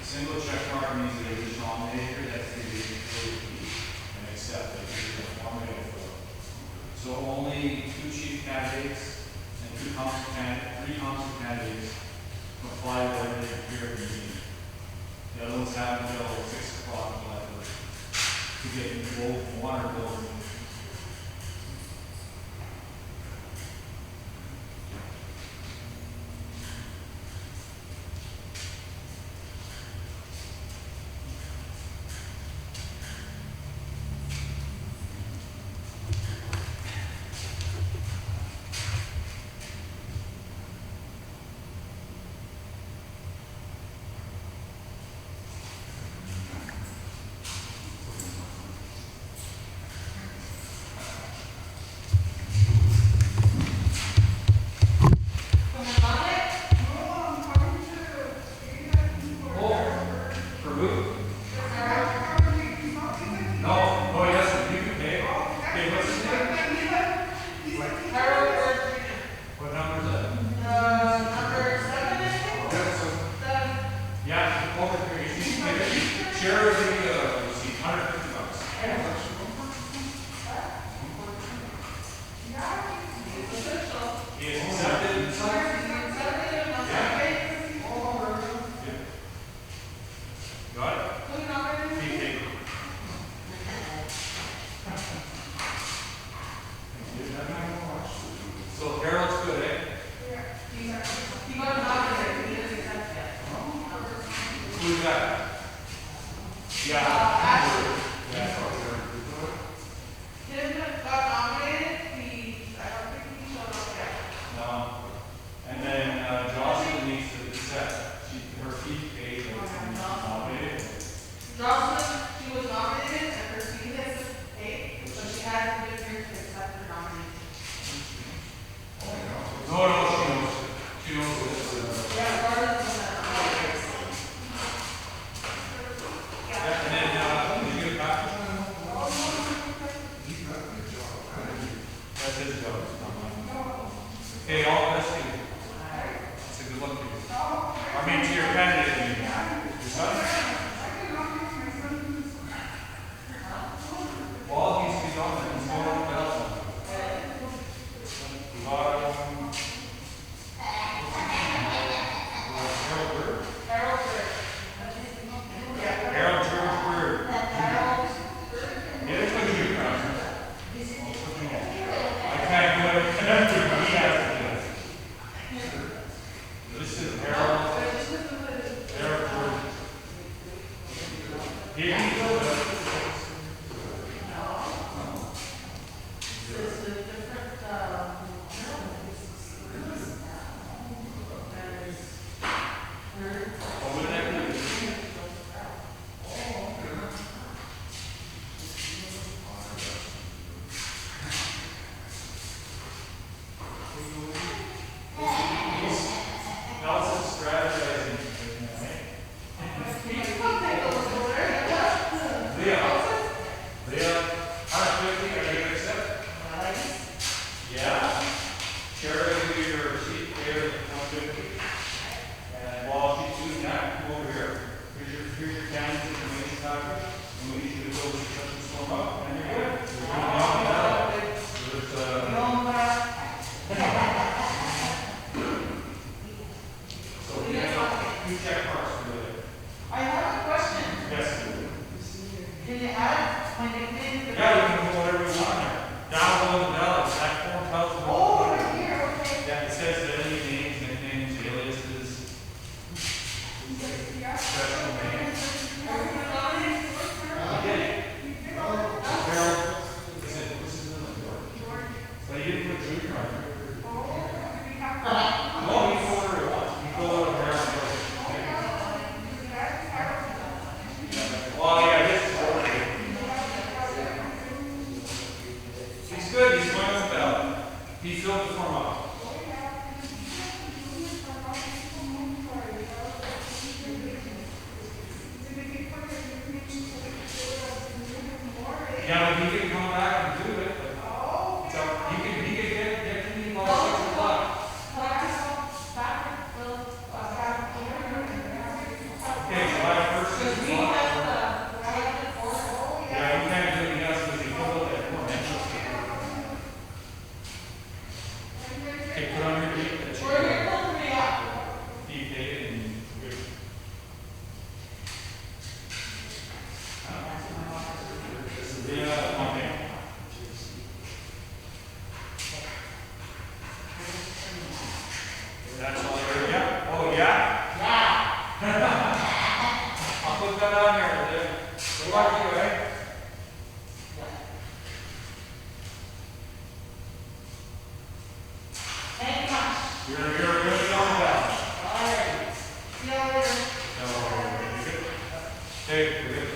Single check mark means that there's a denominator that's the and accept it. So only 2 chief candidates and 3 council candidates apply to their appear at the meeting. The other ones have until 6 o'clock to get both one or both. didn't put junior on there. No, he told her it was. He told her it was. Well, yeah, this is okay. He's good. He's going with Bell. He filled the form out. Yeah, but he can come back and do it. So he can get to me by 6 o'clock. Okay, July 1st, 6 o'clock. Yeah, he can't do it, yes, because he filled out that form. Okay, put on your date that you paid and good. This is the, okay. That's all there, yeah? Oh, yeah? I'll put that on there, Liv. Good luck to you, eh? You're good to go with that. Hey, we're good.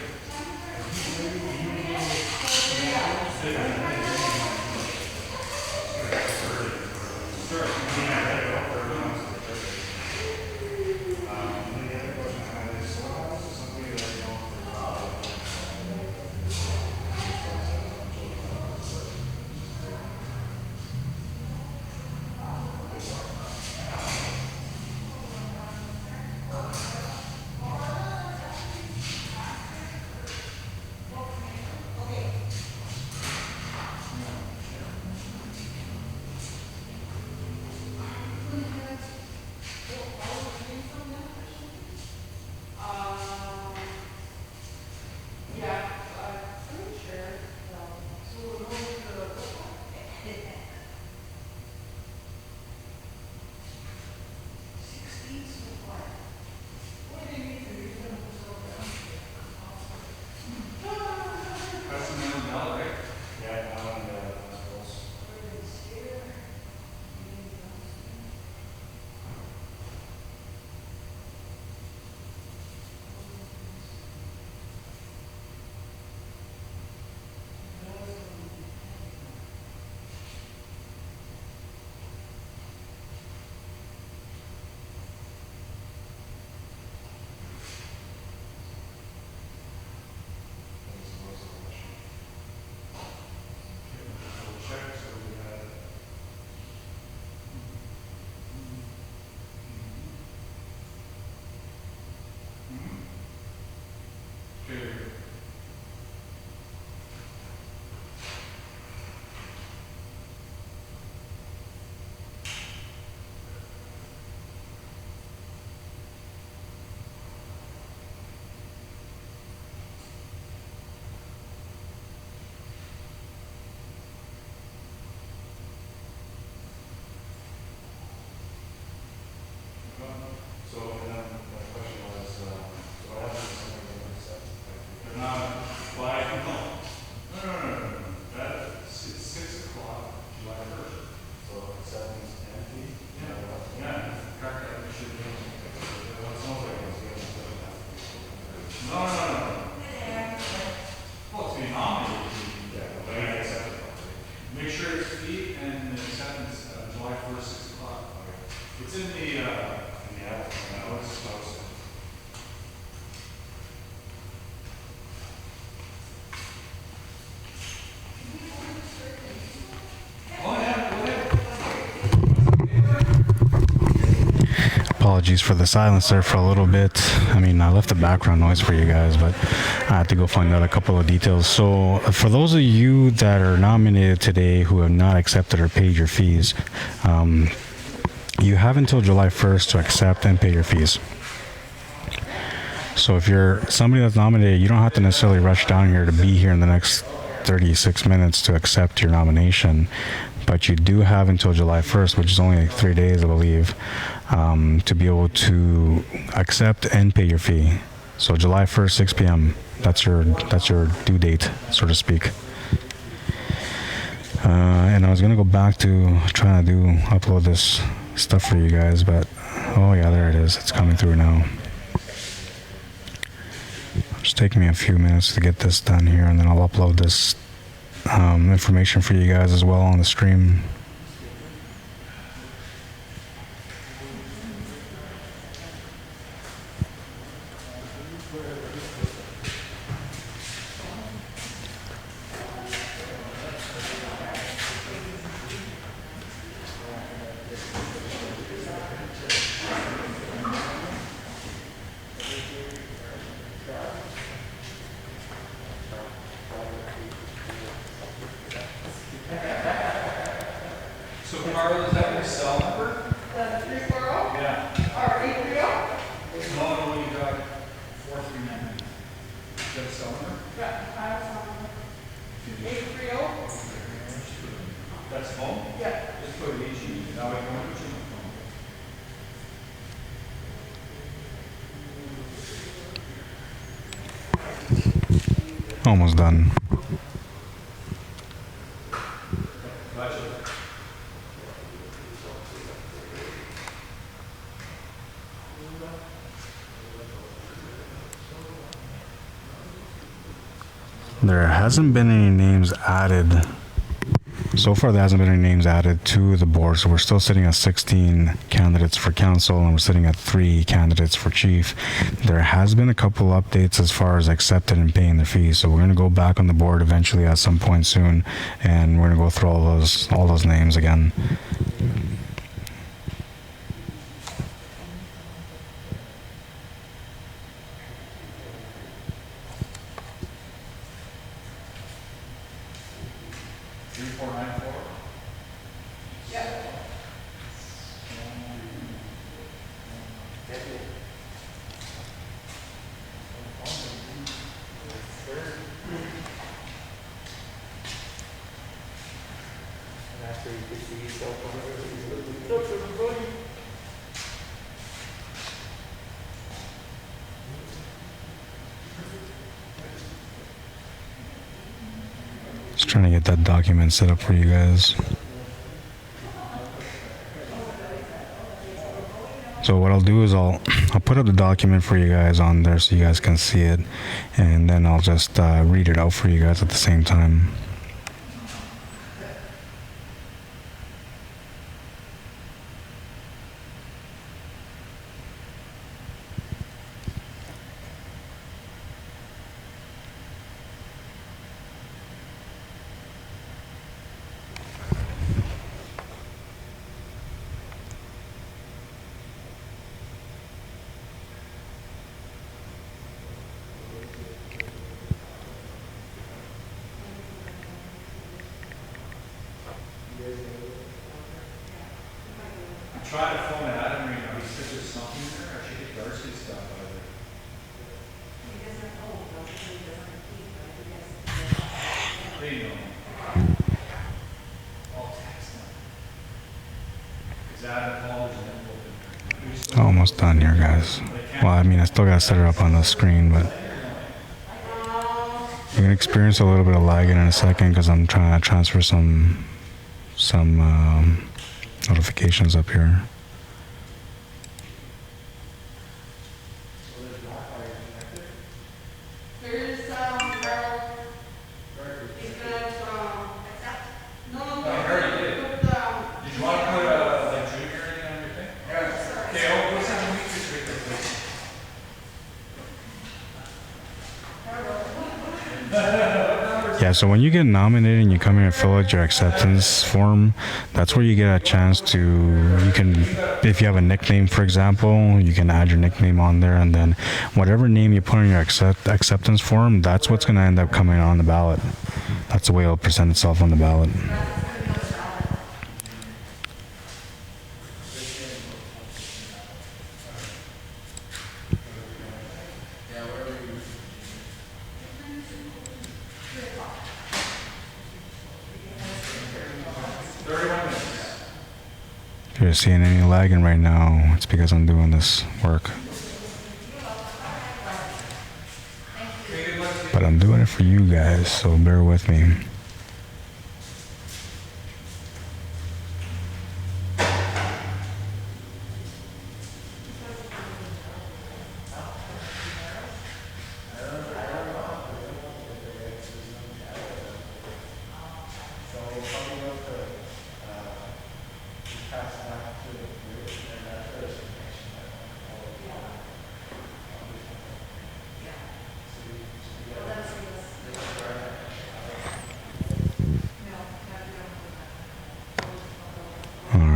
That's the minimum ballot, right? Okay. So, and then my question was, so what happens if somebody doesn't accept? They're not, why, no. No. That's, it's 6 o'clock, July 1st. So acceptance and fee? Yeah, correct, that we should do. Well, it sounds like it's going to be No. Well, it's being nominated. yeah, but I accept it. Make sure it's fee and the acceptance, July 1st, 6 o'clock. It's in the, Yeah, I was supposed to. oh, yeah, go ahead. Apologies for the silence there for a little bit. I mean, I left the background noise for you guys, but I had to go find out a couple of details. So, for those of you that are nominated today who have not accepted or paid your fees, you have until July 1st to accept and pay your fees. So if you're somebody that's nominated, you don't have to necessarily rush down here to be here in the next 36 minutes to accept your nomination. But you do have until July 1st, which is only like 3 days, I believe, to be able to accept and pay your fee. So July 1st, 6 p.m. That's your due date, so to speak. And And I was gonna go back to trying to upload this stuff for you guys, but oh yeah, there it is. It's coming through now. Just taking me a few minutes to get this done here, and then I'll upload this information for you guys as well on the stream. So Carl, is that your cell number? The 340 Yeah. or 830? No, you got 439. Is that a cell number? Yeah, I have some. 830? That's phone? Yeah. Just put it easy. Now I can put you on the phone. Almost done. Gotcha. There hasn't been any names added. So far, there hasn't been any names added to the board, so we're still sitting at 16 candidates for council, and we're sitting at 3 candidates for chief. There has been a couple updates as far as accepted and paying their fees, so we're going to go back on the board eventually at some point soon, and we're going to go through all those names again. Just trying to get that document set up for you guys. So what I'll do is I'll put up the document for you guys on there so you guys can see it, and then I'll just read it out for you guys at the same time. Try to phone Adam right now. He said there's something there. I should get Darcy's stuff out of there. They know. I'll text them. Is Adam called his Almost done here, guys. Well, I mean, I still gotta set it up on the screen, but you're gonna experience a little bit of lagging in a second because I'm trying to transfer some notifications up here. There's Carl. He's gonna accept. No. I heard he did. Put, Did you want to put like junior or anything on your thing? Yeah. Okay, I'll put some weeks right there, please. Yeah, so when you get nominated and you come here and fill out your acceptance form, that's where you get a chance to, you can, if you have a nickname, for example, you can add your nickname on there, and then whatever name you put on your acceptance form, that's what's going to end up coming on the ballot. That's the way it'll present itself on the ballot. If you're seeing any lagging right now, it's because I'm doing this work. But I'm doing it for you guys, so bear with me.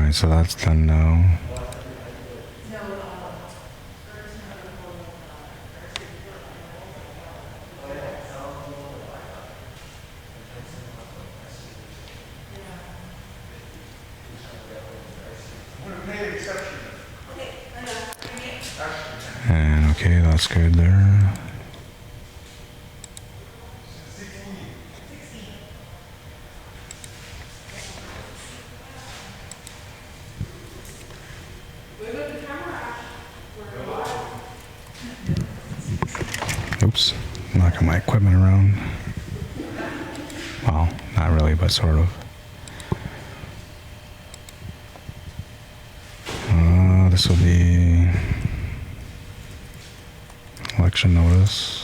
right, so that's done now. And okay, that's good there. Oops, knocking my equipment around. Well, not really, but sort of. This will be election notice.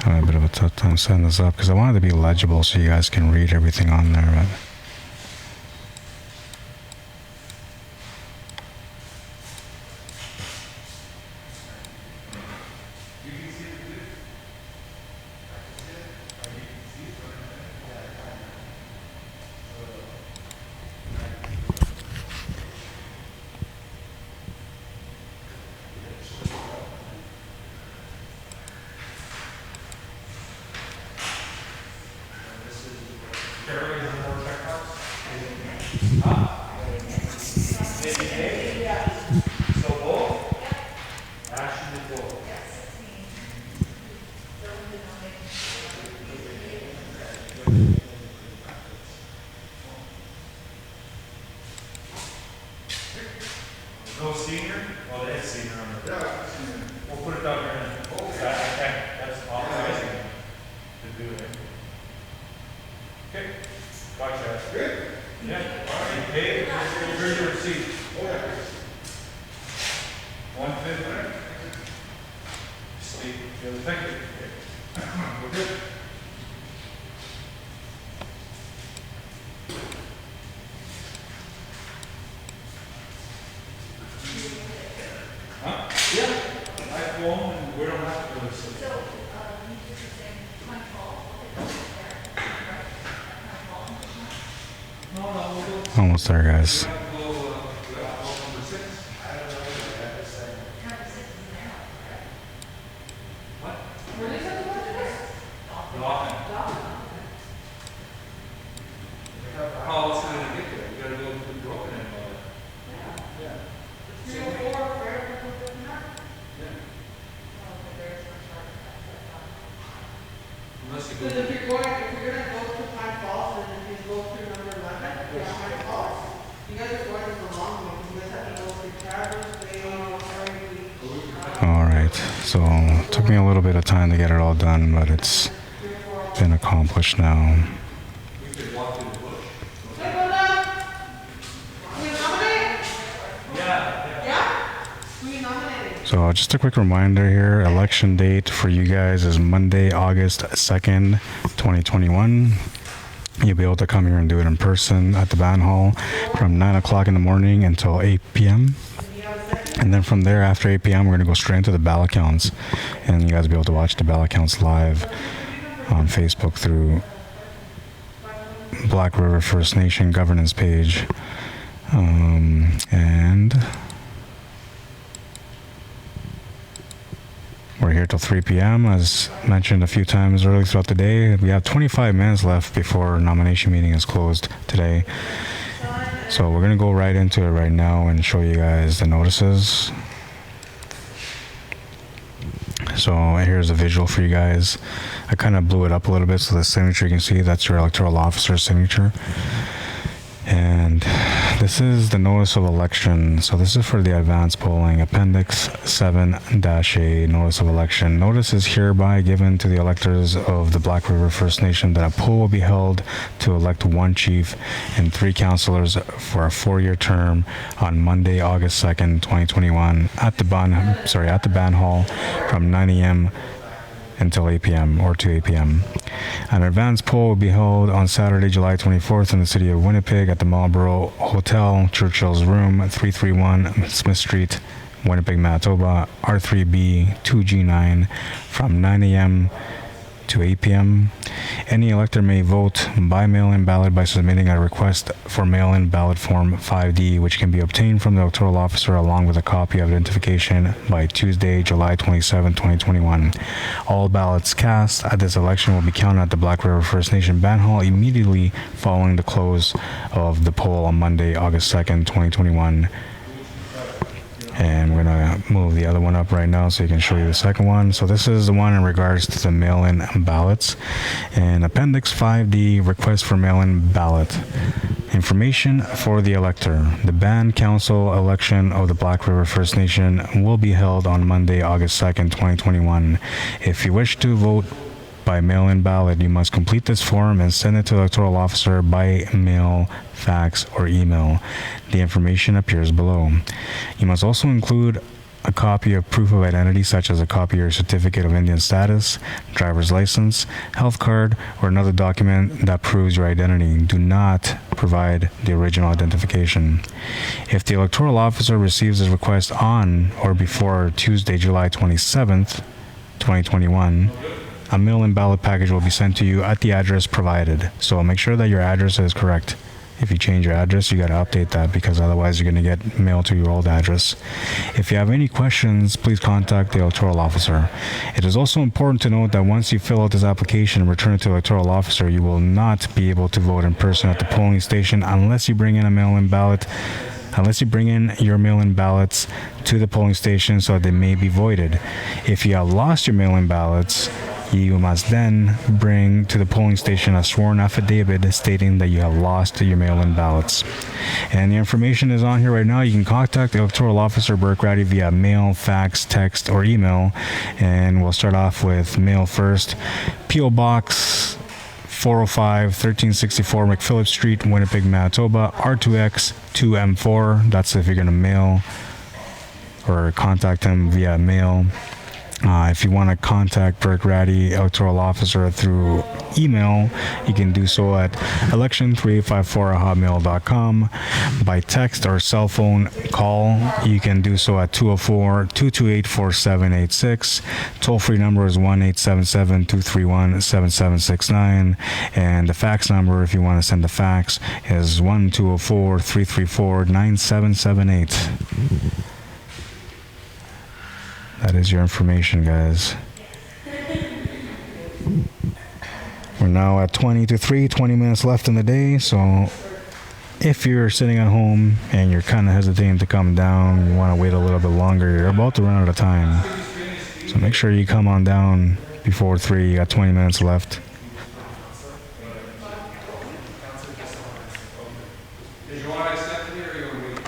I had a bit of a tough time setting this up because I wanted it to be legible so you guys can read everything on there. But No senior? Oh, there's senior on the. Yeah, senior. We'll put it down here. Oh, that's authorizing to do it. Okay, gotcha. Good? Yeah, all right, Dave, here's your receipt. Oh, yeah. 150. Steve, thank you. We're good. Huh? Yeah, I phone and we don't have to go to the. almost there, guys. Because if you're gonna go to Pine Falls and then you go through number 11, you're on Pine Falls, you guys are going to the wrong one, because you guys have to go through Traverse, Bay, All right, so took me a little bit of time to get it all done, but it's been accomplished now. So just a quick reminder here, election date for you guys is Monday, August 2nd, 2021. You'll be able to come here and do it in person at the band hall from 9 o'clock in the morning until 8 p.m. And then from there, after 8 p.m., we're going to go straight into the ballot counts. And you guys will be able to watch the ballot counts live on Facebook through Black River First Nation governance page. And we're here till 3 p.m. As mentioned a few times earlier throughout the day. We have 25 minutes left before nomination meeting is closed today. So we're going to go right into it right now and show you guys the notices. So here's a visual for you guys. I kind of blew it up a little bit so the signature you can see, that's your electoral officer's signature. And this is the notice of election. So this is for the advanced polling, Appendix 7-A, notice of election. Notice is hereby given to the electors of the Black River First Nation that a poll will be held to elect one chief and 3 councilors for a 4-year term on Monday, August 2nd, 2021 at the band hall from 9 a.m. until 8 p.m. or to 8 p.m. An advance poll will be held on Saturday, July 24th in the city of Winnipeg at the Marlborough Hotel, Churchill's Room, 331 Smith Street, Winnipeg, Manitoba, R3B 2G9 from 9 a.m. to 8 p.m. Any elector may vote by mail-in ballot by submitting a request for mail-in ballot form 5D, which can be obtained from the electoral officer along with a copy of identification by Tuesday, July 27, 2021. All ballots cast at this election will be counted at the Black River First Nation Band Hall immediately following the close of the poll on Monday, August 2nd, 2021. And we're gonna move the other one up right now so you can show you the second one. So this is the one in regards to the mail-in ballots. And Appendix 5D, request for mail-in ballot. Information for the elector. The band council election of the Black River First Nation will be held on Monday, August 2nd, 2021. If you wish to vote by mail-in ballot, you must complete this form and send it to the electoral officer by mail, fax, or email. The information appears below. You must also include a copy of proof of identity, such as a copy of your certificate of Indian status, driver's license, health card, or another document that proves your identity. Do not provide the original identification. If the electoral officer receives his request on or before Tuesday, July 27th, 2021, a mail-in ballot package will be sent to you at the address provided. So make sure that your address is correct. If you change your address, you got to update that because otherwise you're going to get mailed to your old address. If you have any questions, please contact the electoral officer. It is also important to note that once you fill out this application and return it to the electoral officer, you will not be able to vote in person at the polling station unless you bring in a mail-in ballot. Unless you bring in your mail-in ballots to the polling station so they may be voided. If you have lost your mail-in ballots, you must then bring to the polling station a sworn affidavit stating that you have lost your mail-in ballots. And the information is on here right now. You can contact the electoral officer, Burke Ratty, via mail, fax, text, or email. And we'll start off with mail first. P.O. Box 405, 1364 McPhillips Street, Winnipeg, Manitoba, R2X 2M4. That's if you're going to mail or contact him via mail. If you want to contact Burke Ratty, electoral officer, through email, you can do so at election3854@hotmail.com. By text or cell phone call, you can do so at 204-228-4786. Toll-free number is 1-877-231-7769. And the fax number, if you want to send a fax, is 1-204-334-9778. That is your information, guys. We're now at 20 minutes left in the day, so if you're sitting at home and you're kind of hesitating to come down, you want to wait a little bit longer, you're about to run out of time. So make sure you come on down before 3. You got 20 minutes left. Did you want to accept it or you want to wait?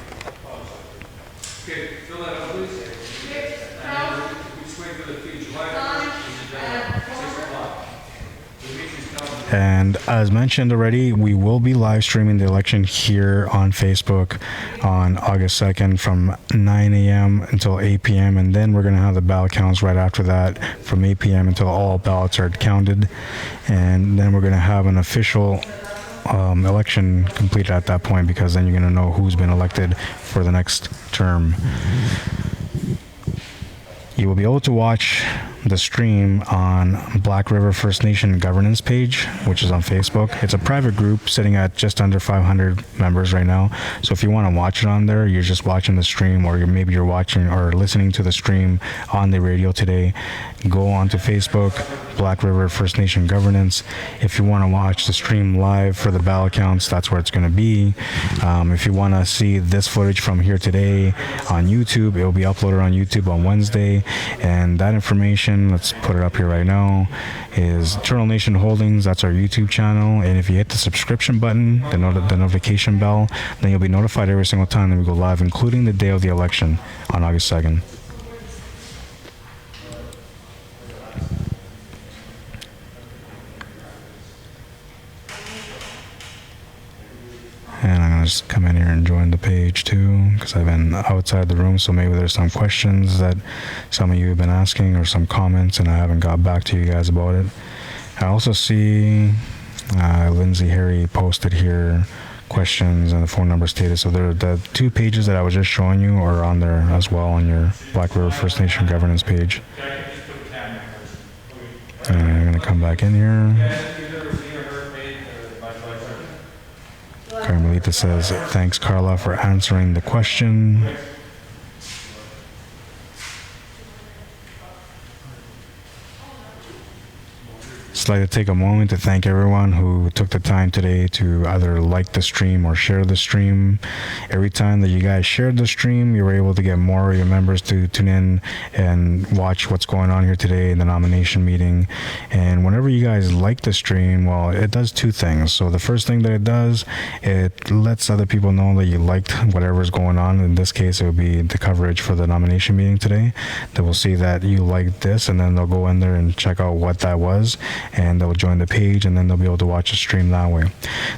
Okay, fill that out, please. And as mentioned already, we will be live streaming the election here on Facebook on August 2nd from 9 a.m. until 8 p.m. And then we're going to have the ballot counts right after that from 8 p.m. until all ballots are counted. And then we're going to have an official election completed at that point, because then you're going to know who's been elected for the next term. You will be able to watch the stream on Black River First Nation governance page, which is on Facebook. It's a private group sitting at just under 500 members right now. So if you want to watch it on there, you're just watching the stream, or maybe you're watching or listening to the stream on the radio today, go onto Facebook, Black River First Nation governance. If you want to watch the stream live for the ballot counts, that's where it's going to be. If you want to see this footage from here today on YouTube, it will be uploaded on YouTube on Wednesday. And that information nomination, let's put it up here right now, is Turtle Nation Holdings. That's our YouTube channel. And if you hit the subscription button, the notification bell, then you'll be notified every single time that we go live, including the day of the election on August 2nd. And I'm gonna just come in here and join the page too, because I've been outside the room, so maybe there's some questions that some of you have been asking or some comments and I haven't got back to you guys about it. I also see Lindsay Harry posted here questions and the phone number stated, so the 2 pages that I was just showing you are on there as well on your Black River First Nation governance page. And I'm gonna come back in here. Carmelita says, thanks Carla for answering the question. Just like to take a moment to thank everyone who took the time today to either like the stream or share the stream. Every time that you guys shared the stream, you were able to get more of your members to tune in and watch what's going on here today in the nomination meeting. And whenever you guys like the stream, well, it does 2 things. So the first thing that it does, it lets other people know that you liked whatever's going on. In this case, it would be the coverage for the nomination meeting today. They will see that you liked this, and then they'll go in there and check out what that was, and they'll join the page, and then they'll be able to watch the stream that way.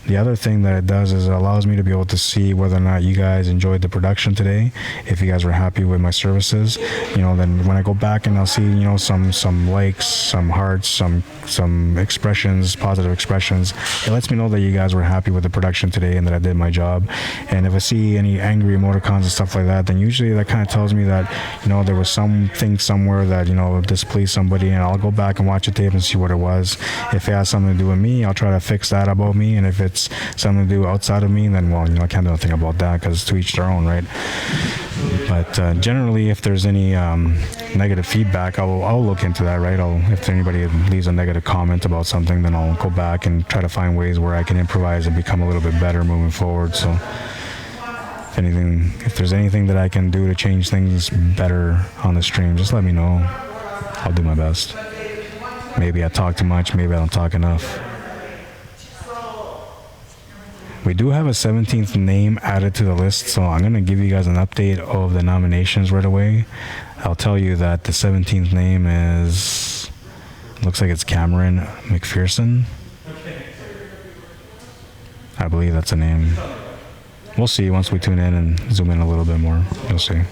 The other thing that it does is it allows me to be able to see whether or not you guys enjoyed the production today. If you guys were happy with my services, then when I go back and I'll see, some likes, some hearts, some expressions, positive expressions, it lets me know that you guys were happy with the production today and that I did my job. And if I see any angry emoticons and stuff like that, then usually that kind of tells me that, there was something somewhere that, displeased somebody, and I'll go back and watch the tape and see what it was. If it has something to do with me, I'll try to fix that about me. And if it's something to do outside of me, then, I can't do anything about that, because to each their own, right? But generally, if there's any negative feedback, I'll look into that, right? If anybody leaves a negative comment about something, then I'll go back and try to find ways where I can improvise and become a little bit better moving forward. So if there's anything that I can do to change things better on the stream, just let me know. I'll do my best. Maybe I talk too much, maybe I don't talk enough. We do have a 17th name added to the list, so I'm going to give you guys an update of the nominations right away. I'll tell you that the 17th name looks like it's Cameron McPherson. I believe that's a name. We'll see once we tune in and zoom in a little bit more. You'll see.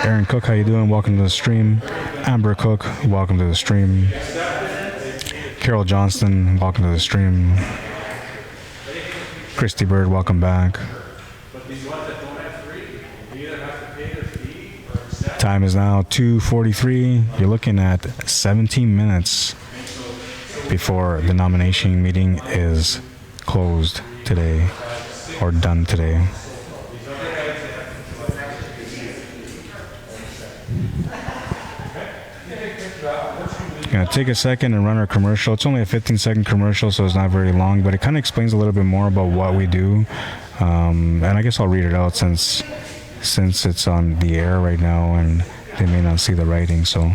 Aaron Cook, how you doing? Welcome to the stream. Amber Cook, welcome to the stream. Carol Johnston, welcome to the stream. Christy Bird, welcome back. Time is now 2:43. You're looking at 17 minutes before the nomination meeting is closed today or done today. Gonna take a second and run our commercial. It's only a 15-second commercial, so it's not very long, but it kind of explains a little bit more about what we do. And I guess I'll read it out since it's on the air right now and they may not see the writing. So,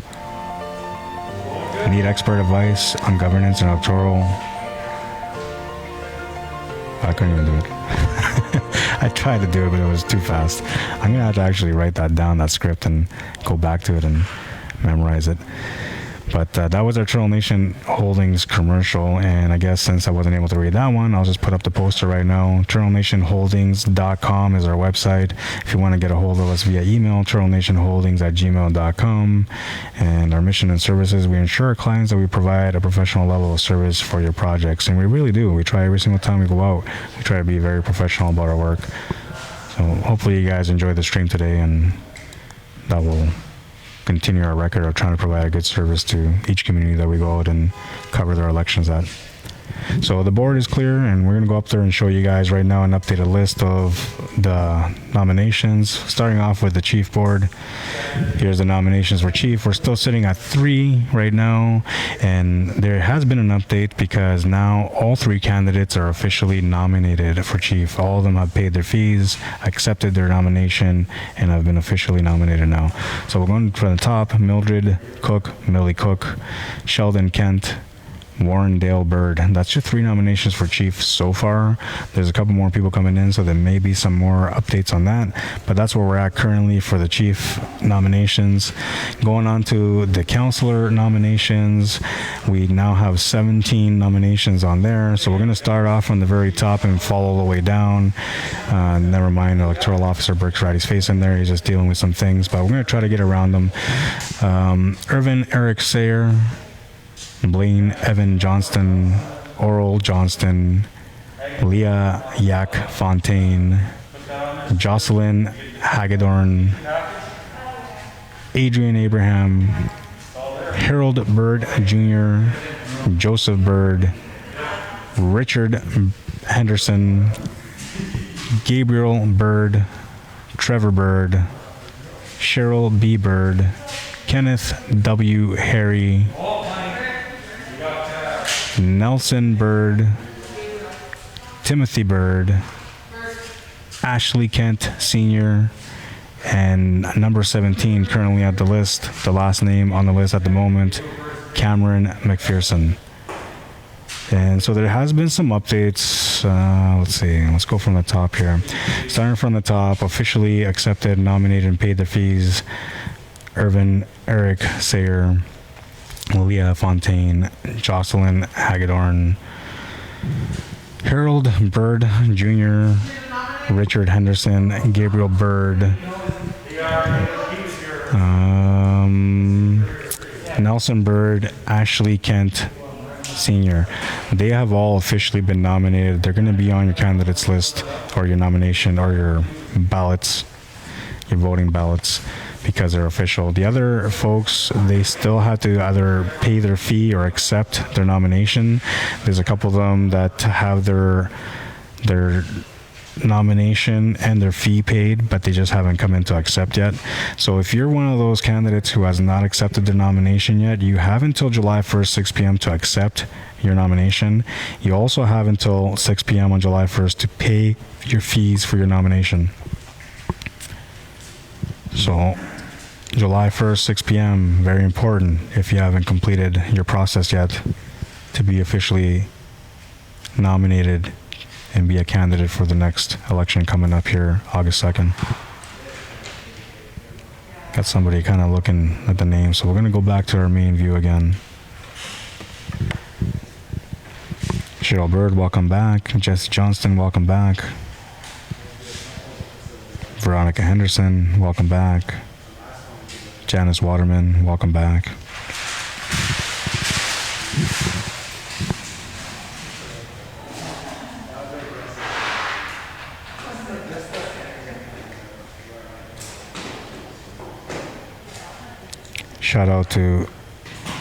need expert advice on governance and electoral. I couldn't even do it. I tried to do it, but it was too fast. I'm gonna have to actually write that down, that script, and go back to it and memorize it. But that was our Turtle Nation Holdings commercial, and I guess since I wasn't able to read that one, I'll just put up the poster right now. TurtleNationHoldings.com is our website. If you want to get a hold of us via email, turtlenationholdings@gmail.com. And our mission and services, we ensure our clients that we provide a professional level of service for your projects, and we really do. We try every single time we go out. We try to be very professional about our work. So hopefully you guys enjoyed the stream today, and that will continue our record of trying to provide a good service to each community that we go out and cover their elections at. So the board is clear, and we're going to go up there and show you guys right now an updated list of the nominations, starting off with the chief board. Here's the nominations for chief. We're still sitting at 3 right now, and there has been an update because now all 3 candidates are officially nominated for chief. All of them have paid their fees, accepted their nomination, and have been officially nominated now. So we're going from the top: Mildred Cook, Millie Cook, Sheldon Kent, Warren Dale Bird. That's your 3 nominations for chief so far. There's a couple more people coming in, so there may be some more updates on that, but that's where we're at currently for the chief nominations. Going on to the councillor nominations, we now have 17 nominations on there, so we're going to start off from the very top and follow the way down. Never mind electoral officer Burke's right, his face in there, he's just dealing with some things, but we're going to try to get around them. Irvin Eric Sayer, Blaine Evan Johnston, Oral Johnston, Leah Yak Fontaine, Jocelyn Hagedorn, Adrian Abraham, Harold Bird Jr., Joseph Bird, Richard Henderson, Gabriel Bird, Trevor Bird, Cheryl B. Bird, Kenneth W. Harry, Nelson Bird, Timothy Bird, Ashley Kent Sr., and number 17 currently at the list, the last name on the list at the moment, Cameron McPherson. And so there has been some updates. Let's see, let's go from the top here. Starting from the top, officially accepted, nominated, and paid their fees: Irvin Eric Sayer, Leah Fontaine, Jocelyn Hagedorn, Harold Bird Jr., Richard Henderson, Gabriel Bird, Nelson Bird, Ashley Kent Sr. They have all officially been nominated. They're going to be on your candidates list, or your nomination, or your ballots, your voting ballots, because they're official. The other folks, they still have to either pay their fee or accept their nomination. There's a couple of them that have their nomination and their fee paid, but they just haven't come in to accept yet. So if you're one of those candidates who has not accepted their nomination yet, you have until July 1st, 6 p.m. to accept your nomination. You also have until 6 p.m. on July 1st to pay your fees for your nomination. So July 1st, 6 p.m., very important if you haven't completed your process yet to be officially nominated and be a candidate for the next election coming up here, August 2nd. Got somebody kind of looking at the name, so we're going to go back to our main view again. Cheryl Bird, welcome back. Jesse Johnston, welcome back. Veronica Henderson, welcome back. Janice Waterman, welcome back. Shout out to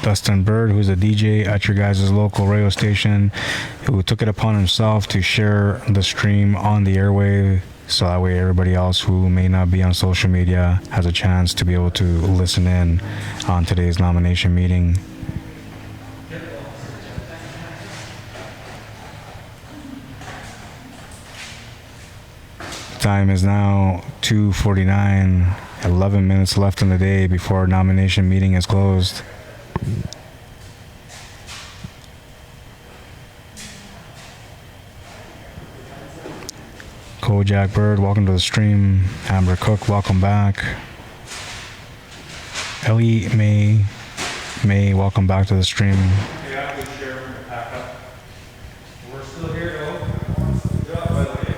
Dustin Bird, who's a DJ at your guys' local radio station, who took it upon himself to share the stream on the airwave, so that way everybody else who may not be on social media has a chance to be able to listen in on today's nomination meeting. Time is now 2:49, 11 minutes left in the day before our nomination meeting is closed. Kojak Bird, welcome to the stream. Amber Cook, welcome back. Ellie May, welcome back to the stream. Yeah, we share and pack up. We're still here, though. Good job, by the way.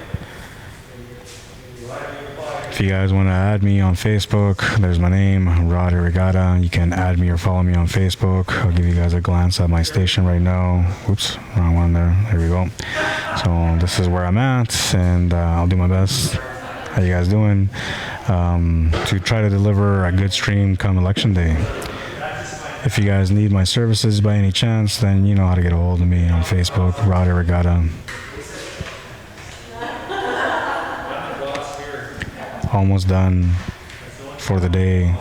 If you guys want to add me on Facebook, there's my name, Rod Arriagada. You can add me or follow me on Facebook. I'll give you guys a glance at my station right now. Oops, wrong one there. There we go. So this is where I'm at, and I'll do my best. How you guys doing? To try to deliver a good stream come election day. If you guys need my services by any chance, then you know how to get a hold of me on Facebook, Rod Arriagada. Almost done for the day.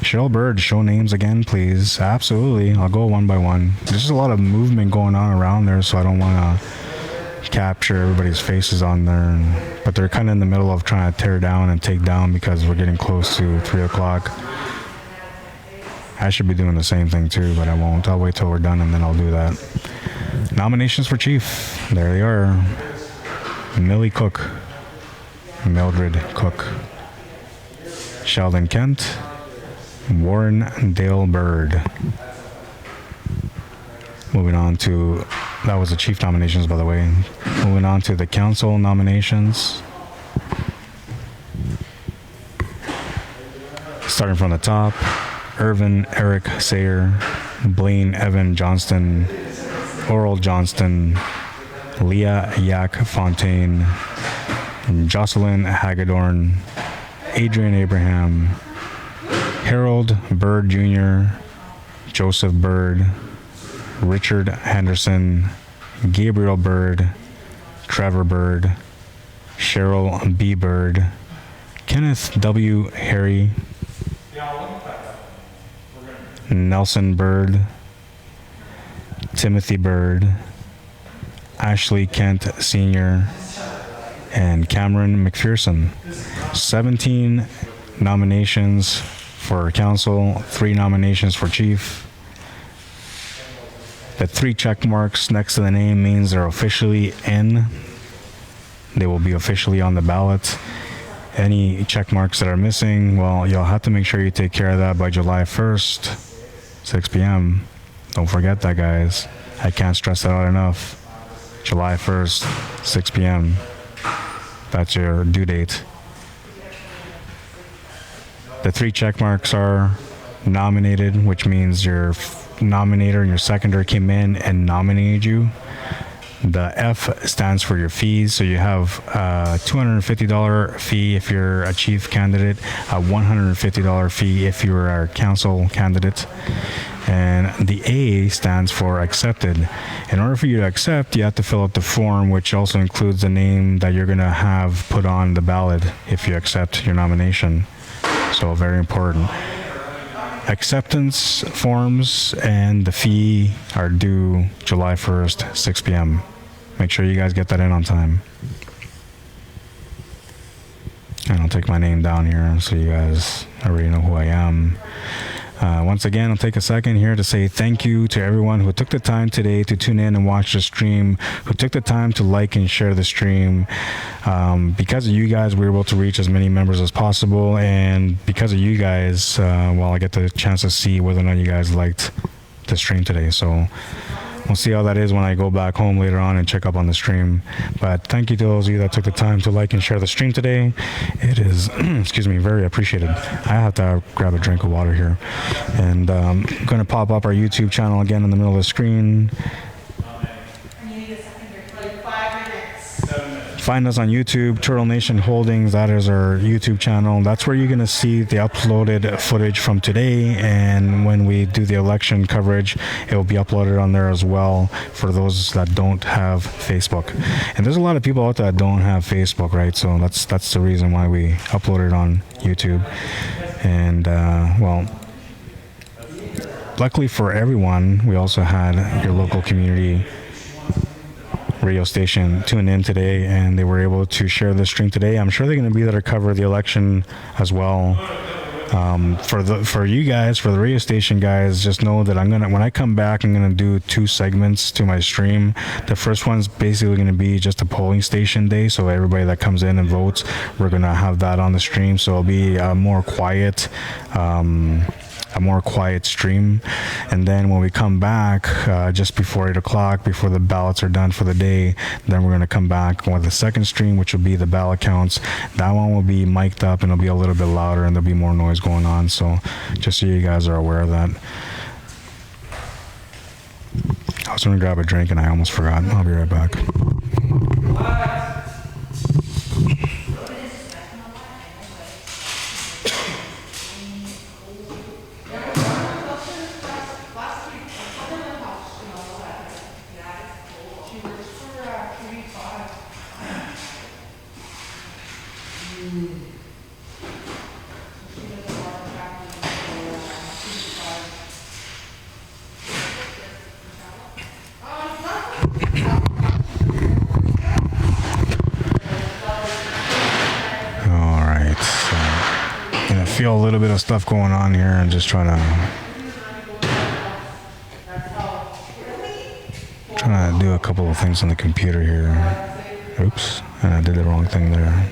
Cheryl Bird, show names again, please. Absolutely. I'll go one by one. There's just a lot of movement going on around there, so I don't want to capture everybody's faces on there. But they're kind of in the middle of trying to tear down and take down because we're getting close to 3 o'clock. I should be doing the same thing too, but I won't. I'll wait till we're done and then I'll do that. Nominations for chief. There they are. Millie Cook. Mildred Cook. Sheldon Kent. Warren Dale Bird. Moving on to, that was the chief nominations, by the way. Moving on to the council nominations. Starting from the top, Irvin Eric Sayer, Blaine Evan Johnston, Oral Johnston, Leah Yak Fontaine, Jocelyn Hagedorn, Adrian Abraham, Harold Bird Jr., Joseph Bird, Richard Henderson, Gabriel Bird, Trevor Bird, Cheryl B. Bird, Kenneth W. Harry, Nelson Bird, Timothy Bird, Ashley Kent Sr., and Cameron McPherson. 17 nominations for council, 3 nominations for chief. The 3 check marks next to the name means they're officially in. They will be officially on the ballot. Any check marks that are missing, well, you'll have to make sure you take care of that by July 1st. 6 p.m. Don't forget that, guys. I can't stress that out enough. July 1st, 6 p.m. That's your due date. The 3 check marks are nominated, which means your nominator and your seconder came in and nominated you. The F stands for your fees. So you have a $250 fee if you're a chief candidate, a $150 fee if you're a council candidate. And the A stands for accepted. In order for you to accept, you have to fill out the form, which also includes the name that you're going to have put on the ballot if you accept your nomination. So very important. Acceptance forms and the fee are due July 1st, 6 p.m. Make sure you guys get that in on time. And I'll take my name down here so you guys already know who I am. Once again, I'll take a second here to say thank you to everyone who took the time today to tune in and watch the stream, who took the time to like and share the stream. Because of you guys, we were able to reach as many members as possible. And because of you guys, well, I get the chance to see whether or not you guys liked the stream today. So we'll see how that is when I go back home later on and check up on the stream. But thank you to those of you that took the time to like and share the stream today. It is, excuse me, very appreciated. I have to grab a drink of water here. And I'm going to pop up our YouTube channel again in the middle of the screen. Find us on YouTube, Turtle Nation Holdings. That is our YouTube channel. That's where you're going to see the uploaded footage from today. And when we do the election coverage, it will be uploaded on there as well for those that don't have Facebook. And there's a lot of people out there that don't have Facebook, right? So that's the reason why we upload it on YouTube. And, well, luckily for everyone, we also had your local community radio station tune in today, and they were able to share the stream today. I'm sure they're going to be there to cover the election as well. For you guys, for the radio station guys, just know that when I come back, I'm gonna do 2 segments to my stream. The first one's basically gonna be just a polling station day, so everybody that comes in and votes, we're gonna have that on the stream. So it'll be a more quiet stream. And then when we come back just before 8 o'clock, before the ballots are done for the day, then we're going to come back with the second stream, which will be the ballot counts. That one will be mic'd up and it'll be a little bit louder and there'll be more noise going on. So just so you guys are aware of that. I was going to grab a drink and I almost forgot. I'll be right back. a little bit of stuff going on here and just trying to do a couple of things on the computer here. Oops, and I did the wrong thing there.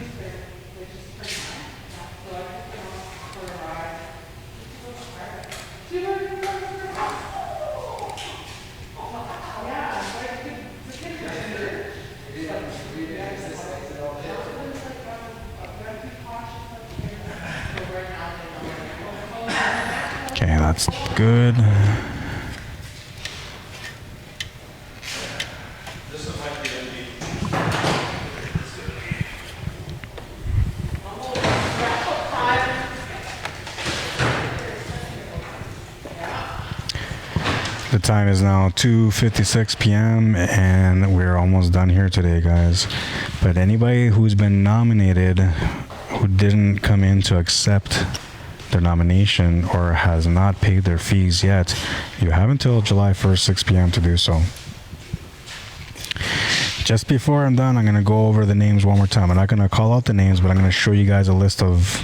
Okay, that's good. The time is now 2:56 p.m. and we're almost done here today, guys. But anybody who's been nominated who didn't come in to accept their nomination or has not paid their fees yet, you have until July 1st, 6 p.m. to do so. Just before I'm done, I'm going to go over the names one more time. I'm not going to call out the names, but I'm going to show you guys a list of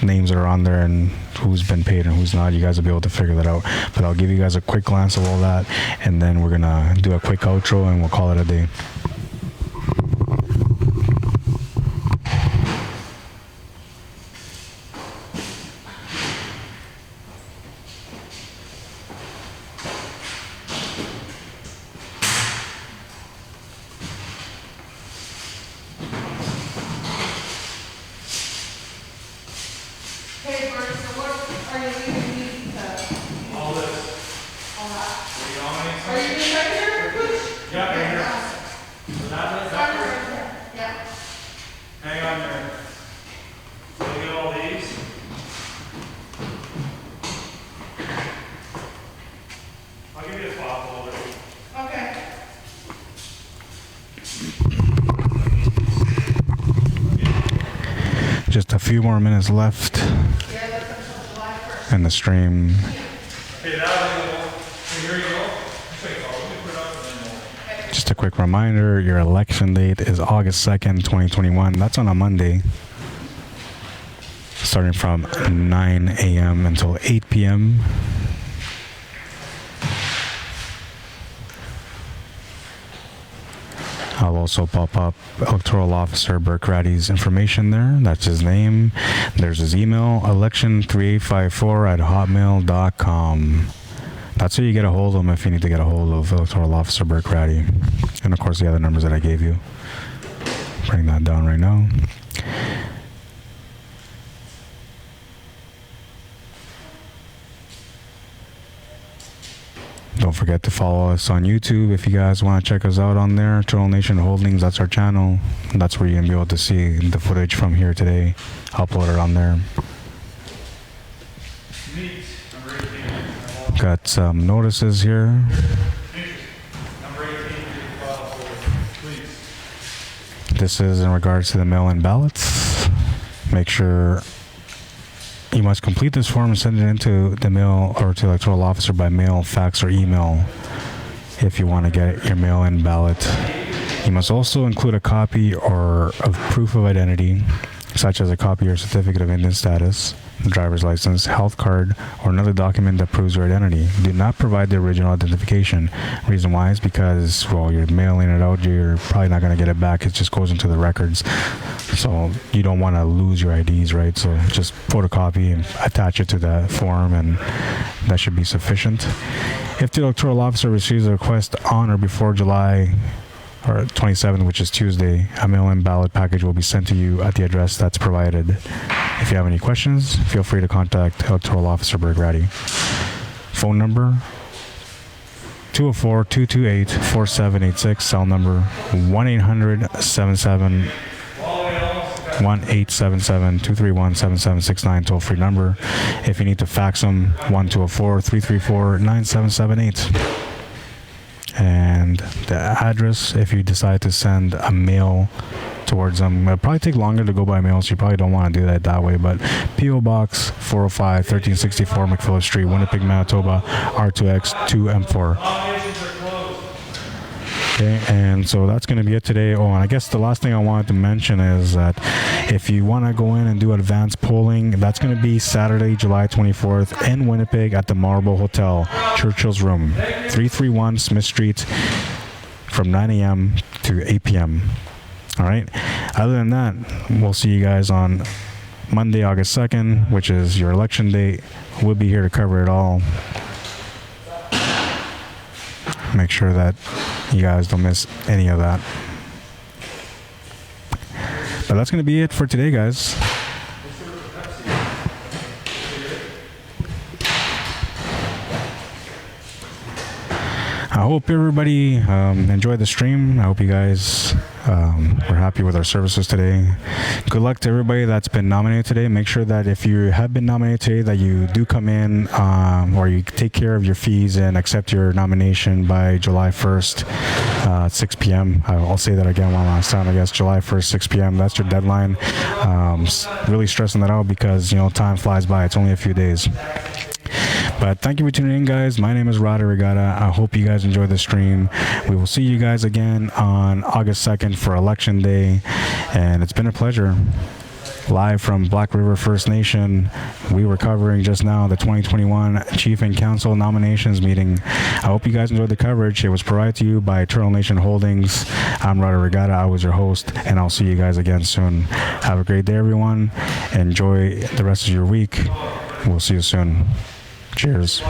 names that are on there and who's been paid and who's not. You guys will be able to figure that out. But I'll give you guys a quick glance of all that, and then we're going to do a quick outro and we'll call it a day. Hey, Bert, so what are you leaving me to? All this. All that? Are you nominating Are you somebody? doing right here, Rich? Yeah, right here. So Start that right there. Yeah. hang on there. So you get all these. I'll give you a file folder. Okay. Just a few more minutes left Yeah, that's until July 1st. in the stream. Okay, that one. Here you go. Take all. Let me put it up and then Just a quick reminder, your election date is August 2nd, 2021. That's on a Monday. Starting from 9 a.m. until 8 p.m. I'll also pop up Electoral Officer Burke Ratty's information there. That's his name. There's his email, election3854@hotmail.com. That's how you get a hold of him if you need to get a hold of Electoral Officer Burke Ratty. And of course the other numbers that I gave you. Bring that down right now. Don't forget to follow us on YouTube if you guys want to check us out on there. Turtle Nation Holdings, that's our channel. That's where you're going to be able to see the footage from here today. Upload it on there. meet number 18. Got some notices here. Number 18, file folder, please. This is in regards to the mail-in ballots. Make sure you must complete this form and send it into the mail or to the electoral officer by mail, fax, or email if you want to get your mail-in ballot. You must also include a copy or of proof of identity, such as a copy or certificate of Indian status, driver's license, health card, or another document that proves your identity. Do not provide the original identification. Reason why is because, well, you're mailing it out, you're probably not going to get it back. It just goes into the records. So you don't want to lose your IDs, right? So just photocopy and attach it to the form, and that should be sufficient. If the electoral officer receives a request on or before July or 27th, which is Tuesday, a mail-in ballot package will be sent to you at the address that's provided. If you have any questions, feel free to contact Electoral Officer Burke Ratty. Phone number 204-228-4786. Cell number 1-877-231-7769. Toll-free number. If you need to fax them, 1-204-334-9778. And the address, if you decide to send a mail towards them, it'll probably take longer to go by mail, so you probably don't want to do that way, but P.O. Box 405 1364 McPhillips Street, Winnipeg, Manitoba, R2X 2M4. Nominations are closed. Okay, and so that's going to be it today. Oh, and I guess the last thing I wanted to mention is that if you want to go in and do advanced polling, that's going to be Saturday, July 24th in Winnipeg at the Marble Hotel, Churchill's Room, 331 Smith Street, from 9 a.m. to 8 p.m. All right. Other than that, we'll see you guys on Monday, August 2nd, which is your election date. We'll be here to cover it all. Make sure that you guys don't miss any of that. But that's going to be it for today, guys. I hope everybody enjoyed the stream. I hope you guys were happy with our services today. Good luck to everybody that's been nominated today. Make sure that if you have been nominated today, that you do come in or you take care of your fees and accept your nomination by July 1st, 6 p.m. I'll say that again one last time. I guess July 1st, 6 p.m. That's your deadline. Really stressing that out because, time flies by. It's only a few days. But thank you for tuning in, guys. My name is Rod Arriagada. I hope you guys enjoyed the stream. We will see you guys again on August 2nd for Election Day. And it's been a pleasure. Live from Black River First Nation, we were covering just now the 2021 Chief and Council nominations meeting. I hope you guys enjoyed the coverage. It was provided to you by Eternal Nation Holdings. I'm Rod Arriagada. I was your host, and I'll see you guys again soon. Have a great day, everyone. Enjoy the rest of your week. We'll see you soon. Cheers.